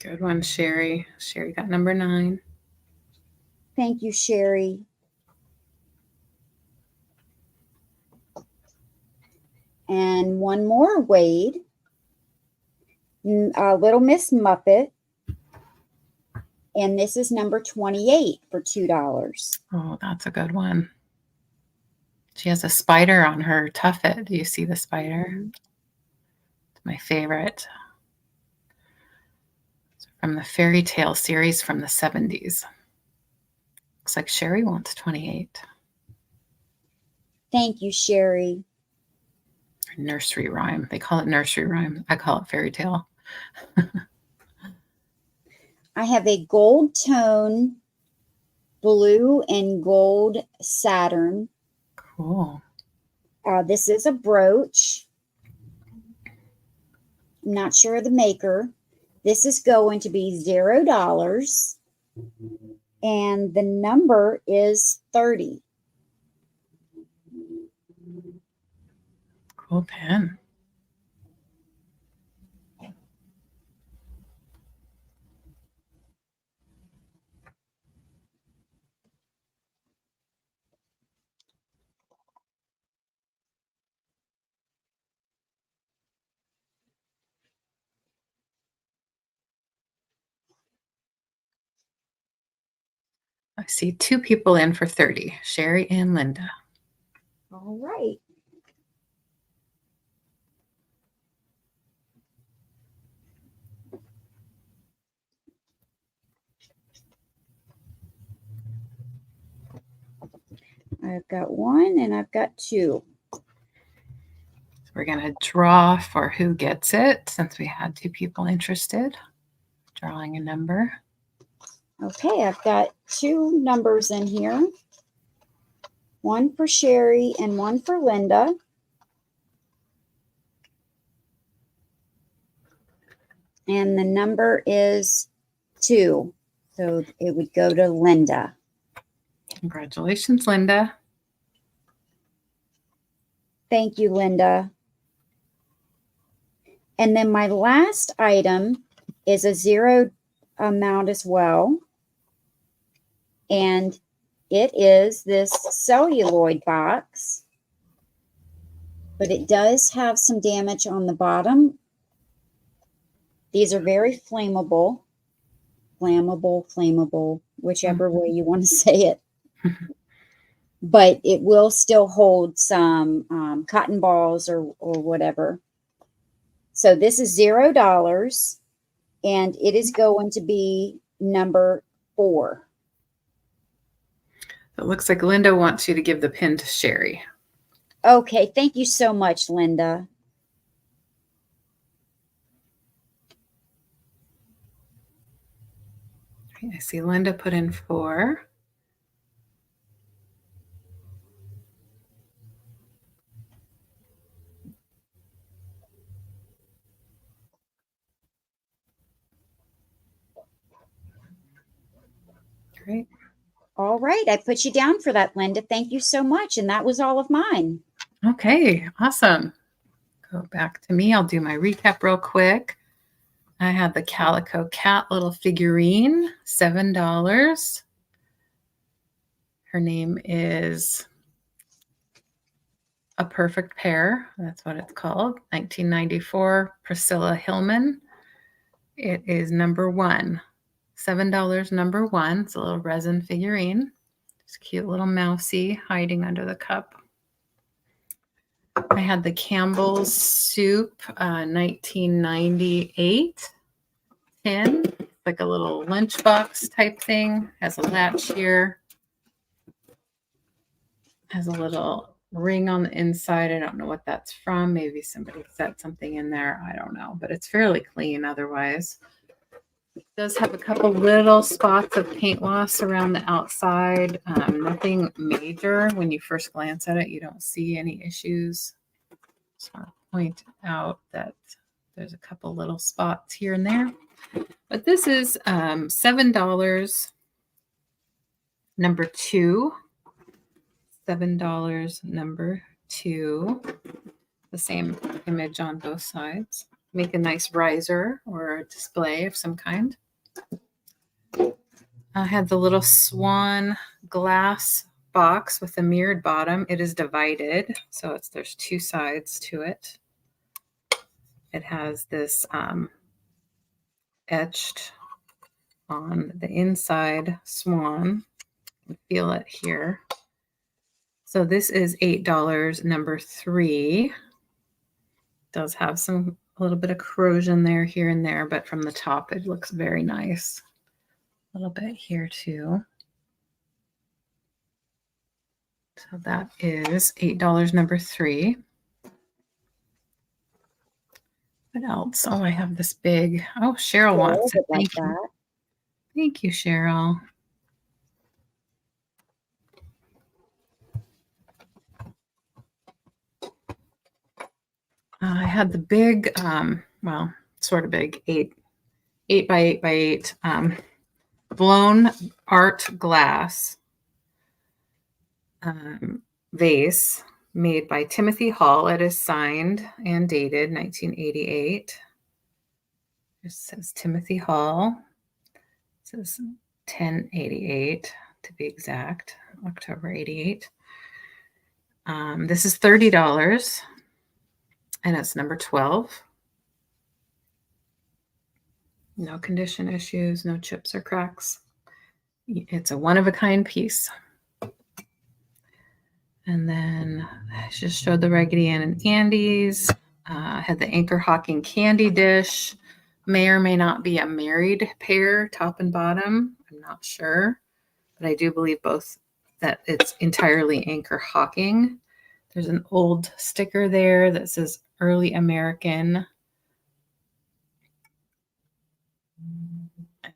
Good one, Sherry. Sherry got number 9. Thank you, Sherry. And one more, Wade. Little Miss Muppet. And this is number 28 for $2. Oh, that's a good one. She has a spider on her tuffet. Do you see the spider? Mm-hmm. It's my favorite. It's from the fairy tale series from the 70s. Looks like Sherry wants 28. Thank you, Sherry. Nursery rhyme. They call it nursery rhyme. I call it fairy tale. I have a gold tone, blue and gold Saturn. Cool. This is a brooch. I'm not sure of the maker. This is going to be $0. And the number is 30. Cool pen. I see 2 people in for 30, Sherry and Linda. All right. I've got 1 and I've got 2. So we're going to draw for who gets it since we had 2 people interested. Drawing a number. Okay, I've got 2 numbers in here. 1 for Sherry and 1 for Linda. And the number is 2. So it would go to Linda. Congratulations, Linda. Thank you, Linda. And then my last item is a 0 amount as well. And it is this celluloid box. But it does have some damage on the bottom. These are very flammable, whichever way you want to say it. But it will still hold some cotton balls or whatever. So this is $0, and it is going to be number 4. It looks like Linda wants you to give the pin to Sherry. Okay, thank you so much, Linda. I see Linda put in 4. Great. All right, I put you down for that, Linda. Thank you so much. And that was all of mine. Okay, awesome. Go back to me. I'll do my recap real quick. I had the Calico Cat little figurine, $7. Her name is A Perfect Pair. That's what it's called. 1994, Priscilla Hillman. It is number 1. $7, number 1. It's a little resin figurine. It's a cute little mousy hiding under the cup. I had the Campbell's Soup 1998 tin. Like a little lunchbox type thing. Has a latch here. Has a little ring on the inside. I don't know what that's from. Maybe somebody set something in there. I don't know. But it's fairly clean otherwise. It does have a couple little spots of paint loss around the outside. Nothing major. When you first glance at it, you don't see any issues. Just want to point out that there's a couple little spots here and there. But this is $7, number 2. $7, number 2. The same image on both sides. make a nice riser or a display of some kind. I had the little swan glass box with a mirrored bottom. It is divided, so there's two sides to it. It has this etched on the inside swan. You feel it here. So this is $8, number 3. Does have a little bit of corrosion there, here and there, but from the top it looks very nice. A little bit here too. So that is $8, number 3. What else? Oh, I have this big. Oh, Cheryl wants it. Thank you. Thank you, Cheryl. I had the big, well, sort of big, 8 by 8 by 8 blown art glass vase made by Timothy Hall. It is signed and dated 1988. It says Timothy Hall. It says 1088 to be exact, October 88. This is $30 and it's number 12. No condition issues, no chips or cracks. It's a one-of-a-kind piece. And then I just showed the Raggedy Ann and Andy's. Had the Anchor Hawking candy dish. May or may not be a married pair, top and bottom. I'm not sure. But I do believe both that it's entirely Anchor Hawking. There's an old sticker there that says Early American.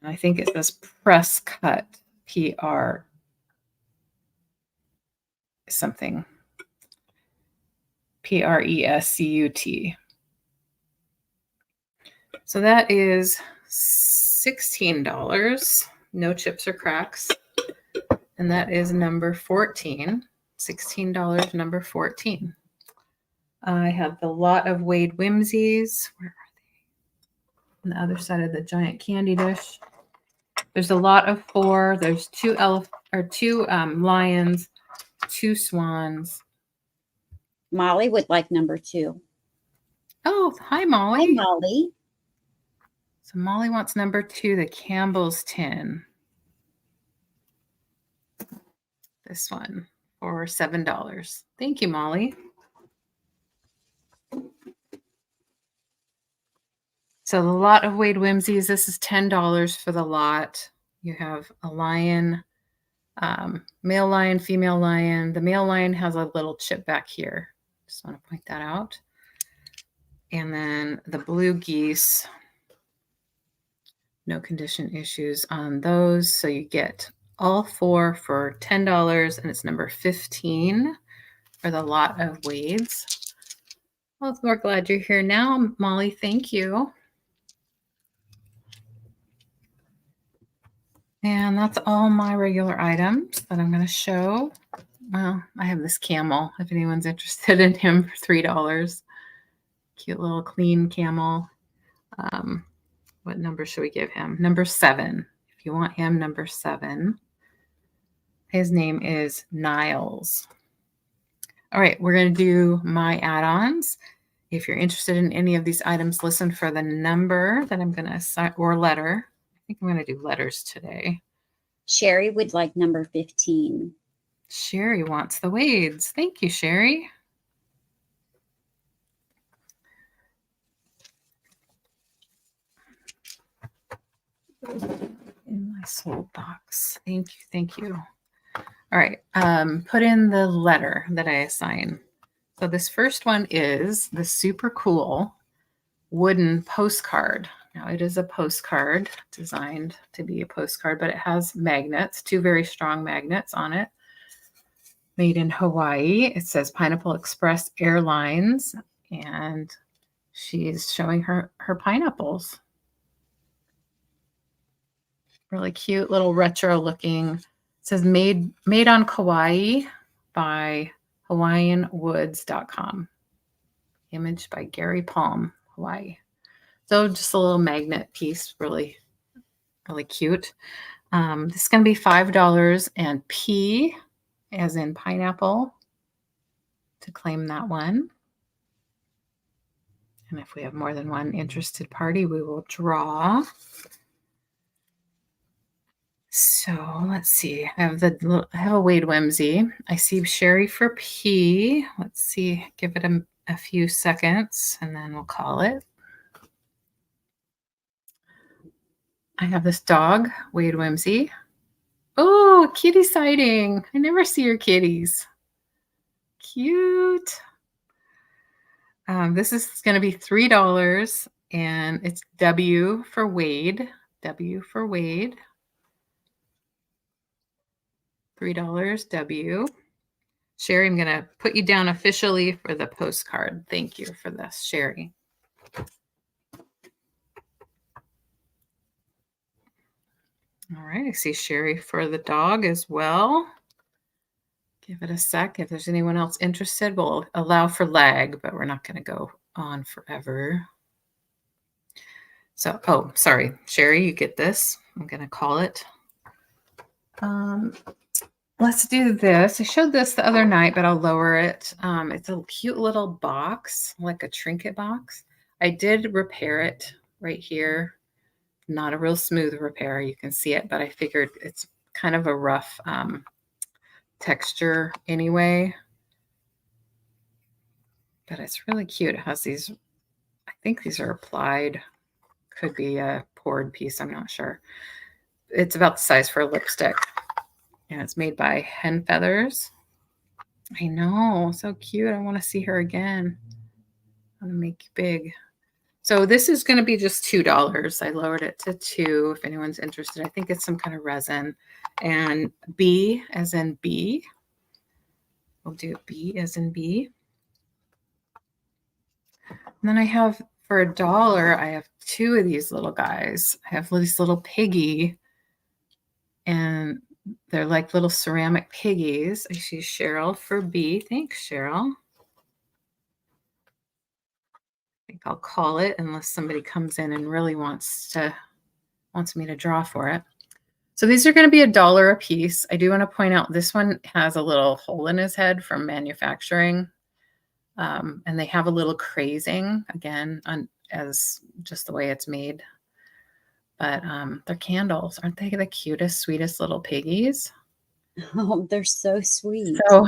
And I think it says press cut, PR something, PRESCUT. So that is $16, no chips or cracks. And that is number 14, $16, number 14. I have the Lot of Wade Whimsies. Where are they? On the other side of the giant candy dish. There's a lot of 4. There's two lions, 2 swans. Molly would like number 2. Oh, hi, Molly. Hi, Molly. So Molly wants number 2, the Campbell's tin. This one for $7. Thank you, Molly. So the Lot of Wade Whimsies, this is $10 for the lot. You have a lion, male lion, female lion. The male lion has a little chip back here. Just want to point that out. And then the blue geese, no condition issues on those. So you get all 4 for $10, and it's number 15 for the Lot of Wades. Well, we're glad you're here now, Molly. Thank you. And that's all my regular items that I'm going to show. Well, I have this camel, if anyone's interested in him, for $3. Cute little clean camel. What number should we give him? Number 7. If you want him, number 7. His name is Niles. All right, we're going to do my add-ons. If you're interested in any of these items, listen for the number that I'm going to assign, or letter. I think I'm going to do letters today. Sherry would like number 15. Sherry wants the Wades. Thank you, Sherry. In my sold box. Thank you. Thank you. All right. Put in the letter that I assign. So this first one is the super cool wooden postcard. Now it is a postcard designed to be a postcard, but it has magnets, 2 very strong magnets on it. Made in Hawaii. It says Pineapple Express Airlines, and she's showing her pineapples. Really cute, little retro looking. It says made on Kauai by HawaiianWoods.com. Image by Gary Palm, Hawaii. So just a little magnet piece, really, really cute. This is going to be $5, and P as in pineapple to claim that one. And if we have more than one interested party, we will draw. So let's see. I have a Wade Whimsy. I see Sherry for P. Let's see. Give it a few seconds, and then we'll call it. I have this dog, Wade Whimsy. Oh, kitty sighting. I never see your kitties. Cute. This is going to be $3, and it's W for Wade. W for Wade. $3, W. Sherry, I'm going to put you down officially for the postcard. Thank you for this, Sherry. All right, I see Sherry for the dog as well. Give it a sec. If there's anyone else interested, we'll allow for lag, but we're not going to go on forever. So, oh, sorry, Sherry, you get this. I'm going to call it. Let's do this. I showed this the other night, but I'll lower it. It's a cute little box, like a trinket box. I did repair it right here. Not a real smooth repair. You can see it, but I figured it's kind of a rough texture anyway. But it's really cute. It has these, I think these are applied. Could be a poured piece. I'm not sure. It's about the size for a lipstick. And it's made by Hen Feathers. I know, so cute. I want to see her again. I'm going to make you big. So this is going to be just $2. I lowered it to $2 if anyone's interested. I think it's some kind of resin. And B as in B. We'll do B as in B. And then I have, for $1, I have 2 of these little guys. I have this little piggy, and they're like little ceramic piggies. I see Cheryl for B. Thanks, Cheryl. I think I'll call it unless somebody comes in and really wants me to draw for it. So these are going to be $1 a piece. I do want to point out this one has a little hole in his head from manufacturing. And they have a little crazing, again, as just the way it's made. But they're candles. Aren't they the cutest, sweetest little piggies? Oh, they're so sweet. So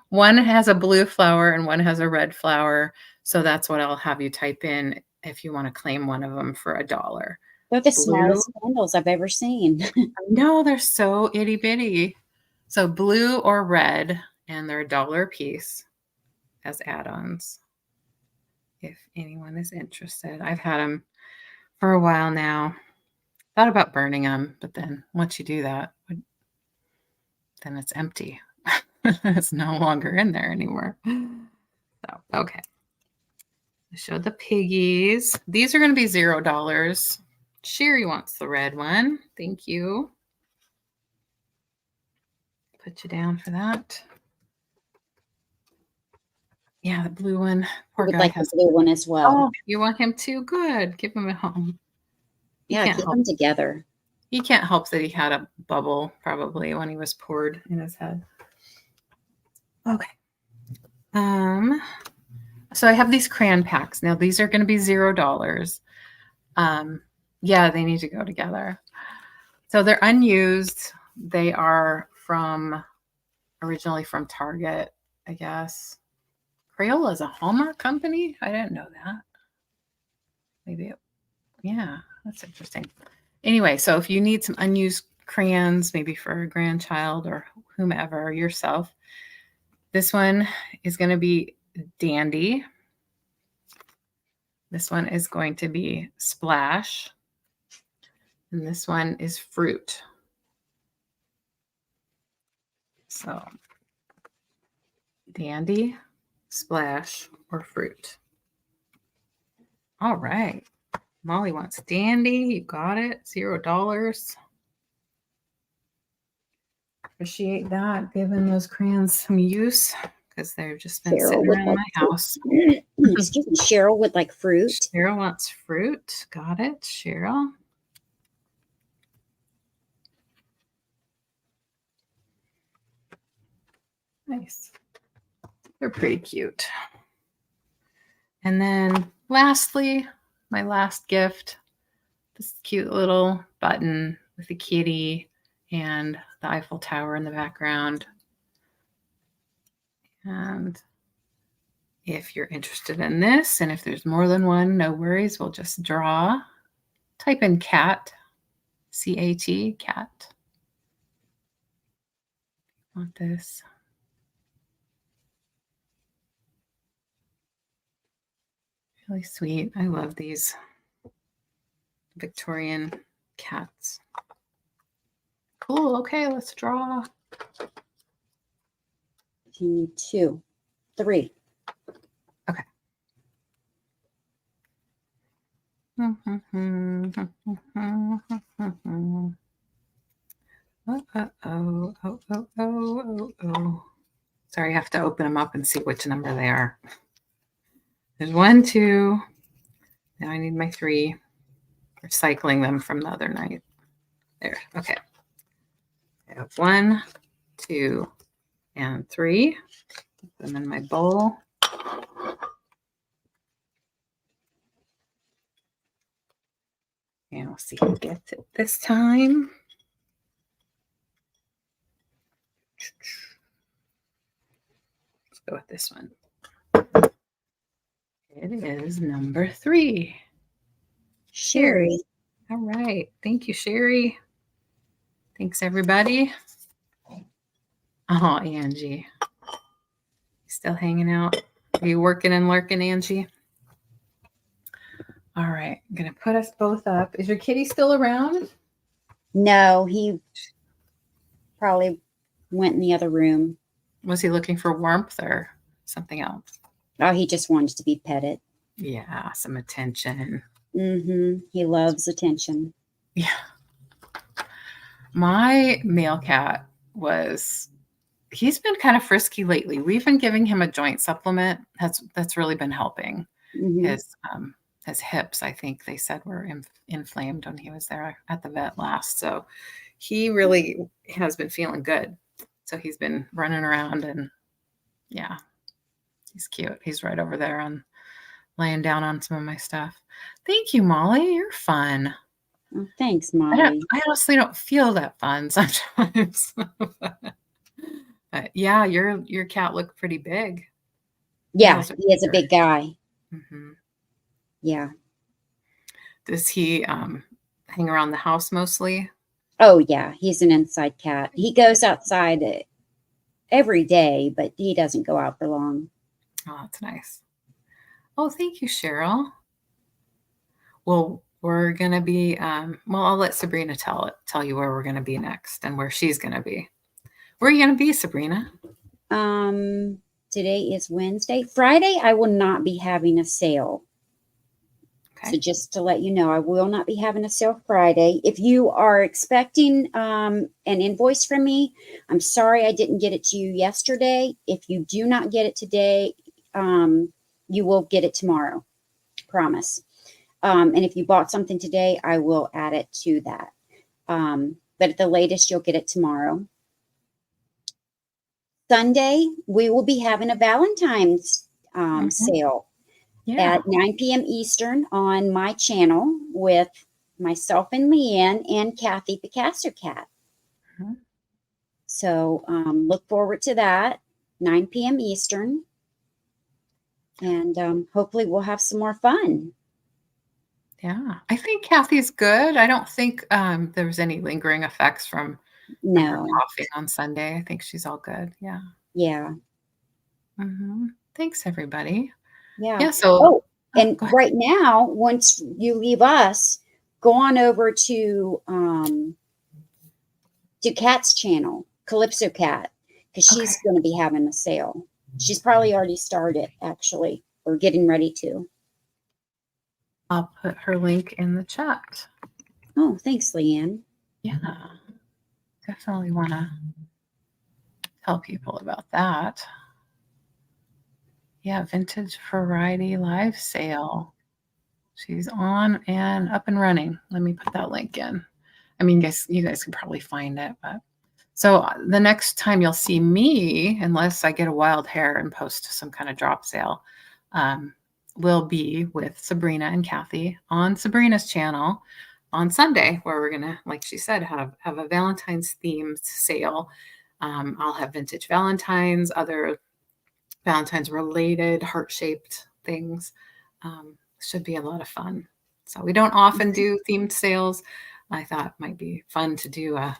one has a blue flower and one has a red flower. So that's what I'll have you type in if you want to claim one of them for $1. They're the smallest candles I've ever seen. No, they're so itty bitty. So blue or red, and they're $1 a piece as add-ons. If anyone is interested, I've had them for a while now. Thought about burning them, but then once you do that, then it's empty. It's no longer in there anymore. So, okay. I showed the piggies. These are going to be $0. Sherry wants the red one. Thank you. Put you down for that. Yeah, the blue one. Poor guy like the blue one as well. Oh, you want him too? Good. Give him a home. Yeah, keep them together. He can't help that he had a bubble probably when he was poured in his head. Okay. So I have these crayon packs. Now these are going to be $0. Yeah, they need to go together. So they're unused. They are originally from Target, I guess. Crayola is a Hallmark company? I didn't know that. Maybe yeah, that's interesting. Anyway, so if you need some unused crayons, maybe for a grandchild or whomever, yourself, this one is going to be Dandy. This one is going to be Splash. And this one is Fruit. So Dandy, Splash, or Fruit. All right. Molly wants Dandy. You got it. $0. Appreciate that. Giving those crayons some use because they've just been sitting around my house. Excuse me. Cheryl would like fruit. Cheryl wants fruit. Got it, Cheryl. Nice. They're pretty cute. And then lastly, my last gift, this cute little button with a kitty and the Eiffel Tower in the background. And if you're interested in this, and if there's more than one, no worries. We'll just draw. Type in cat, C-A-T, cat. Want this? Really sweet. I love these Victorian cats. Cool. Okay, let's draw. You need 2, 3. Okay. Oh. Sorry, I have to open them up and see which number they are. There's 1, 2. Now I need my 3. Recycling them from the other night. There. Okay. I have 1, 2, and 3. Put them in my bowl. And we'll see who gets it this time. Let's go with this one. It is number 3. Sherry. All right. Thank you, Sherry. Thanks, everybody. Oh, Angie. Still hanging out? Are you working and lurking, Angie? All right. I'm going to put us both up. Is your kitty still around? No, he probably went in the other room. Was he looking for warmth or something else? Oh, he just wanted to be petted. Yeah, some attention. He loves attention. Yeah. My male cat he's been kind of frisky lately. We've been giving him a joint supplement. That's really been helping. His hips, I think they said, were inflamed when he was there at the vet last. So he really has been feeling good. So he's been running around and yeah, he's cute. He's right over there and laying down on some of my stuff. Thank you, Molly. You're fun. Oh, thanks, Molly. I honestly don't feel that fun sometimes. Yeah, your cat looked pretty big. Yeah, he is a big guy. Yeah. Does he hang around the house mostly? Oh, yeah. He's an inside cat. He goes outside every day, but he doesn't go out for long. Oh, that's nice. Oh, thank you, Cheryl. Well, we're going to be, well, I'll let Sabrina tell you where we're going to be next and where she's going to be. Where are you going to be, Sabrina? Today is Wednesday. Friday, I will not be having a sale. Okay. So just to let you know, I will not be having a sale Friday. If you are expecting an invoice from me, I'm sorry I didn't get it to you yesterday. If you do not get it today, you will get it tomorrow. Promise. And if you bought something today, I will add it to that. But at the latest, you'll get it tomorrow. Sunday, we will be having a Valentine's sale at 9 p.m. Eastern on my channel with myself and LeAnne and Kathy Picasso Cat. So look forward to that, 9 p.m. Eastern. And hopefully we'll have some more fun. Yeah, I think Kathy's good. I don't think there was any lingering effects from her coughing on Sunday. I think she's all good. Yeah. Yeah. Thanks, everybody. Yeah. So, right now, once you leave us, go on over to Kat's channel, Calypso Cat, because she's going to be having a sale. She's probably already started, actually, or getting ready to. I'll put her link in the chat. Oh, thanks, LeAnne. Yeah, definitely want to tell people about that. Yeah, Vintage Variety live sale. She's on and up and running. Let me put that link in. I mean, you guys can probably find it, but so the next time you'll see me, unless I get a wild hair and post some kind of drop sale, will be with Sabrina and Kathy on Sabrina's channel on Sunday, where we're gonna, like she said, have a Valentine's themed sale. I'll have vintage Valentines, other Valentine's related heart-shaped things. Should be a lot of fun. So we don't often do themed sales. I thought it might be fun to do a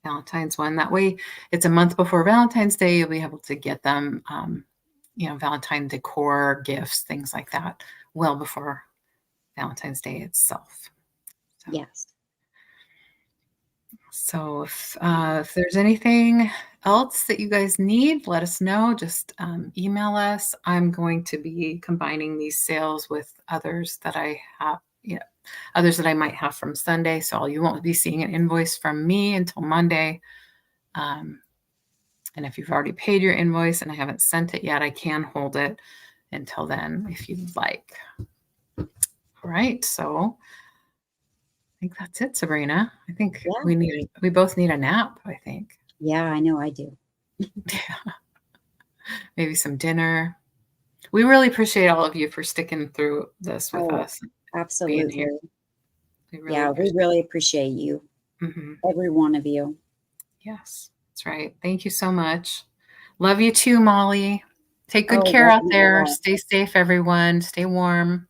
Valentine's one. That way it's a month before Valentine's Day. You'll be able to get them, Valentine decor, gifts, things like that, well before Valentine's Day itself. So, yes. So if there's anything else that you guys need, let us know. Just email us. I'm going to be combining these sales with others that I have, others that I might have from Sunday. So you won't be seeing an invoice from me until Monday. And if you've already paid your invoice and I haven't sent it yet, I can hold it until then if you'd like. All right. So I think that's it, Sabrina. I think we both need a nap, I think. Yeah, I know I do. Yeah. Maybe some dinner. We really appreciate all of you for sticking through this with us. Absolutely. Being here. We really appreciate you. Every one of you. Yes, that's right. Thank you so much. Love you too, Molly. Take good care out there. Stay safe, everyone. Stay warm.